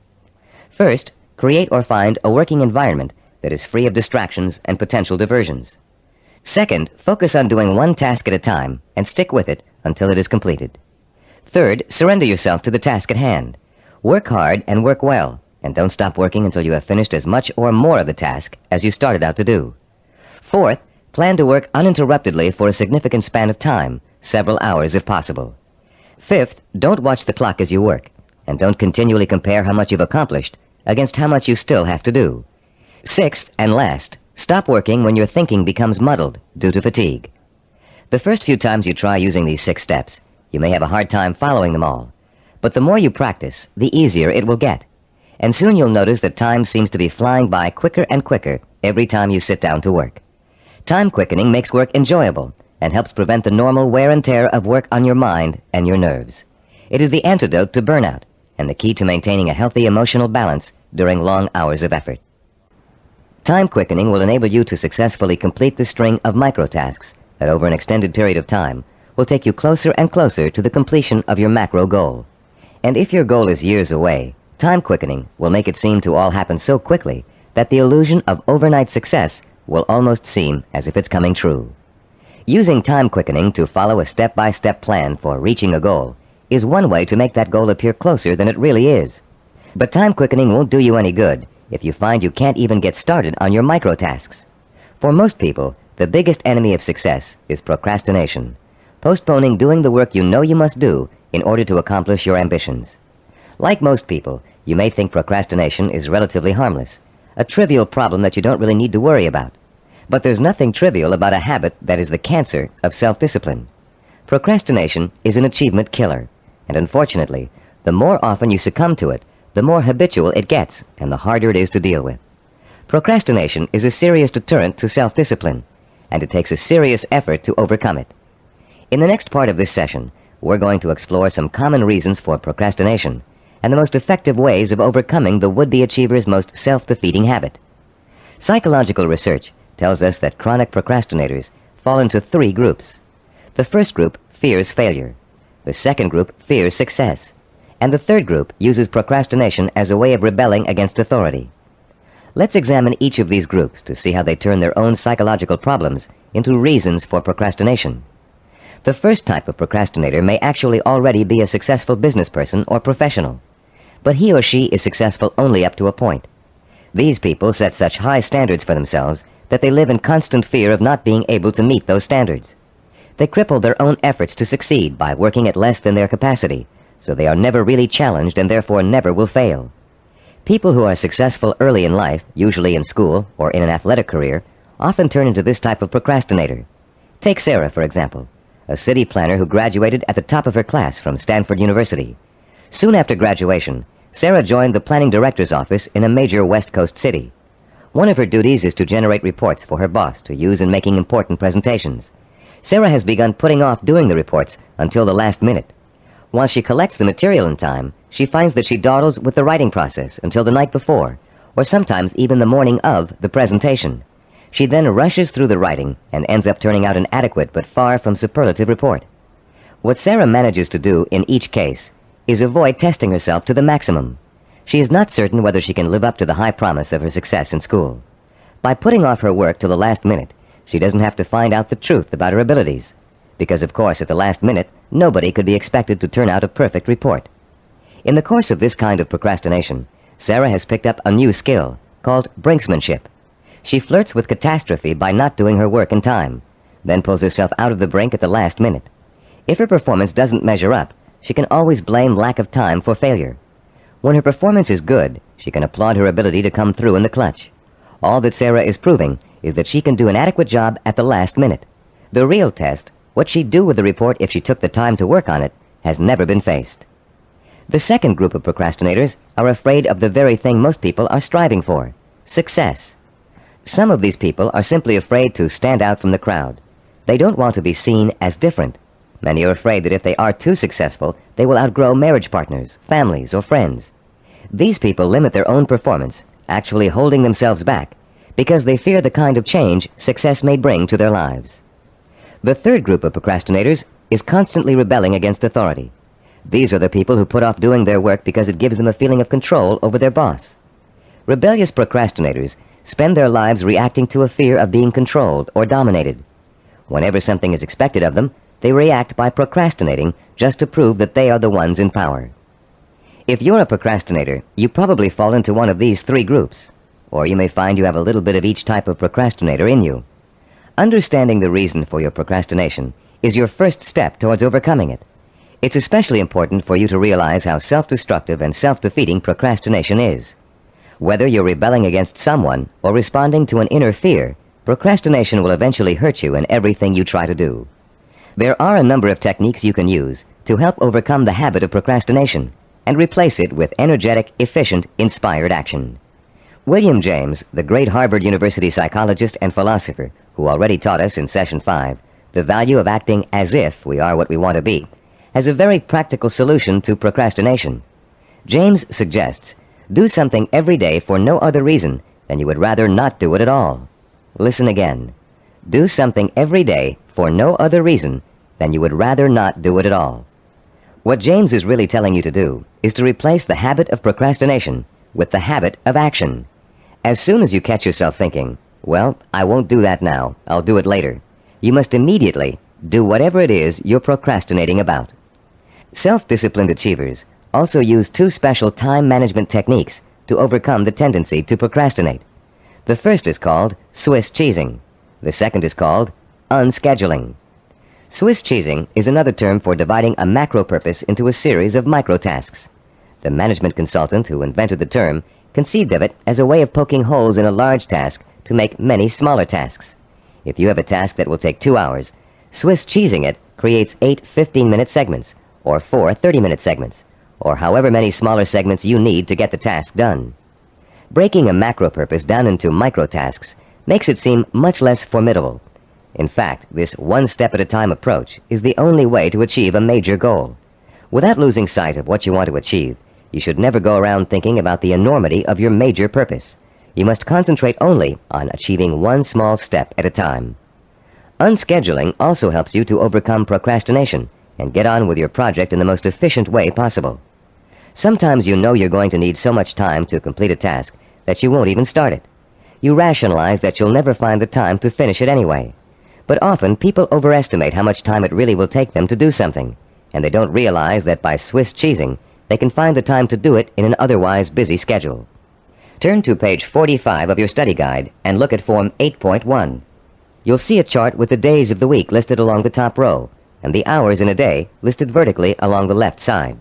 First, create or find a working environment that is free of distractions and potential diversions. Second, focus on doing one task at a time and stick with it until it is completed. Third, surrender yourself to the task at hand. Work hard and work well, and don't stop working until you have finished as much or more of the task as you started out to do. Fourth, plan to work uninterruptedly for a significant span of time, several hours if possible. Fifth, don't watch the clock as you work, and don't continually compare how much you've accomplished against how much you still have to do. Sixth, and last, stop working when your thinking becomes muddled due to fatigue. The first few times you try using these 6 steps, you may have a hard time following them all. But the more you practice, the easier it will get. And soon you'll notice that time seems to be flying by quicker and quicker every time you sit down to work. Time quickening makes work enjoyable and helps prevent the normal wear and tear of work on your mind and your nerves. It is the antidote to burnout and the key to maintaining a healthy emotional balance during long hours of effort. Time quickening will enable you to successfully complete the string of micro-tasks that over an extended period of time will take you closer and closer to the completion of your macro goal. And if your goal is years away, time quickening will make it seem to all happen so quickly that the illusion of overnight success will almost seem as if it's coming true. Using time quickening to follow a step-by-step plan for reaching a goal is one way to make that goal appear closer than it really is. But time quickening won't do you any good if you find you can't even get started on your micro-tasks. For most people, the biggest enemy of success is procrastination, postponing doing the work you know you must do in order to accomplish your ambitions. Like most people, you may think procrastination is relatively harmless, a trivial problem that you don't really need to worry about. But there's nothing trivial about a habit that is the cancer of self-discipline. Procrastination is an achievement killer, and unfortunately, the more often you succumb to it, the more habitual it gets and the harder it is to deal with. Procrastination is a serious deterrent to self-discipline, and it takes a serious effort to overcome it. In the next part of this session, we're going to explore some common reasons for procrastination and the most effective ways of overcoming the would-be achiever's most self-defeating habit. Psychological research tells us that chronic procrastinators fall into 3 groups. The first group fears failure. The second group fears success. And the third group uses procrastination as a way of rebelling against authority. Let's examine each of these groups to see how they turn their own psychological problems into reasons for procrastination. The first type of procrastinator may actually already be a successful business person or professional, but he or she is successful only up to a point. These people set such high standards for themselves that they live in constant fear of not being able to meet those standards. They cripple their own efforts to succeed by working at less than their capacity, so they are never really challenged and therefore never will fail. People who are successful early in life, usually in school or in an athletic career, often turn into this type of procrastinator. Take Sarah, for example, a city planner who graduated at the top of her class from Stanford University. Soon after graduation, Sarah joined the planning director's office in a major West Coast city. One of her duties is to generate reports for her boss to use in making important presentations. Sarah has begun putting off doing the reports until the last minute. Once she collects the material in time, she finds that she dawdles with the writing process until the night before, or sometimes even the morning of the presentation. She then rushes through the writing and ends up turning out an adequate but far from superlative report. What Sarah manages to do in each case is avoid testing herself to the maximum. She is not certain whether she can live up to the high promise of her success in school. By putting off her work till the last minute, she doesn't have to find out the truth about her abilities, because of course at the last minute, nobody could be expected to turn out a perfect report. In the course of this kind of procrastination, Sarah has picked up a new skill called brinksmanship. She flirts with catastrophe by not doing her work in time, then pulls herself out of the brink at the last minute. If her performance doesn't measure up, she can always blame lack of time for failure. When her performance is good, she can applaud her ability to come through in the clutch. All that Sarah is proving is that she can do an adequate job at the last minute. The real test, what she'd do with the report if she took the time to work on it, has never been faced. The second group of procrastinators are afraid of the very thing most people are striving for, success. Some of these people are simply afraid to stand out from the crowd. They don't want to be seen as different. Many are afraid that if they are too successful, they will outgrow marriage partners, families, or friends. These people limit their own performance, actually holding themselves back, because they fear the kind of change success may bring to their lives. The third group of procrastinators is constantly rebelling against authority. These are the people who put off doing their work because it gives them a feeling of control over their boss. Rebellious procrastinators spend their lives reacting to a fear of being controlled or dominated. Whenever something is expected of them, they react by procrastinating just to prove that they are the ones in power. If you're a procrastinator, you probably fall into one of these three groups, or you may find you have a little bit of each type of procrastinator in you. Understanding the reason for your procrastination is your first step towards overcoming it. It's especially important for you to realize how self-destructive and self-defeating procrastination is. Whether you're rebelling against someone or responding to an inner fear, procrastination will eventually hurt you in everything you try to do. There are a number of techniques you can use to help overcome the habit of procrastination and replace it with energetic, efficient, inspired action. William James, the great Harvard University psychologist and philosopher, who already taught us in Session 5 the value of acting as if we are what we want to be, has a very practical solution to procrastination. James suggests, do something every day for no other reason than you would rather not do it at all. Listen again. Do something every day for no other reason than you would rather not do it at all. What James is really telling you to do is to replace the habit of procrastination with the habit of action. As soon as you catch yourself thinking, well, I won't do that now, I'll do it later, you must immediately do whatever it is you're procrastinating about. Self-disciplined achievers also use two special time management techniques to overcome the tendency to procrastinate. The first is called Swiss cheesing. The second is called unscheduling. Swiss cheesing is another term for dividing a macro purpose into a series of micro tasks. The management consultant who invented the term conceived of it as a way of poking holes in a large task to make many smaller tasks. If you have a task that will take 2 hours, Swiss cheesing it creates 8 15-minute segments, or 4 30-minute segments, or however many smaller segments you need to get the task done. Breaking a macro purpose down into micro tasks makes it seem much less formidable. In fact, this one-step-at-a-time approach is the only way to achieve a major goal. Without losing sight of what you want to achieve, you should never go around thinking about the enormity of your major purpose. You must concentrate only on achieving one small step at a time. Unscheduling also helps you to overcome procrastination and get on with your project in the most efficient way possible. Sometimes you know you're going to need so much time to complete a task that you won't even start it. You rationalize that you'll never find the time to finish it anyway. But often people overestimate how much time it really will take them to do something, and they don't realize that by Swiss cheesing, they can find the time to do it in an otherwise busy schedule. Turn to page 45 of your study guide and look at Form 8.1. You'll see a chart with the days of the week listed along the top row, and the hours in a day listed vertically along the left side.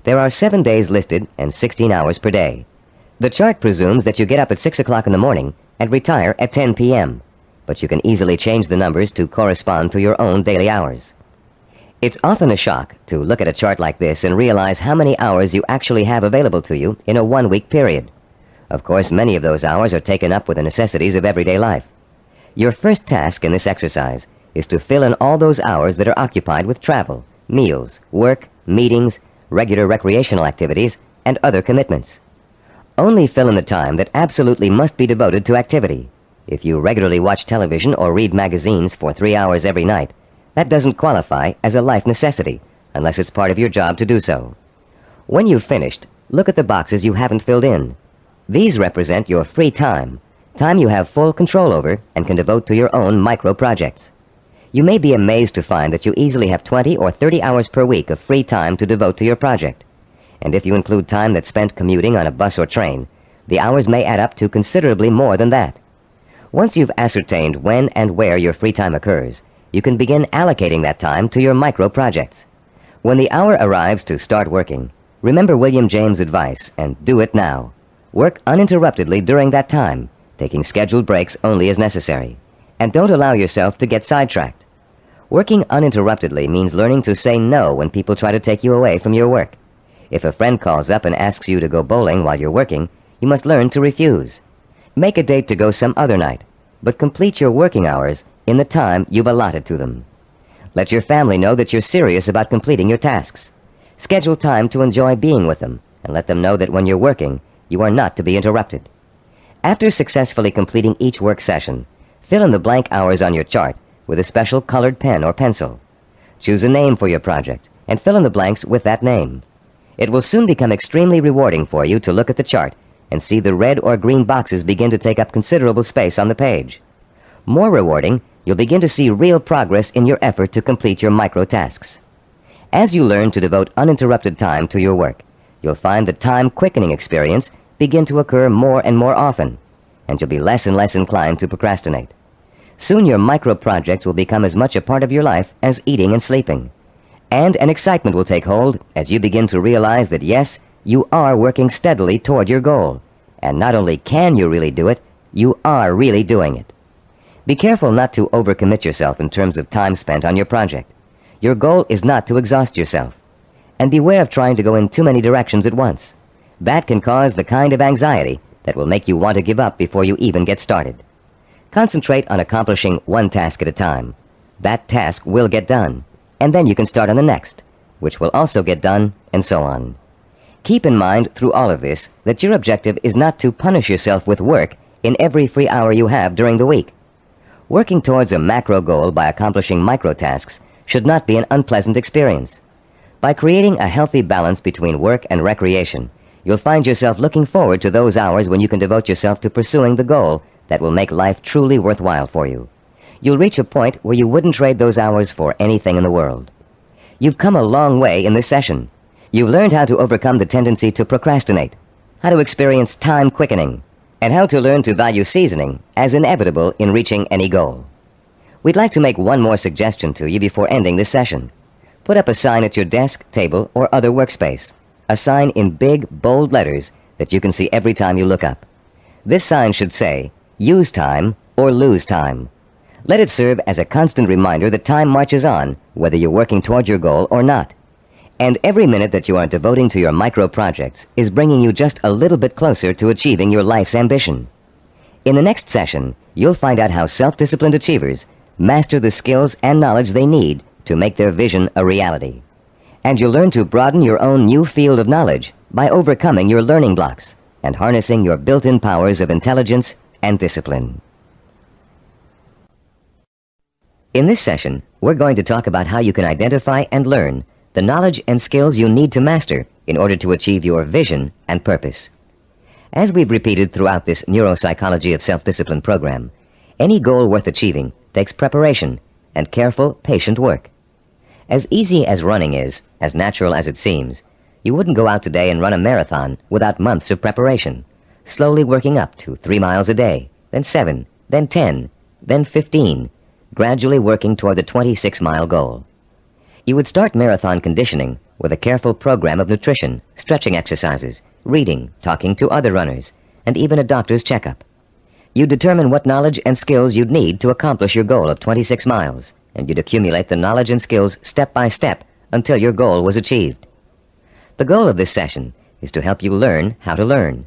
There are 7 days listed and 16 hours per day. The chart presumes that you get up at 6 o'clock in the morning and retire at 10 p.m., but you can easily change the numbers to correspond to your own daily hours. It's often a shock to look at a chart like this and realize how many hours you actually have available to you in a 1-week period. Of course, many of those hours are taken up with the necessities of everyday life. Your first task in this exercise is to fill in all those hours that are occupied with travel, meals, work, meetings, regular recreational activities, and other commitments. Only fill in the time that absolutely must be devoted to activity. If you regularly watch television or read magazines for 3 hours every night, that doesn't qualify as a life necessity unless it's part of your job to do so. When you've finished, look at the boxes you haven't filled in. These represent your free time, time you have full control over and can devote to your own micro-projects. You may be amazed to find that you easily have 20 or 30 hours per week of free time to devote to your project. And if you include time that's spent commuting on a bus or train, the hours may add up to considerably more than that. Once you've ascertained when and where your free time occurs, you can begin allocating that time to your micro-projects. When the hour arrives to start working, remember William James' advice and do it now. Work uninterruptedly during that time, taking scheduled breaks only as necessary. And don't allow yourself to get sidetracked. Working uninterruptedly means learning to say no when people try to take you away from your work. If a friend calls up and asks you to go bowling while you're working, you must learn to refuse. Make a date to go some other night, but complete your working hours in the time you've allotted to them. Let your family know that you're serious about completing your tasks. Schedule time to enjoy being with them, and let them know that when you're working, you are not to be interrupted. After successfully completing each work session, fill in the blank hours on your chart with a special colored pen or pencil. Choose a name for your project, and fill in the blanks with that name. It will soon become extremely rewarding for you to look at the chart and see the red or green boxes begin to take up considerable space on the page. More rewarding, you'll begin to see real progress in your effort to complete your micro-tasks. As you learn to devote uninterrupted time to your work, you'll find the time-quickening experience begin to occur more and more often, and you'll be less and less inclined to procrastinate. Soon your micro-projects will become as much a part of your life as eating and sleeping. And an excitement will take hold as you begin to realize that yes, you are working steadily toward your goal. And not only can you really do it, you are really doing it. Be careful not to overcommit yourself in terms of time spent on your project. Your goal is not to exhaust yourself. And beware of trying to go in too many directions at once. That can cause the kind of anxiety that will make you want to give up before you even get started. Concentrate on accomplishing one task at a time. That task will get done, and then you can start on the next, which will also get done, and so on. Keep in mind through all of this that your objective is not to punish yourself with work in every free hour you have during the week. Working towards a macro goal by accomplishing micro-tasks should not be an unpleasant experience. By creating a healthy balance between work and recreation, you'll find yourself looking forward to those hours when you can devote yourself to pursuing the goal that will make life truly worthwhile for you. You'll reach a point where you wouldn't trade those hours for anything in the world. You've come a long way in this session. You've learned how to overcome the tendency to procrastinate, how to experience time quickening, and how to learn to value seasoning as inevitable in reaching any goal. We'd like to make one more suggestion to you before ending this session. Put up a sign at your desk, table, or other workspace. A sign in big, bold letters that you can see every time you look up. This sign should say, "Use time or lose time." Let it serve as a constant reminder that time marches on, whether you're working toward your goal or not. And every minute that you are devoting to your micro-projects is bringing you just a little bit closer to achieving your life's ambition. In the next session, you'll find out how self-disciplined achievers master the skills and knowledge they need to make their vision a reality. And you'll learn to broaden your own new field of knowledge by overcoming your learning blocks and harnessing your built-in powers of intelligence and discipline. In this session, we're going to talk about how you can identify and learn the knowledge and skills you need to master in order to achieve your vision and purpose. As we've repeated throughout this Neuropsychology of Self-Discipline program, any goal worth achieving takes preparation and careful, patient work. As easy as running is, as natural as it seems, you wouldn't go out today and run a marathon without months of preparation, slowly working up to 3 miles a day, then 7, then 10, then 15, gradually working toward the 26-mile goal. You would start marathon conditioning with a careful program of nutrition, stretching exercises, reading, talking to other runners, and even a doctor's checkup. You'd determine what knowledge and skills you'd need to accomplish your goal of 26 miles, and you'd accumulate the knowledge and skills step by step until your goal was achieved. The goal of this session is to help you learn how to learn.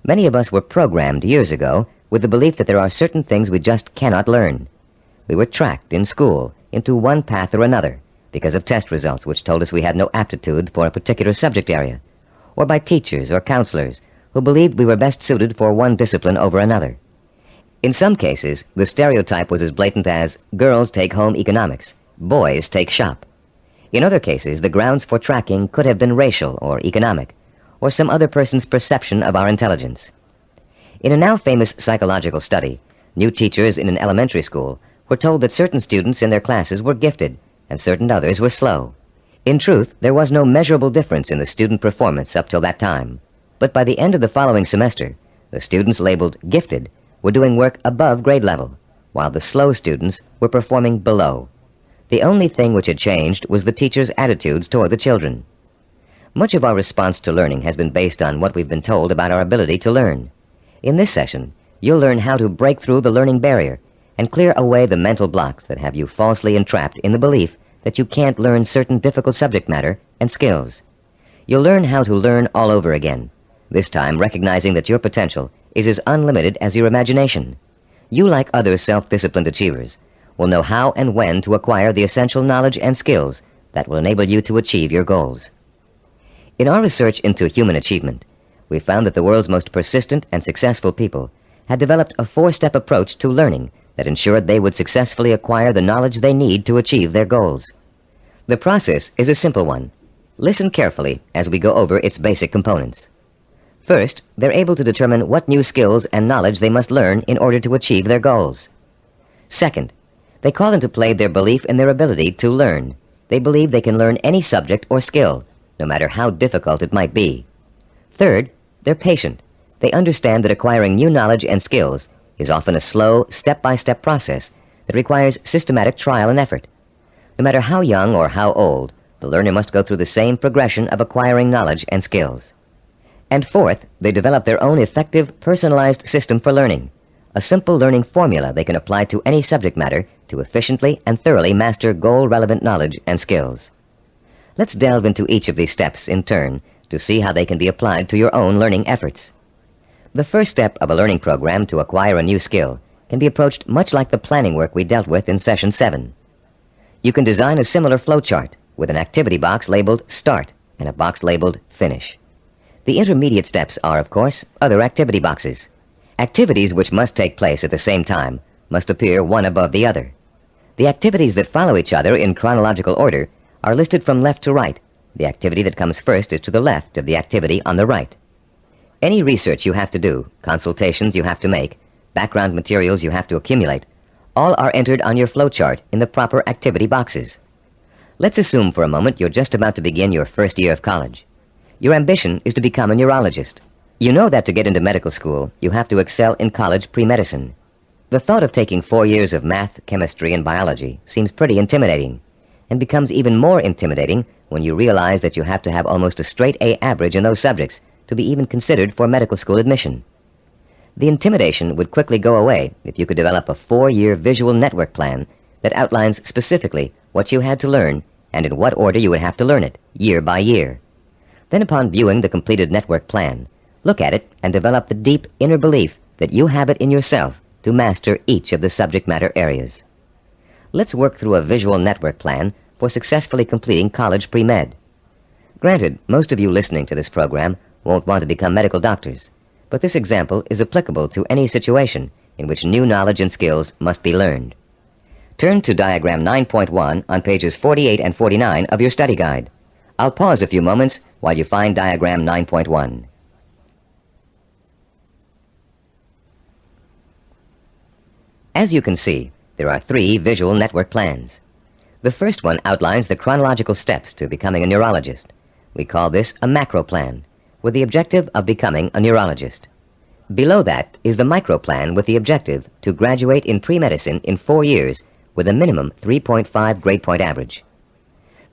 Many of us were programmed years ago with the belief that there are certain things we just cannot learn. We were tracked in school into one path or another because of test results which told us we had no aptitude for a particular subject area, or by teachers or counselors who believed we were best suited for one discipline over another. In some cases, the stereotype was as blatant as girls take home economics, boys take shop. In other cases, the grounds for tracking could have been racial or economic, or some other person's perception of our intelligence. In a now famous psychological study, new teachers in an elementary school were told that certain students in their classes were gifted and certain others were slow. In truth, there was no measurable difference in the student performance up till that time. But by the end of the following semester, the students labeled gifted were doing work above grade level, while the slow students were performing below. The only thing which had changed was the teachers' attitudes toward the children. Much of our response to learning has been based on what we've been told about our ability to learn. In this session, you'll learn how to break through the learning barrier and clear away the mental blocks that have you falsely entrapped in the belief that you can't learn certain difficult subject matter and skills. You'll learn how to learn all over again, this time recognizing that your potential is as unlimited as your imagination. You, like other self-disciplined achievers, will know how and when to acquire the essential knowledge and skills that will enable you to achieve your goals. In our research into human achievement, we found that the world's most persistent and successful people had developed a four-step approach to learning that ensured they would successfully acquire the knowledge they need to achieve their goals. The process is a simple one. Listen carefully as we go over its basic components. First, they're able to determine what new skills and knowledge they must learn in order to achieve their goals. Second, they call into play their belief in their ability to learn. They believe they can learn any subject or skill, no matter how difficult it might be. Third, they're patient. They understand that acquiring new knowledge and skills is often a slow, step-by-step process that requires systematic trial and effort. No matter how young or how old, the learner must go through the same progression of acquiring knowledge and skills. And fourth, they develop their own effective, personalized system for learning, a simple learning formula they can apply to any subject matter to efficiently and thoroughly master goal-relevant knowledge and skills. Let's delve into each of these steps in turn to see how they can be applied to your own learning efforts. The first step of a learning program to acquire a new skill can be approached much like the planning work we dealt with in Session 7. You can design a similar flowchart with an activity box labeled Start and a box labeled Finish. The intermediate steps are, of course, other activity boxes. Activities which must take place at the same time must appear one above the other. The activities that follow each other in chronological order are listed from left to right. The activity that comes first is to the left of the activity on the right. Any research you have to do, consultations you have to make, background materials you have to accumulate, all are entered on your flowchart in the proper activity boxes. Let's assume for a moment you're just about to begin your first year of college. Your ambition is to become a neurologist. You know that to get into medical school, you have to excel in college pre-medicine. The thought of taking 4 years of math, chemistry, and biology seems pretty intimidating, and becomes even more intimidating when you realize that you have to have almost a straight A average in those subjects to be even considered for medical school admission. The intimidation would quickly go away if you could develop a 4-year visual network plan that outlines specifically what you had to learn and in what order you would have to learn it, year by year. Then upon viewing the completed network plan, look at it and develop the deep inner belief that you have it in yourself to master each of the subject matter areas. Let's work through a visual network plan for successfully completing college pre-med. Granted, most of you listening to this program won't want to become medical doctors, but this example is applicable to any situation in which new knowledge and skills must be learned. Turn to Diagram 9.1 on pages 48 and 49 of your study guide. I'll pause a few moments while you find Diagram 9.1. As you can see, there are 3 visual network plans. The first one outlines the chronological steps to becoming a neurologist. We call this a macro plan, with the objective of becoming a neurologist. Below that is the micro plan with the objective to graduate in pre-medicine in 4 years with a minimum 3.5 grade point average.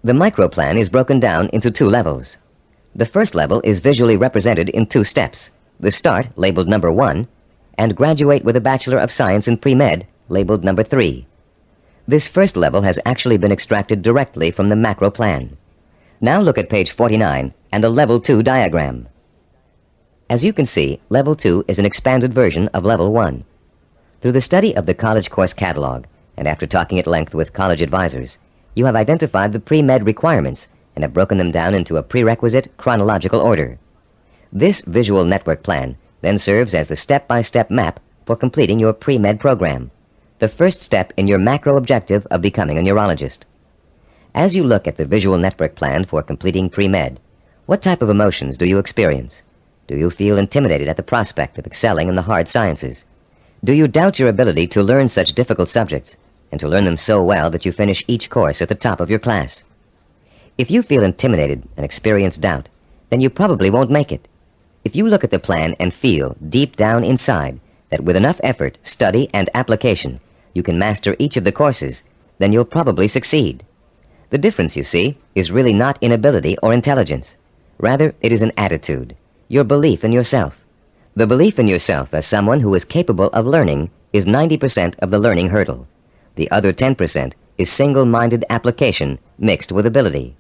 The micro plan is broken down into 2 levels. The first level is visually represented in 2 steps, the Start, labeled number 1, and Graduate with a Bachelor of Science in Pre-Med, labeled number 3. This first level has actually been extracted directly from the macro plan. Now look at page 49 and the Level 2 diagram. As you can see, Level 2 is an expanded version of Level 1. Through the study of the college course catalog, and after talking at length with college advisors, you have identified the pre-med requirements and have broken them down into a prerequisite chronological order. This visual network plan then serves as the step-by-step map for completing your pre-med program, the first step in your macro objective of becoming a neurologist. As you look at the visual network plan for completing pre-med, what type of emotions do you experience? Do you feel intimidated at the prospect of excelling in the hard sciences? Do you doubt your ability to learn such difficult subjects, and to learn them so well that you finish each course at the top of your class? If you feel intimidated and experience doubt, then you probably won't make it. If you look at the plan and feel deep down inside that with enough effort, study, and application, you can master each of the courses, then you'll probably succeed. The difference, you see, is really not inability or intelligence. Rather, it is an attitude, your belief in yourself. The belief in yourself as someone who is capable of learning is 90% of the learning hurdle. The other 10% is single-minded application mixed with ability.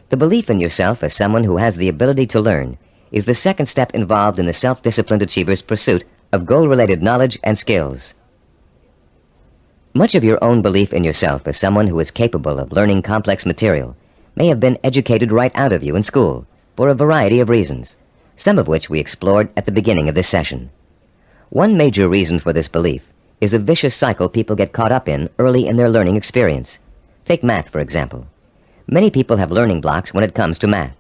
The belief in yourself as someone who has the ability to learn is the second step involved in the self-disciplined achiever's pursuit of goal-related knowledge and skills. Much of your own belief in yourself as someone who is capable of learning complex material may have been educated right out of you in school for a variety of reasons, some of which we explored at the beginning of this session. One major reason for this belief is a vicious cycle people get caught up in early in their learning experience. Take math, for example. Many people have learning blocks when it comes to math.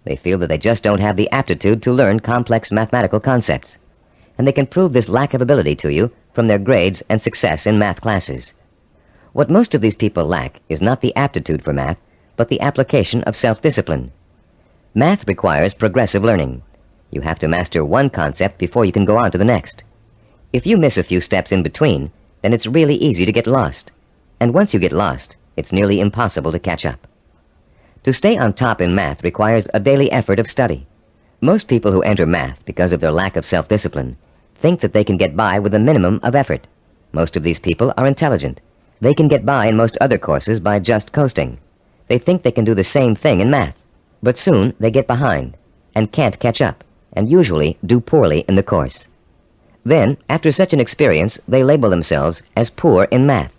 They feel that they just don't have the aptitude to learn complex mathematical concepts, and they can prove this lack of ability to you from their grades and success in math classes. What most of these people lack is not the aptitude for math, but the application of self-discipline. Math requires progressive learning. You have to master one concept before you can go on to the next. If you miss a few steps in between, then it's really easy to get lost. And once you get lost, it's nearly impossible to catch up. To stay on top in math requires a daily effort of study. Most people who enter math because of their lack of self-discipline think that they can get by with a minimum of effort. Most of these people are intelligent. They can get by in most other courses by just coasting. They think they can do the same thing in math, but soon they get behind and can't catch up, and usually do poorly in the course. Then, after such an experience, they label themselves as poor in math.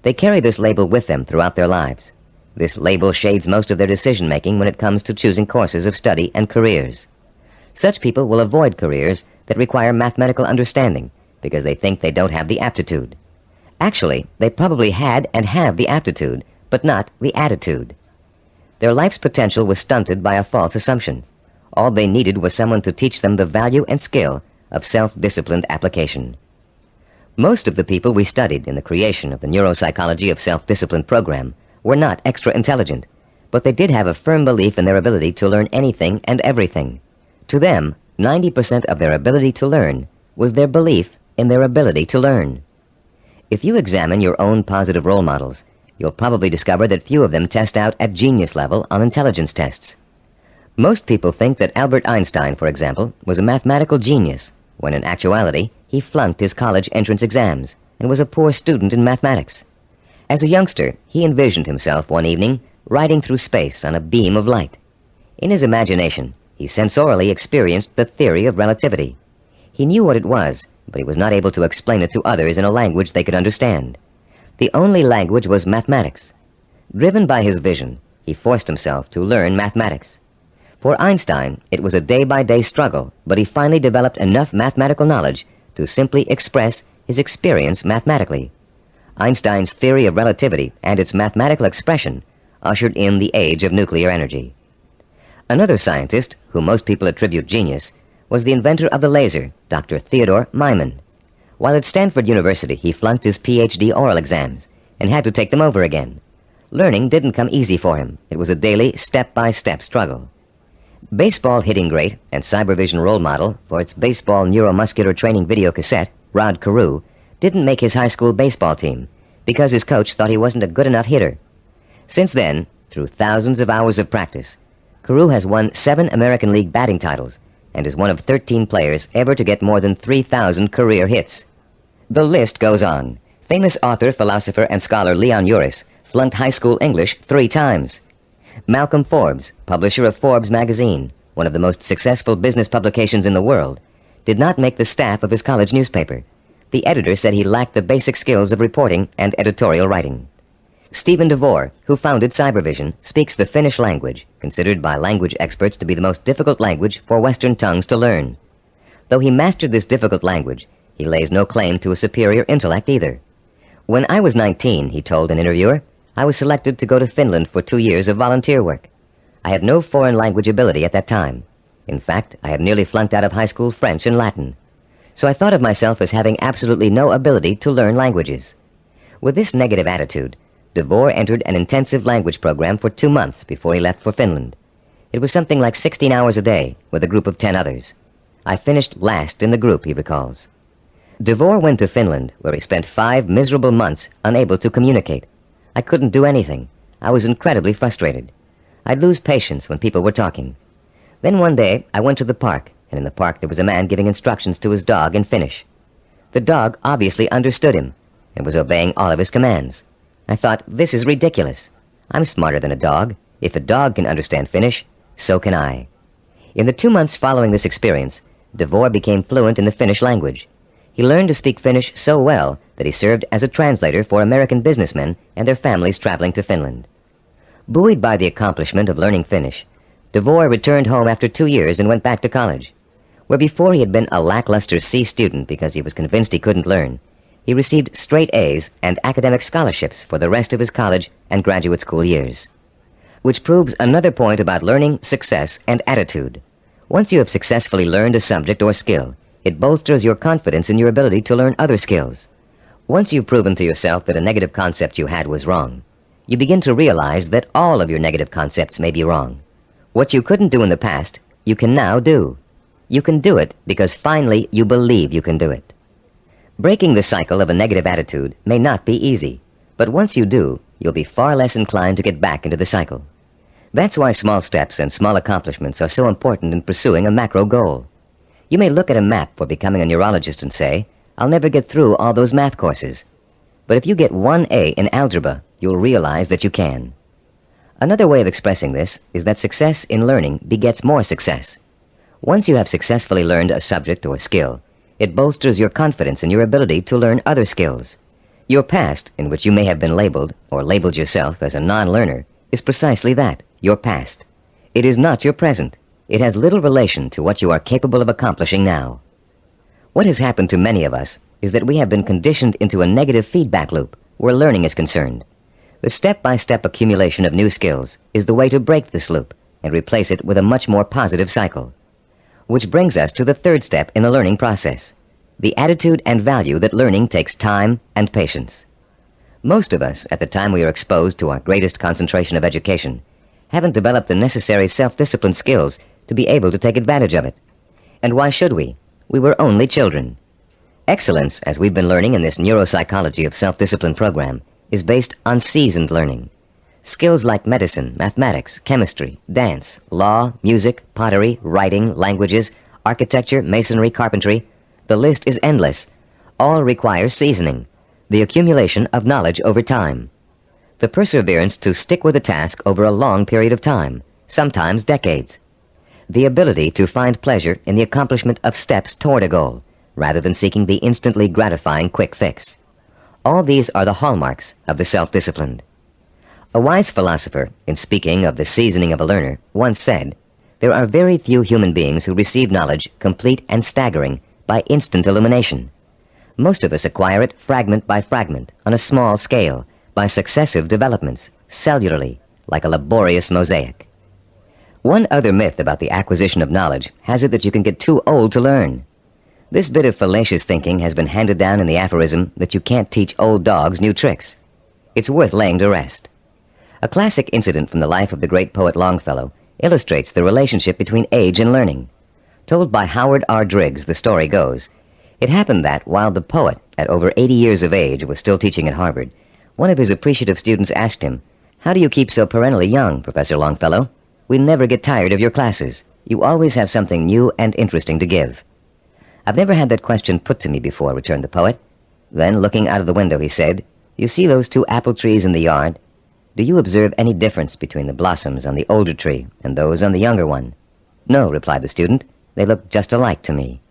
They carry this label with them throughout their lives. This label shades most of their decision-making when it comes to choosing courses of study and careers. Such people will avoid careers that require mathematical understanding because they think they don't have the aptitude. Actually, they probably had and have the aptitude, but not the attitude. Their life's potential was stunted by a false assumption. All they needed was someone to teach them the value and skill of self-disciplined application. Most of the people we studied in the creation of the Neuropsychology of Self-Discipline program were not extra intelligent, but they did have a firm belief in their ability to learn anything and everything. To them, 90% of their ability to learn was their belief in their ability to learn. If you examine your own positive role models, you'll probably discover that few of them test out at genius level on intelligence tests. Most people think that Albert Einstein, for example, was a mathematical genius, when in actuality, he flunked his college entrance exams and was a poor student in mathematics. As a youngster, he envisioned himself one evening riding through space on a beam of light. In his imagination, he sensorially experienced the theory of relativity. He knew what it was, but he was not able to explain it to others in a language they could understand. The only language was mathematics. Driven by his vision, he forced himself to learn mathematics. For Einstein, it was a day-by-day struggle, but he finally developed enough mathematical knowledge to simply express his experience mathematically. Einstein's theory of relativity and its mathematical expression ushered in the age of nuclear energy. Another scientist, whom most people attribute genius, was the inventor of the laser, Dr. Theodore Maiman. While at Stanford University, he flunked his PhD oral exams and had to take them over again. Learning didn't come easy for him. It was a daily, step-by-step struggle. Baseball hitting great and cybervision role model for its baseball neuromuscular training video cassette, Rod Carew, didn't make his high school baseball team because his coach thought he wasn't a good enough hitter. Since then, through thousands of hours of practice, Carew has won 7 American League batting titles and is one of 13 players ever to get more than 3,000 career hits. The list goes on. Famous author, philosopher, and scholar Leon Uris flunked high school English 3 times. Malcolm Forbes, publisher of Forbes magazine, one of the most successful business publications in the world, did not make the staff of his college newspaper. The editor said he lacked the basic skills of reporting and editorial writing. Stephen DeVore, who founded Cybervision, speaks the Finnish language, considered by language experts to be the most difficult language for Western tongues to learn. Though he mastered this difficult language, he lays no claim to a superior intellect either. When I was 19, he told an interviewer, I was selected to go to Finland for 2 years of volunteer work. I had no foreign language ability at that time. In fact, I had nearly flunked out of high school French and Latin. So I thought of myself as having absolutely no ability to learn languages. With this negative attitude, DeVore entered an intensive language program for 2 months before he left for Finland. It was something like 16 hours a day with a group of 10 others. I finished last in the group, he recalls. DeVore went to Finland, where he spent 5 miserable months unable to communicate. I couldn't do anything. I was incredibly frustrated. I'd lose patience when people were talking. Then one day, I went to the park, and in the park there was a man giving instructions to his dog in Finnish. The dog obviously understood him and was obeying all of his commands. I thought, this is ridiculous. I'm smarter than a dog. If a dog can understand Finnish, so can I. In the 2 months following this experience, DeVore became fluent in the Finnish language. He learned to speak Finnish so well that he served as a translator for American businessmen and their families traveling to Finland. Buoyed by the accomplishment of learning Finnish, DeVore returned home after 2 years and went back to college, where before he had been a lackluster C student because he was convinced he couldn't learn. He received straight A's and academic scholarships for the rest of his college and graduate school years. Which proves another point about learning, success, and attitude. Once you have successfully learned a subject or skill, it bolsters your confidence in your ability to learn other skills. Once you've proven to yourself that a negative concept you had was wrong, you begin to realize that all of your negative concepts may be wrong. What you couldn't do in the past, you can now do. You can do it because finally you believe you can do it. Breaking the cycle of a negative attitude may not be easy, but once you do, you'll be far less inclined to get back into the cycle. That's why small steps and small accomplishments are so important in pursuing a macro goal. You may look at a map for becoming a neurologist and say, I'll never get through all those math courses. But if you get 1 A in algebra, you'll realize that you can. Another way of expressing this is that success in learning begets more success. Once you have successfully learned a subject or skill, it bolsters your confidence in your ability to learn other skills. Your past, in which you may have been labeled or labeled yourself as a non-learner, is precisely that, your past. It is not your present. It has little relation to what you are capable of accomplishing now. What has happened to many of us is that we have been conditioned into a negative feedback loop where learning is concerned. The step-by-step accumulation of new skills is the way to break this loop and replace it with a much more positive cycle. Which brings us to the third step in the learning process, the attitude and value that learning takes time and patience. Most of us, at the time we are exposed to our greatest concentration of education, haven't developed the necessary self-discipline skills to be able to take advantage of it. And why should we? We were only children. Excellence, as we've been learning in this neuropsychology of self-discipline program, is based on seasoned learning. Skills like medicine, mathematics, chemistry, dance, law, music, pottery, writing, languages, architecture, masonry, carpentry, the list is endless. All require seasoning, the accumulation of knowledge over time. The perseverance to stick with a task over a long period of time, sometimes decades. The ability to find pleasure in the accomplishment of steps toward a goal, rather than seeking the instantly gratifying quick fix. All these are the hallmarks of the self-disciplined. A wise philosopher, in speaking of the seasoning of a learner, once said, there are very few human beings who receive knowledge complete and staggering by instant illumination. Most of us acquire it fragment by fragment, on a small scale, by successive developments, cellularly, like a laborious mosaic. One other myth about the acquisition of knowledge has it that you can get too old to learn. This bit of fallacious thinking has been handed down in the aphorism that you can't teach old dogs new tricks. It's worth laying to rest. A classic incident from the life of the great poet Longfellow illustrates the relationship between age and learning. Told by Howard R. Driggs, the story goes, it happened that while the poet, at over 80 years of age, was still teaching at Harvard, one of his appreciative students asked him, "How do you keep so perennially young, Professor Longfellow? We never get tired of your classes. You always have something new and interesting to give." "I've never had that question put to me before," returned the poet. Then, looking out of the window, he said, "You see those 2 apple trees in the yard? Do you observe any difference between the blossoms on the older tree and those on the younger one?" "No," replied the student. "They look just alike to me."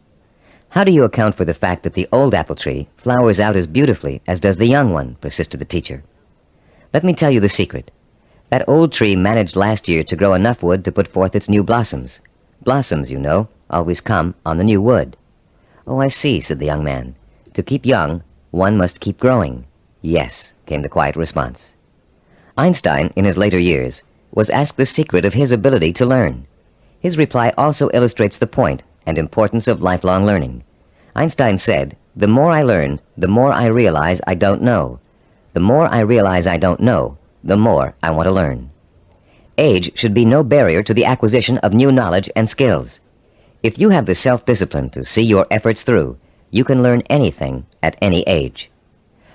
"How do you account for the fact that the old apple tree flowers out as beautifully as does the young one?" persisted the teacher. Let me tell you the secret. That old tree managed last year to grow enough wood to put forth its new blossoms. Blossoms, you know, always come on the new wood. Oh, I see, said the young man. To keep young, one must keep growing. Yes, came the quiet response. Einstein, in his later years, was asked the secret of his ability to learn. His reply also illustrates the point and importance of lifelong learning. Einstein said, "The more I learn, the more I realize I don't know. The more I realize I don't know, the more I want to learn." Age should be no barrier to the acquisition of new knowledge and skills. If you have the self-discipline to see your efforts through, you can learn anything at any age.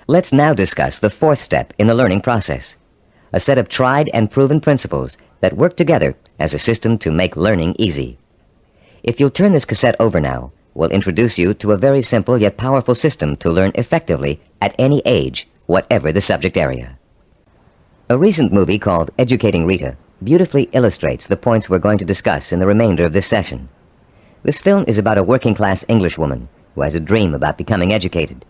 Let's now discuss the fourth step in the learning process, a set of tried and proven principles that work together as a system to make learning easy. If you'll turn this cassette over now, we'll introduce you to a very simple yet powerful system to learn effectively at any age, whatever the subject area. A recent movie called Educating Rita beautifully illustrates the points we're going to discuss in the remainder of this session. This film is about a working-class Englishwoman who has a dream about becoming educated.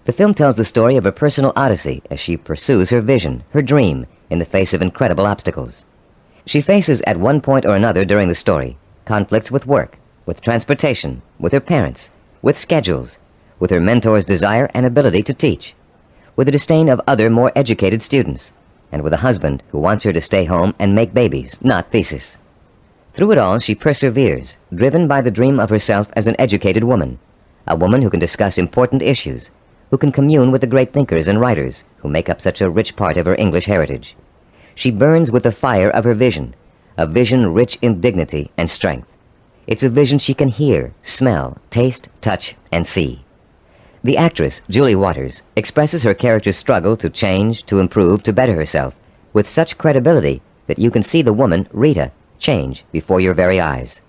The film tells the story of a personal odyssey as she pursues her vision, her dream, in the face of incredible obstacles. She faces at one point or another during the story conflicts with work, with transportation, with her parents, with schedules, with her mentor's desire and ability to teach, with the disdain of other more educated students, and with a husband who wants her to stay home and make babies, not thesis. Through it all, she perseveres, driven by the dream of herself as an educated woman, a woman who can discuss important issues, who can commune with the great thinkers and writers who make up such a rich part of her English heritage. She burns with the fire of her vision, a vision rich in dignity and strength. It's a vision she can hear, smell, taste, touch, and see. The actress, Julie Waters, expresses her character's struggle to change, to improve, to better herself, with such credibility that you can see the woman, Rita, change before your very eyes.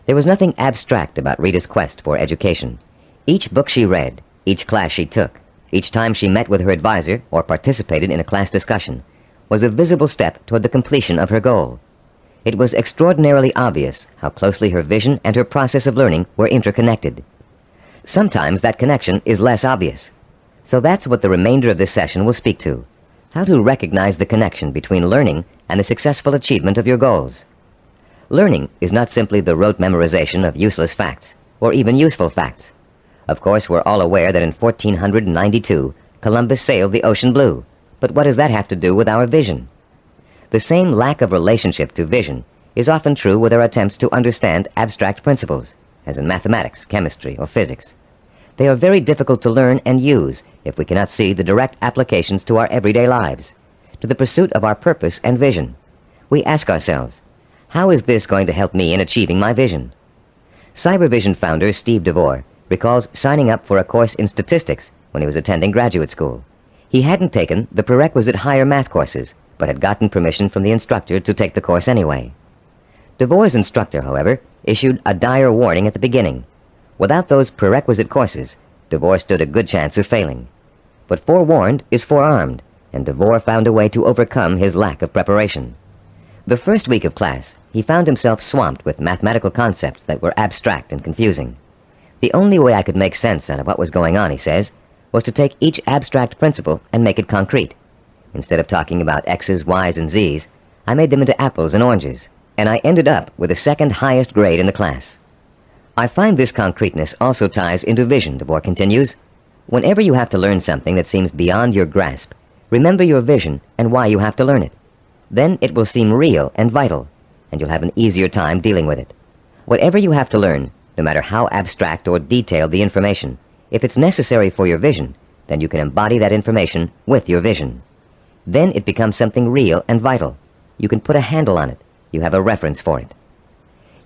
There was nothing abstract about Rita's quest for education. Each book she read, each class she took, each time she met with her advisor or participated in a class discussion, was a visible step toward the completion of her goal. It was extraordinarily obvious how closely her vision and her process of learning were interconnected. Sometimes that connection is less obvious. So that's what the remainder of this session will speak to: how to recognize the connection between learning and the successful achievement of your goals. Learning is not simply the rote memorization of useless facts, or even useful facts. Of course, we're all aware that in 1492, Columbus sailed the ocean blue. But what does that have to do with our vision? The same lack of relationship to vision is often true with our attempts to understand abstract principles, as in mathematics, chemistry, or physics. They are very difficult to learn and use if we cannot see the direct applications to our everyday lives, to the pursuit of our purpose and vision. We ask ourselves, how is this going to help me in achieving my vision? Cybervision founder Steve DeVore recalls signing up for a course in statistics when he was attending graduate school. He hadn't taken the prerequisite higher math courses, but had gotten permission from the instructor to take the course anyway. DeVore's instructor, however, issued a dire warning at the beginning. Without those prerequisite courses, DeVore stood a good chance of failing. But forewarned is forearmed, and DeVore found a way to overcome his lack of preparation. The first week of class, he found himself swamped with mathematical concepts that were abstract and confusing. The only way I could make sense out of what was going on, he says, was to take each abstract principle and make it concrete. Instead of talking about X's, Y's, and Z's, I made them into apples and oranges, and I ended up with the second highest grade in the class. I find this concreteness also ties into vision, DeVore continues. Whenever you have to learn something that seems beyond your grasp, remember your vision and why you have to learn it. Then it will seem real and vital, and you'll have an easier time dealing with it. Whatever you have to learn, no matter how abstract or detailed the information, if it's necessary for your vision, then you can embody that information with your vision. Then it becomes something real and vital. You can put a handle on it. You have a reference for it.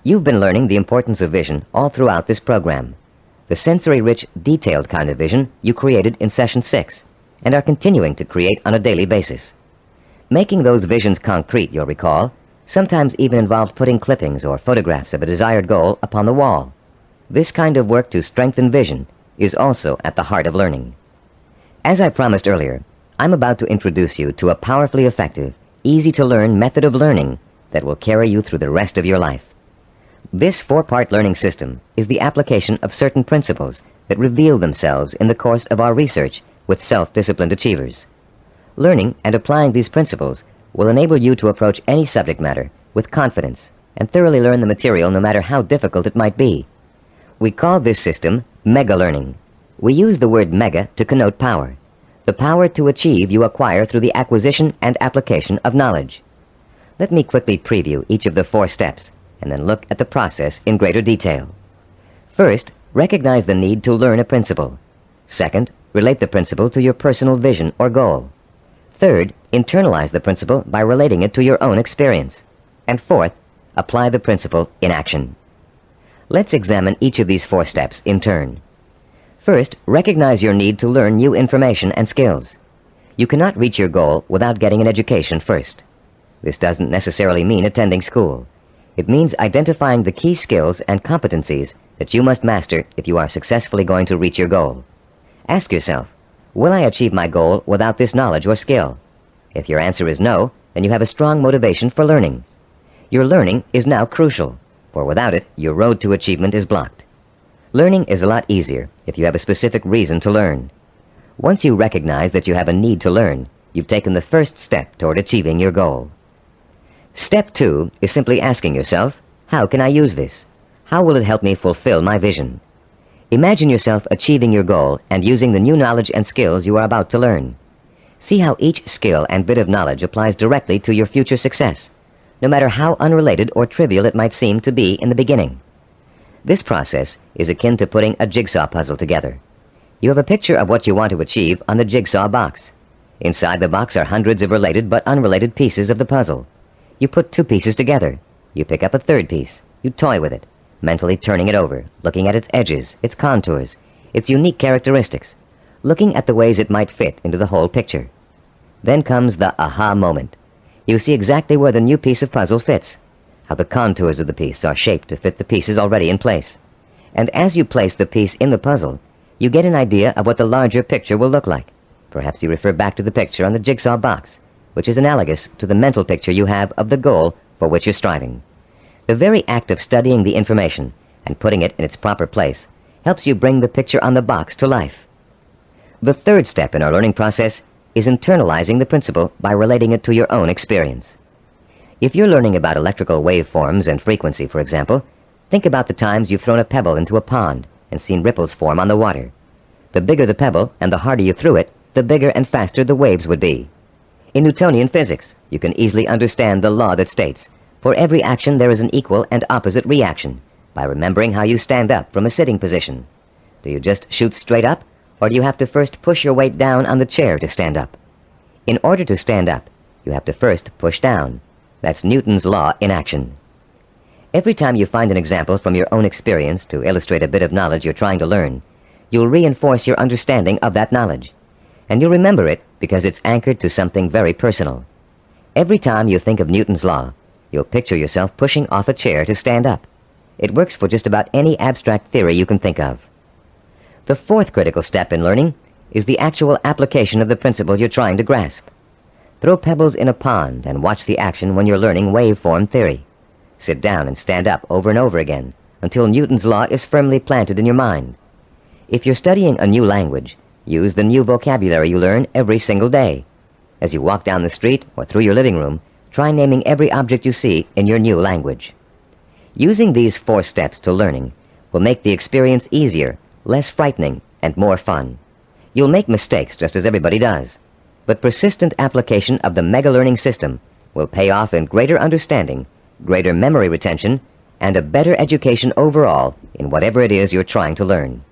You've been learning the importance of vision all throughout this program. The sensory-rich, detailed kind of vision you created in Session 6, and are continuing to create on a daily basis. Making those visions concrete, you'll recall, sometimes even involved putting clippings or photographs of a desired goal upon the wall. This kind of work to strengthen vision is also at the heart of learning. As I promised earlier, I'm about to introduce you to a powerfully effective, easy-to-learn method of learning that will carry you through the rest of your life. This four-part learning system is the application of certain principles that reveal themselves in the course of our research with self-disciplined achievers. Learning and applying these principles will enable you to approach any subject matter with confidence and thoroughly learn the material no matter how difficult it might be. We call this system mega-learning. We use the word mega to connote power. The power to achieve you acquire through the acquisition and application of knowledge. Let me quickly preview each of the 4 steps and then look at the process in greater detail. First, recognize the need to learn a principle. Second, relate the principle to your personal vision or goal. Third, internalize the principle by relating it to your own experience. And fourth, apply the principle in action. Let's examine each of these 4 steps in turn. First, recognize your need to learn new information and skills. You cannot reach your goal without getting an education first. This doesn't necessarily mean attending school. It means identifying the key skills and competencies that you must master if you are successfully going to reach your goal. Ask yourself, will I achieve my goal without this knowledge or skill? If your answer is no, then you have a strong motivation for learning. Your learning is now crucial, for without it, your road to achievement is blocked. Learning is a lot easier if you have a specific reason to learn. Once you recognize that you have a need to learn, you've taken the first step toward achieving your goal. Step 2 is simply asking yourself, how can I use this? How will it help me fulfill my vision? Imagine yourself achieving your goal and using the new knowledge and skills you are about to learn. See how each skill and bit of knowledge applies directly to your future success, no matter how unrelated or trivial it might seem to be in the beginning. This process is akin to putting a jigsaw puzzle together. You have a picture of what you want to achieve on the jigsaw box. Inside the box are hundreds of related but unrelated pieces of the puzzle. You put 2 pieces together. You pick up a 3rd piece. You toy with it, mentally turning it over, looking at its edges, its contours, its unique characteristics, looking at the ways it might fit into the whole picture. Then comes the aha moment. You see exactly where the new piece of puzzle fits, how the contours of the piece are shaped to fit the pieces already in place. And as you place the piece in the puzzle, you get an idea of what the larger picture will look like. Perhaps you refer back to the picture on the jigsaw box, which is analogous to the mental picture you have of the goal for which you're striving. The very act of studying the information and putting it in its proper place helps you bring the picture on the box to life. The 3rd step in our learning process is internalizing the principle by relating it to your own experience. If you're learning about electrical waveforms and frequency, for example, think about the times you've thrown a pebble into a pond and seen ripples form on the water. The bigger the pebble and the harder you threw it, the bigger and faster the waves would be. In Newtonian physics, you can easily understand the law that states, for every action there is an equal and opposite reaction, by remembering how you stand up from a sitting position. Do you just shoot straight up, or do you have to first push your weight down on the chair to stand up? In order to stand up, you have to first push down. That's Newton's law in action. Every time you find an example from your own experience to illustrate a bit of knowledge you're trying to learn, you'll reinforce your understanding of that knowledge. And you'll remember it because it's anchored to something very personal. Every time you think of Newton's law, you'll picture yourself pushing off a chair to stand up. It works for just about any abstract theory you can think of. The 4th critical step in learning is the actual application of the principle you're trying to grasp. Throw pebbles in a pond and watch the action when you're learning waveform theory. Sit down and stand up over and over again until Newton's law is firmly planted in your mind. If you're studying a new language, use the new vocabulary you learn every single day. As you walk down the street or through your living room, try naming every object you see in your new language. Using these 4 steps to learning will make the experience easier, less frightening, and more fun. You'll make mistakes just as everybody does, but persistent application of the mega-learning system will pay off in greater understanding, greater memory retention, and a better education overall in whatever it is you're trying to learn.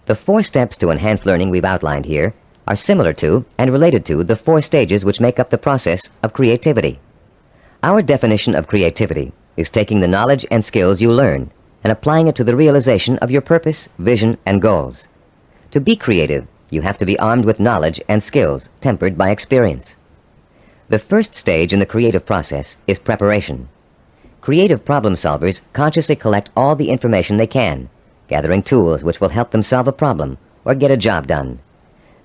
The 4 steps to enhance learning we've outlined here are similar to and related to the 4 stages which make up the process of creativity. Our definition of creativity is taking the knowledge and skills you learn and applying it to the realization of your purpose, vision, and goals. To be creative, you have to be armed with knowledge and skills tempered by experience. The first stage in the creative process is preparation. Creative problem solvers consciously collect all the information they can, gathering tools which will help them solve a problem or get a job done.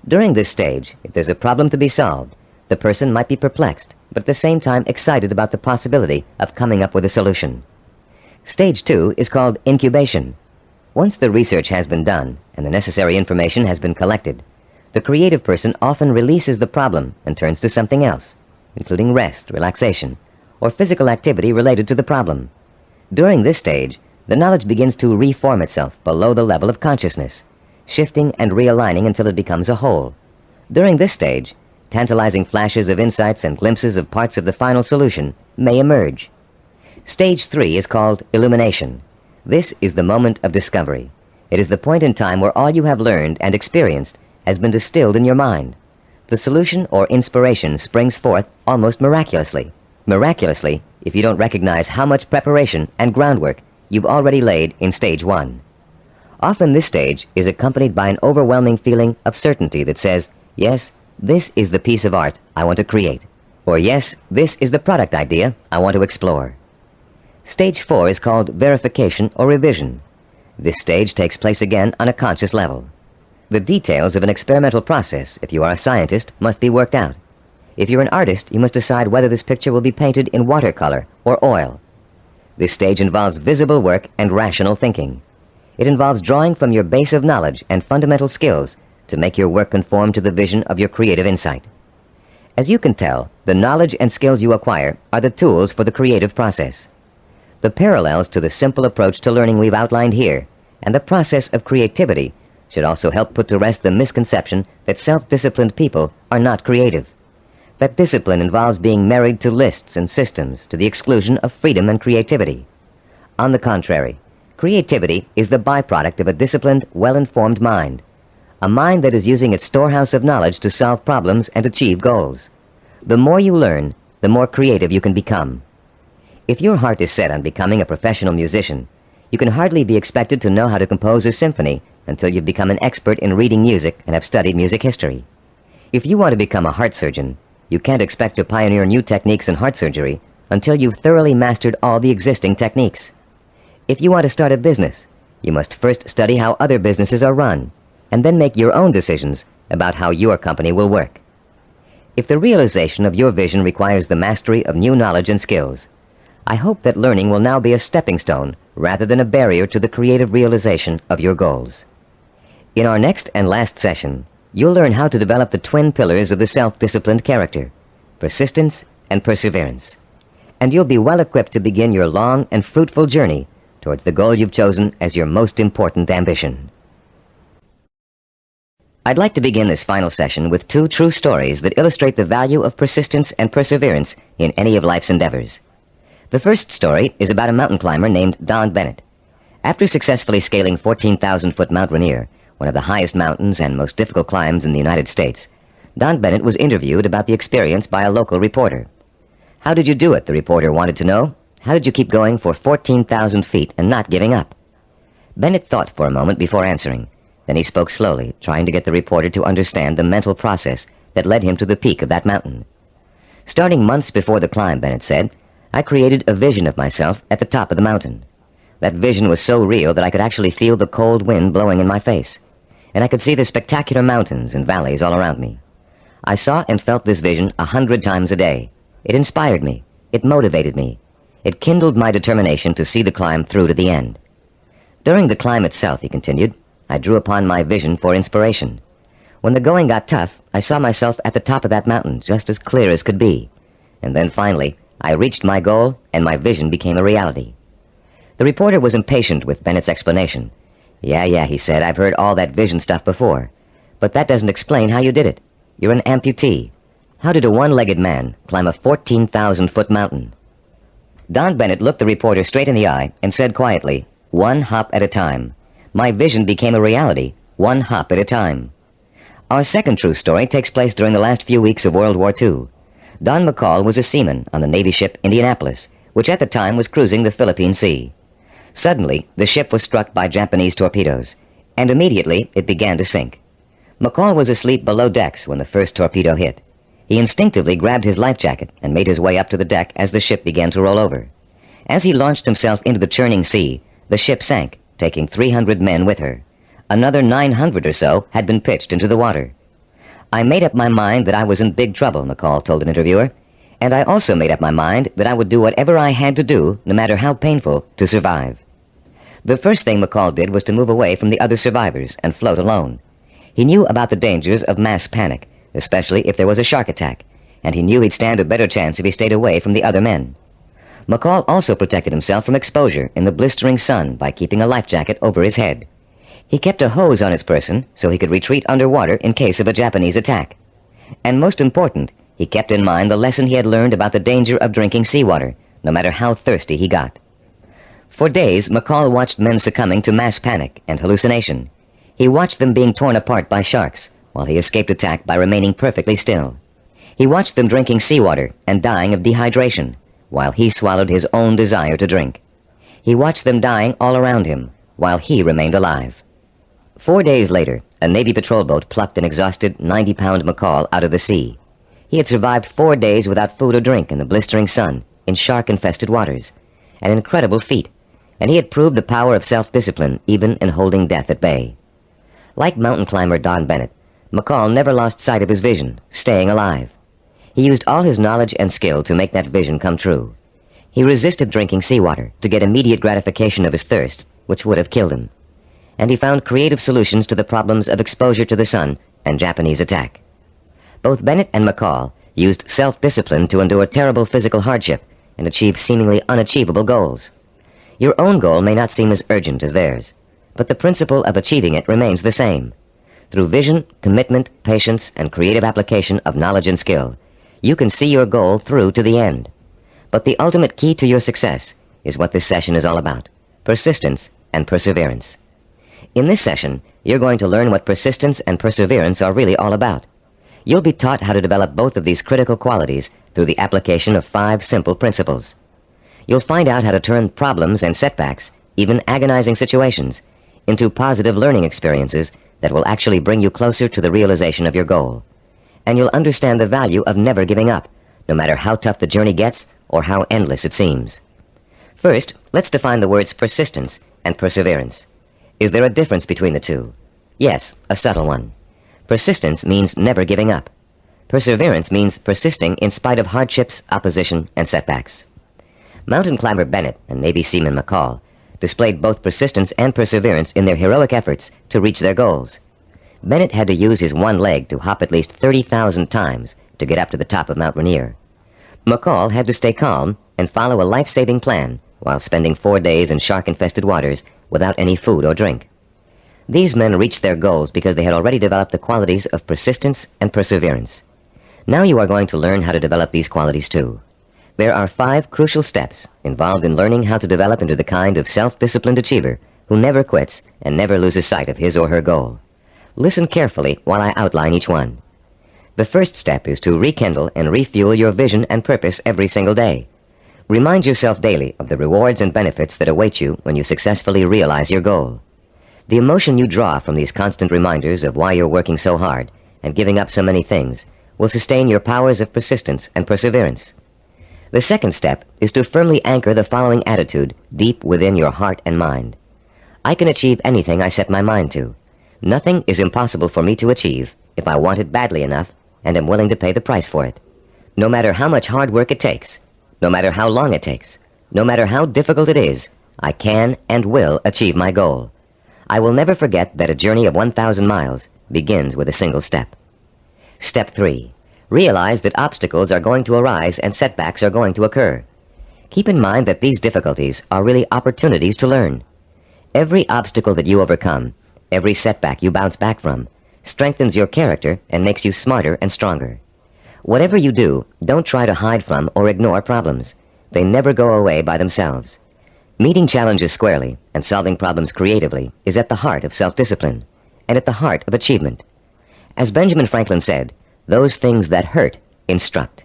During this stage, if there's a problem to be solved, the person might be perplexed, but at the same time excited about the possibility of coming up with a solution. Stage 2 is called incubation. Once the research has been done and the necessary information has been collected, The creative person often releases the problem and turns to something else, including rest, relaxation, or physical activity related to the problem. During this stage, the knowledge begins to reform itself below the level of consciousness, shifting and realigning until it becomes a whole. During this stage, tantalizing flashes of insights and glimpses of parts of the final solution may emerge. Stage 3 is called illumination. This is the moment of discovery. It is the point in time where all you have learned and experienced has been distilled in your mind. The solution or inspiration springs forth almost miraculously. Miraculously, if you don't recognize how much preparation and groundwork you've already laid in stage 1. Often this stage is accompanied by an overwhelming feeling of certainty that says, yes, this is the piece of art I want to create. Or yes, this is the product idea I want to explore. Stage 4 is called verification or revision. This stage takes place again on a conscious level. The details of an experimental process, if you are a scientist, must be worked out. If you're an artist, you must decide whether this picture will be painted in watercolor or oil. This stage involves visible work and rational thinking. It involves drawing from your base of knowledge and fundamental skills to make your work conform to the vision of your creative insight. As you can tell, the knowledge and skills you acquire are the tools for the creative process. The parallels to the simple approach to learning we've outlined here and the process of creativity should also help put to rest the misconception that self-disciplined people are not creative. That discipline involves being married to lists and systems to the exclusion of freedom and creativity. On the contrary, creativity is the byproduct of a disciplined, well-informed mind, a mind that is using its storehouse of knowledge to solve problems and achieve goals. The more you learn, the more creative you can become. If your heart is set on becoming a professional musician, you can hardly be expected to know how to compose a symphony until you've become an expert in reading music and have studied music history. If you want to become a heart surgeon, you can't expect to pioneer new techniques in heart surgery until you've thoroughly mastered all the existing techniques. If you want to start a business, you must first study how other businesses are run, and then make your own decisions about how your company will work. If the realization of your vision requires the mastery of new knowledge and skills, I hope that learning will now be a stepping stone rather than a barrier to the creative realization of your goals. In our next and last session, you'll learn how to develop the twin pillars of the self-disciplined character, persistence and perseverance. And you'll be well equipped to begin your long and fruitful journey towards the goal you've chosen as your most important ambition. I'd like to begin this final session with 2 true stories that illustrate the value of persistence and perseverance in any of life's endeavors. The first story is about a mountain climber named Don Bennett. After successfully scaling 14,000-foot Mount Rainier, one of the highest mountains and most difficult climbs in the United States, Don Bennett was interviewed about the experience by a local reporter. "How did you do it?" the reporter wanted to know. "How did you keep going for 14,000 feet and not giving up?" Bennett thought for a moment before answering. Then he spoke slowly, trying to get the reporter to understand the mental process that led him to the peak of that mountain. "Starting months before the climb," Bennett said, "I created a vision of myself at the top of the mountain. That vision was so real that I could actually feel the cold wind blowing in my face, and I could see the spectacular mountains and valleys all around me. I saw and felt this vision 100 times a day. It inspired me. It motivated me. It kindled my determination to see the climb through to the end. During the climb itself," he continued, "I drew upon my vision for inspiration. When the going got tough, I saw myself at the top of that mountain just as clear as could be. And then finally, I reached my goal and my vision became a reality." The reporter was impatient with Bennett's explanation. Yeah, he said, "I've heard all that vision stuff before. But that doesn't explain how you did it. You're an amputee. How did a one-legged man climb a 14,000-foot mountain?" Don Bennett looked the reporter straight in the eye and said quietly, "One hop at a time. My vision became a reality, one hop at a time." Our second true story takes place during the last few weeks of World War II. Don McCall was a seaman on the Navy ship Indianapolis, which at the time was cruising the Philippine Sea. Suddenly, the ship was struck by Japanese torpedoes, and immediately it began to sink. McCall was asleep below decks when the first torpedo hit. He instinctively grabbed his life jacket and made his way up to the deck as the ship began to roll over. As he launched himself into the churning sea, the ship sank, taking 300 men with her. Another 900 or so had been pitched into the water. "I made up my mind that I was in big trouble," McCall told an interviewer, "and I also made up my mind that I would do whatever I had to do, no matter how painful, to survive." The first thing McCall did was to move away from the other survivors and float alone. He knew about the dangers of mass panic, especially if there was a shark attack, and he knew he'd stand a better chance if he stayed away from the other men. McCall also protected himself from exposure in the blistering sun by keeping a life jacket over his head. He kept a hose on his person so he could retreat underwater in case of a Japanese attack. And most important, he kept in mind the lesson he had learned about the danger of drinking seawater, no matter how thirsty he got. For days, McCall watched men succumbing to mass panic and hallucination. He watched them being torn apart by sharks, while he escaped attack by remaining perfectly still. He watched them drinking seawater and dying of dehydration, while he swallowed his own desire to drink. He watched them dying all around him, while he remained alive. 4 days later, a Navy patrol boat plucked an exhausted 90-pound McCall out of the sea. He had survived 4 days without food or drink in the blistering sun, in shark-infested waters, an incredible feat, and he had proved the power of self-discipline even in holding death at bay. Like mountain climber Don Bennett, McCall never lost sight of his vision, staying alive. He used all his knowledge and skill to make that vision come true. He resisted drinking seawater to get immediate gratification of his thirst, which would have killed him. And he found creative solutions to the problems of exposure to the sun and Japanese attack. Both Bennett and McCall used self-discipline to endure terrible physical hardship and achieve seemingly unachievable goals. Your own goal may not seem as urgent as theirs, but the principle of achieving it remains the same. Through vision, commitment, patience, and creative application of knowledge and skill, you can see your goal through to the end. But the ultimate key to your success is what this session is all about: persistence and perseverance. In this session, you're going to learn what persistence and perseverance are really all about. You'll be taught how to develop both of these critical qualities through the application of 5 simple principles. You'll find out how to turn problems and setbacks, even agonizing situations, into positive learning experiences that will actually bring you closer to the realization of your goal. And you'll understand the value of never giving up, no matter how tough the journey gets or how endless it seems. First, let's define the words persistence and perseverance. Is there a difference between the two? Yes, a subtle one. Persistence means never giving up. Perseverance means persisting in spite of hardships, opposition, and setbacks. Mountain climber Bennett and Navy seaman McCall displayed both persistence and perseverance in their heroic efforts to reach their goals. Bennett had to use his one leg to hop at least 30,000 times to get up to the top of Mount Rainier. McCall had to stay calm and follow a life-saving plan while spending 4 days in shark-infested waters without any food or drink. These men reached their goals because they had already developed the qualities of persistence and perseverance. Now you are going to learn how to develop these qualities too. There are 5 crucial steps involved in learning how to develop into the kind of self-disciplined achiever who never quits and never loses sight of his or her goal. Listen carefully while I outline each one. The first step is to rekindle and refuel your vision and purpose every single day. Remind yourself daily of the rewards and benefits that await you when you successfully realize your goal. The emotion you draw from these constant reminders of why you're working so hard and giving up so many things will sustain your powers of persistence and perseverance. The second step is to firmly anchor the following attitude deep within your heart and mind. I can achieve anything I set my mind to. Nothing is impossible for me to achieve if I want it badly enough and am willing to pay the price for it. No matter how much hard work it takes, no matter how long it takes, no matter how difficult it is, I can and will achieve my goal. I will never forget that a journey of 1,000 miles begins with a single step. Step 3. Realize that obstacles are going to arise and setbacks are going to occur. Keep in mind that these difficulties are really opportunities to learn. Every obstacle that you overcome, every setback you bounce back from, strengthens your character and makes you smarter and stronger. Whatever you do, don't try to hide from or ignore problems. They never go away by themselves. Meeting challenges squarely and solving problems creatively is at the heart of self-discipline and at the heart of achievement. As Benjamin Franklin said, those things that hurt instruct.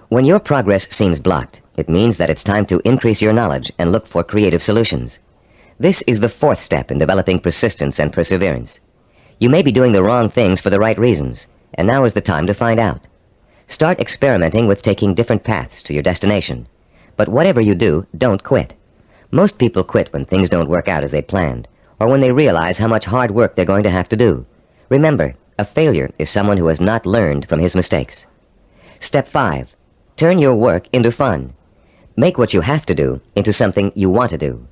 When your progress seems blocked, it means that it's time to increase your knowledge and look for creative solutions. This is the 4th step in developing persistence and perseverance. You may be doing the wrong things for the right reasons, and now is the time to find out. Start experimenting with taking different paths to your destination. But whatever you do, don't quit. Most people quit when things don't work out as they planned, or when they realize how much hard work they're going to have to do. Remember, a failure is someone who has not learned from his mistakes. Step 5. Turn your work into fun. Make what you have to do into something you want to do.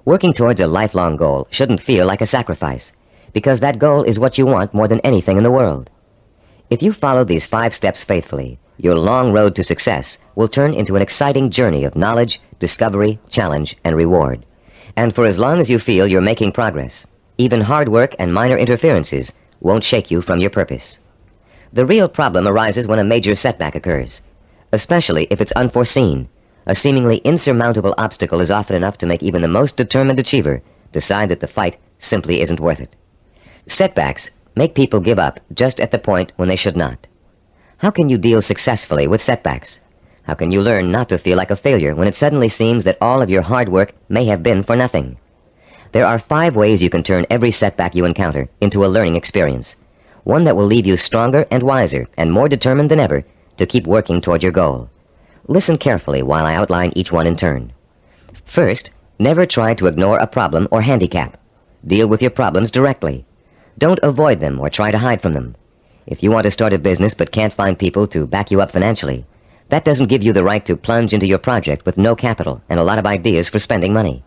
Working towards a lifelong goal shouldn't feel like a sacrifice. because that goal is what you want more than anything in the world. If you follow these 5 steps faithfully, your long road to success will turn into an exciting journey of knowledge, discovery, challenge, and reward. And for as long as you feel you're making progress, even hard work and minor interferences won't shake you from your purpose. The real problem arises when a major setback occurs, especially if it's unforeseen. A seemingly insurmountable obstacle is often enough to make even the most determined achiever decide that the fight simply isn't worth it. Setbacks make people give up just at the point when they should not. How can you deal successfully with setbacks? How can you learn not to feel like a failure when it suddenly seems that all of your hard work may have been for nothing? There are 5 ways you can turn every setback you encounter into a learning experience, one that will leave you stronger and wiser and more determined than ever to keep working toward your goal. Listen carefully while I outline each one in turn. First, never try to ignore a problem or handicap. Deal with your problems directly. Don't avoid them or try to hide from them. If you want to start a business but can't find people to back you up financially, that doesn't give you the right to plunge into your project with no capital and a lot of ideas for spending money.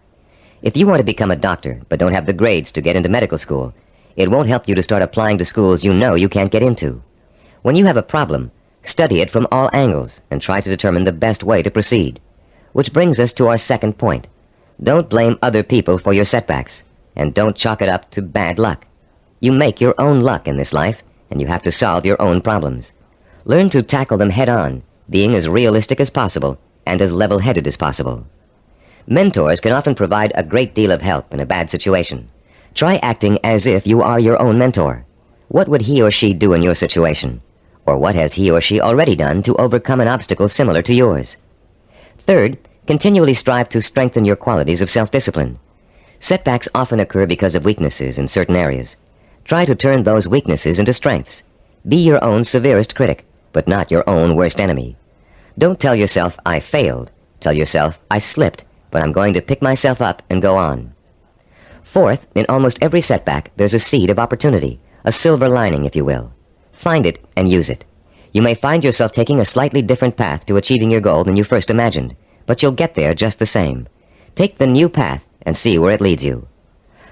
If you want to become a doctor but don't have the grades to get into medical school, it won't help you to start applying to schools you know you can't get into. When you have a problem, study it from all angles and try to determine the best way to proceed. Which brings us to our second point. Don't blame other people for your setbacks, and don't chalk it up to bad luck. You make your own luck in this life, and you have to solve your own problems. Learn to tackle them head-on, being as realistic as possible and as level-headed as possible. Mentors can often provide a great deal of help in a bad situation. Try acting as if you are your own mentor. What would he or she do in your situation? Or what has he or she already done to overcome an obstacle similar to yours? Third, continually strive to strengthen your qualities of self-discipline. Setbacks often occur because of weaknesses in certain areas. Try to turn those weaknesses into strengths. Be your own severest critic, but not your own worst enemy. Don't tell yourself, I failed. Tell yourself, I slipped, but I'm going to pick myself up and go on. Fourth, in almost every setback, there's a seed of opportunity, a silver lining, if you will. Find it and use it. You may find yourself taking a slightly different path to achieving your goal than you first imagined, but you'll get there just the same. Take the new path and see where it leads you.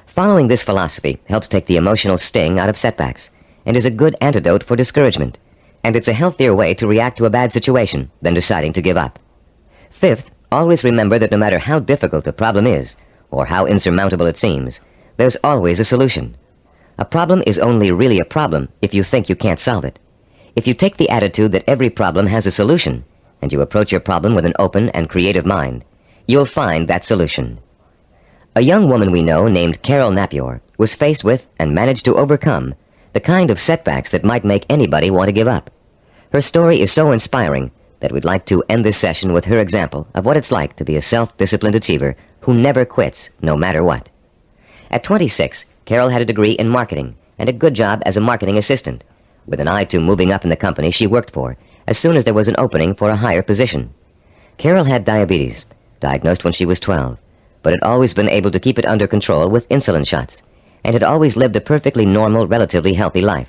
Following this philosophy helps take the emotional sting out of setbacks and is a good antidote for discouragement, and it's a healthier way to react to a bad situation than deciding to give up. Fifth, always remember that no matter how difficult a problem is, or how insurmountable it seems, there's always a solution. A problem is only really a problem if you think you can't solve it. If you take the attitude that every problem has a solution, and you approach your problem with an open and creative mind, you'll find that solution. A young woman we know named Carol Napier was faced with and managed to overcome the kind of setbacks that might make anybody want to give up. Her story is so inspiring that we'd like to end this session with her example of what it's like to be a self-disciplined achiever who never quits no matter what. At 26, Carol had a degree in marketing and a good job as a marketing assistant, with an eye to moving up in the company she worked for as soon as there was an opening for a higher position. Carol had diabetes, diagnosed when she was 12, but had always been able to keep it under control with insulin shots, and had always lived a perfectly normal, relatively healthy life.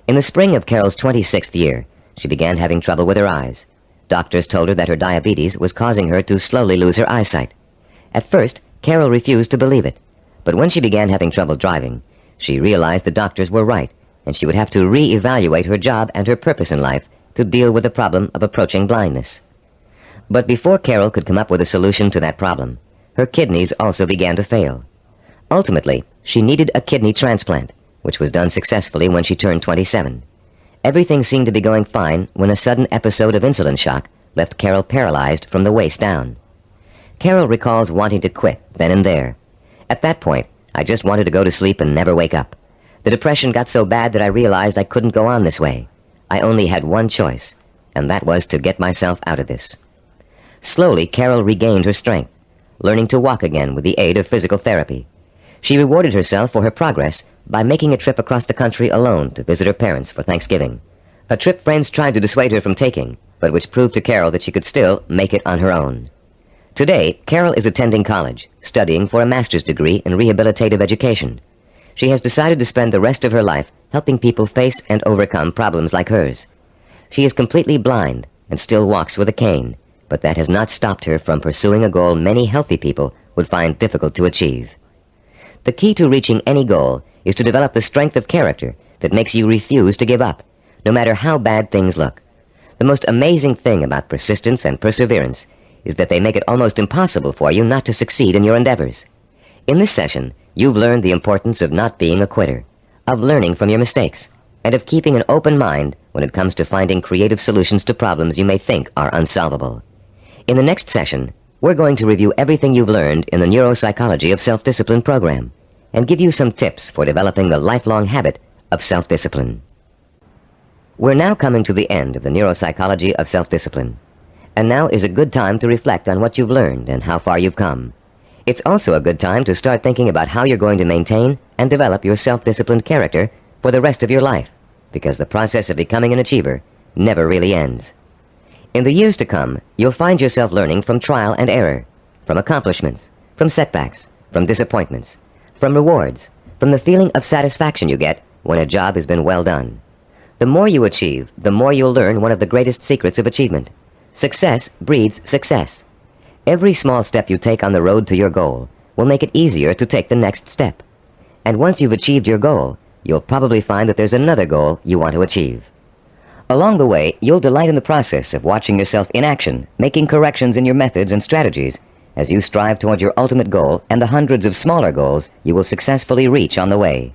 In the spring of Carol's 26th year, she began having trouble with her eyes. Doctors told her that her diabetes was causing her to slowly lose her eyesight. At first, Carol refused to believe it, but when she began having trouble driving, she realized the doctors were right, and she would have to re-evaluate her job and her purpose in life to deal with the problem of approaching blindness. But before Carol could come up with a solution to that problem, her kidneys also began to fail. Ultimately, she needed a kidney transplant, which was done successfully when she turned 27. Everything seemed to be going fine when a sudden episode of insulin shock left Carol paralyzed from the waist down. Carol recalls wanting to quit then and there. At that point, I just wanted to go to sleep and never wake up. The depression got so bad that I realized I couldn't go on this way. I only had one choice, and that was to get myself out of this. Slowly, Carol regained her strength, learning to walk again with the aid of physical therapy. She rewarded herself for her progress by making a trip across the country alone to visit her parents for Thanksgiving. A trip friends tried to dissuade her from taking, but which proved to Carol that she could still make it on her own. Today, Carol is attending college, studying for a master's degree in rehabilitative education. She has decided to spend the rest of her life helping people face and overcome problems like hers. She is completely blind and still walks with a cane, but that has not stopped her from pursuing a goal many healthy people would find difficult to achieve. The key to reaching any goal is to develop the strength of character that makes you refuse to give up, no matter how bad things look. The most amazing thing about persistence and perseverance is that they make it almost impossible for you not to succeed in your endeavors. In this session, you've learned the importance of not being a quitter, of learning from your mistakes, and of keeping an open mind when it comes to finding creative solutions to problems you may think are unsolvable. In the next session, we're going to review everything you've learned in the Neuropsychology of Self-Discipline program and give you some tips for developing the lifelong habit of self-discipline. We're now coming to the end of the Neuropsychology of Self-Discipline, and now is a good time to reflect on what you've learned and how far you've come. It's also a good time to start thinking about how you're going to maintain and develop your self-disciplined character for the rest of your life, because the process of becoming an achiever never really ends. In the years to come, you'll find yourself learning from trial and error, from accomplishments, from setbacks, from disappointments, from rewards, from the feeling of satisfaction you get when a job has been well done. The more you achieve, the more you'll learn one of the greatest secrets of achievement. Success breeds success. Every small step you take on the road to your goal will make it easier to take the next step. And once you've achieved your goal, you'll probably find that there's another goal you want to achieve. Along the way, you'll delight in the process of watching yourself in action, making corrections in your methods and strategies as you strive toward your ultimate goal and the hundreds of smaller goals you will successfully reach on the way.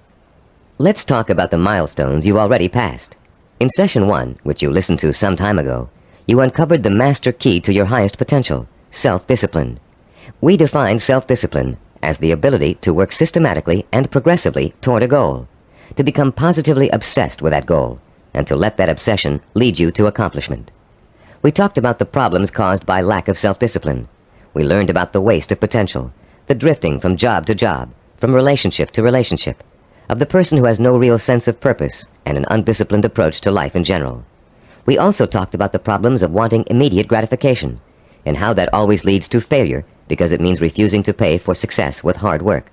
Let's talk about the milestones you've already passed. In Session 1, which you listened to some time ago, you uncovered the master key to your highest potential, self-discipline. We define self-discipline as the ability to work systematically and progressively toward a goal, to become positively obsessed with that goal, and to let that obsession lead you to accomplishment. We talked about the problems caused by lack of self-discipline. We learned about the waste of potential, the drifting from job to job, from relationship to relationship, of the person who has no real sense of purpose and an undisciplined approach to life in general. We also talked about the problems of wanting immediate gratification and how that always leads to failure because it means refusing to pay for success with hard work.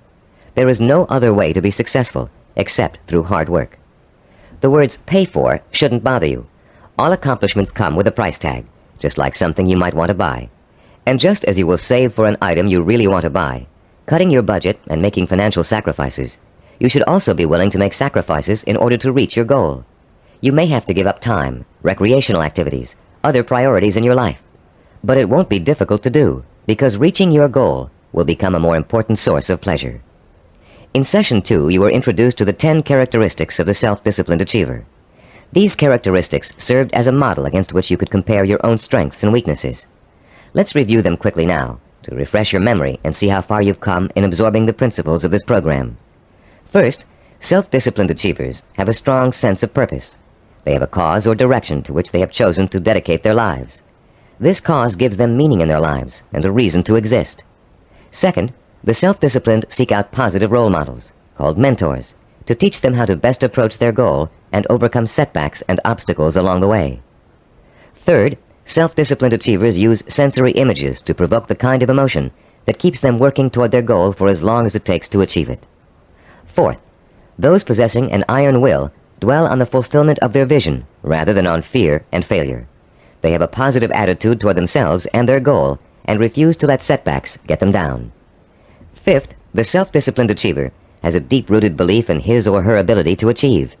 There is no other way to be successful except through hard work. The words pay for shouldn't bother you. All accomplishments come with a price tag, just like something you might want to buy. And just as you will save for an item you really want to buy, cutting your budget and making financial sacrifices, you should also be willing to make sacrifices in order to reach your goal. You may have to give up time, recreational activities, other priorities in your life. But it won't be difficult to do, because reaching your goal will become a more important source of pleasure. In Session 2, you were introduced to the 10 characteristics of the self-disciplined achiever. These characteristics served as a model against which you could compare your own strengths and weaknesses. Let's review them quickly now, to refresh your memory and see how far you've come in absorbing the principles of this program. First, self-disciplined achievers have a strong sense of purpose. They have a cause or direction to which they have chosen to dedicate their lives. This cause gives them meaning in their lives and a reason to exist. Second, the self-disciplined seek out positive role models, called mentors, to teach them how to best approach their goal and overcome setbacks and obstacles along the way. Third, self-disciplined achievers use sensory images to provoke the kind of emotion that keeps them working toward their goal for as long as it takes to achieve it. Fourth, those possessing an iron will dwell on the fulfillment of their vision rather than on fear and failure. They have a positive attitude toward themselves and their goal and refuse to let setbacks get them down. Fifth, the self-disciplined achiever has a deep-rooted belief in his or her ability to achieve.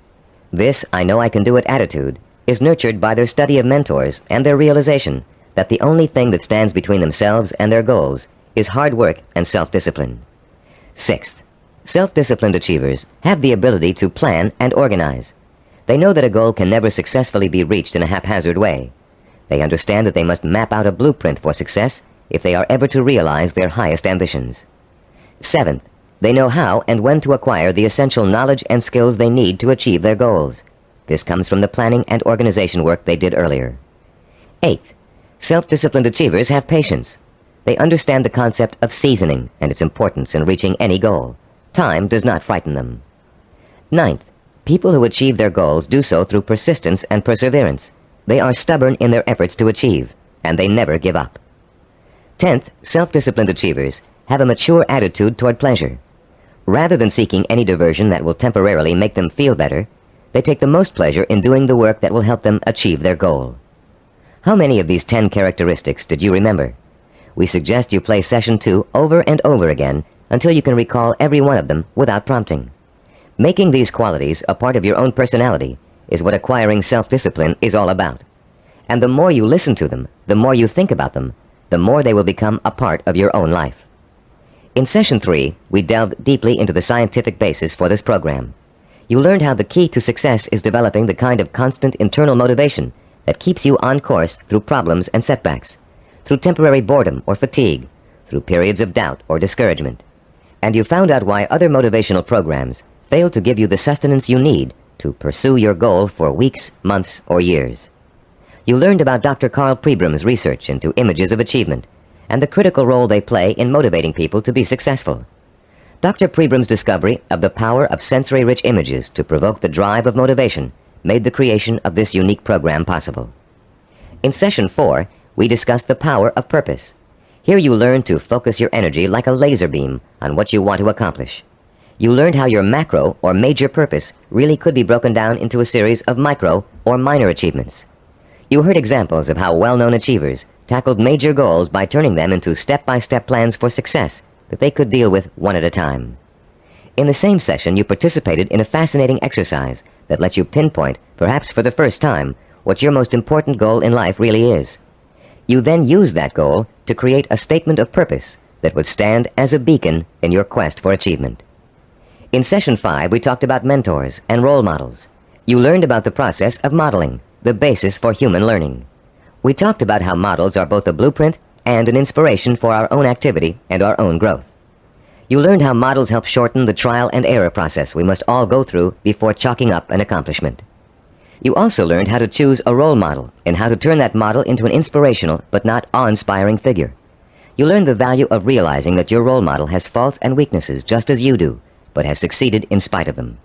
This "I know I can do it" attitude is nurtured by their study of mentors and their realization that the only thing that stands between themselves and their goals is hard work and self-discipline. Sixth, self-disciplined achievers have the ability to plan and organize. They know that a goal can never successfully be reached in a haphazard way. They understand that they must map out a blueprint for success if they are ever to realize their highest ambitions. Seventh, they know how and when to acquire the essential knowledge and skills they need to achieve their goals. This comes from the planning and organization work they did earlier. Eighth, self-disciplined achievers have patience. They understand the concept of seasoning and its importance in reaching any goal. Time does not frighten them. Ninth, people who achieve their goals do so through persistence and perseverance. They are stubborn in their efforts to achieve, and they never give up. 10th, self-disciplined achievers have a mature attitude toward pleasure. Rather than seeking any diversion that will temporarily make them feel better, they take the most pleasure in doing the work that will help them achieve their goal. How many of these 10 characteristics did you remember? We suggest you play Session 2 over and over again until you can recall every one of them without prompting. Making these qualities a part of your own personality is what acquiring self-discipline is all about. And the more you listen to them, the more you think about them, the more they will become a part of your own life. In Session 3, we delved deeply into the scientific basis for this program. You learned how the key to success is developing the kind of constant internal motivation that keeps you on course through problems and setbacks, through temporary boredom or fatigue, through periods of doubt or discouragement. And you found out why other motivational programs fail to give you the sustenance you need to pursue your goal for weeks, months, or years. You learned about Dr. Carl Pribram's research into images of achievement and the critical role they play in motivating people to be successful. Dr. Pribram's discovery of the power of sensory-rich images to provoke the drive of motivation made the creation of this unique program possible. In Session 4, we discussed the power of purpose. Here you learned to focus your energy like a laser beam on what you want to accomplish. You learned how your macro or major purpose really could be broken down into a series of micro or minor achievements. You heard examples of how well-known achievers tackled major goals by turning them into step-by-step plans for success that they could deal with one at a time. In the same session, you participated in a fascinating exercise that let you pinpoint, perhaps for the first time, what your most important goal in life really is. You then used that goal to create a statement of purpose that would stand as a beacon in your quest for achievement. In Session 5, we talked about mentors and role models. You learned about the process of modeling, the basis for human learning. We talked about how models are both a blueprint and an inspiration for our own activity and our own growth. You learned how models help shorten the trial and error process we must all go through before chalking up an accomplishment. You also learned how to choose a role model and how to turn that model into an inspirational but not awe-inspiring figure. You learned the value of realizing that your role model has faults and weaknesses just as you do, but has succeeded in spite of them.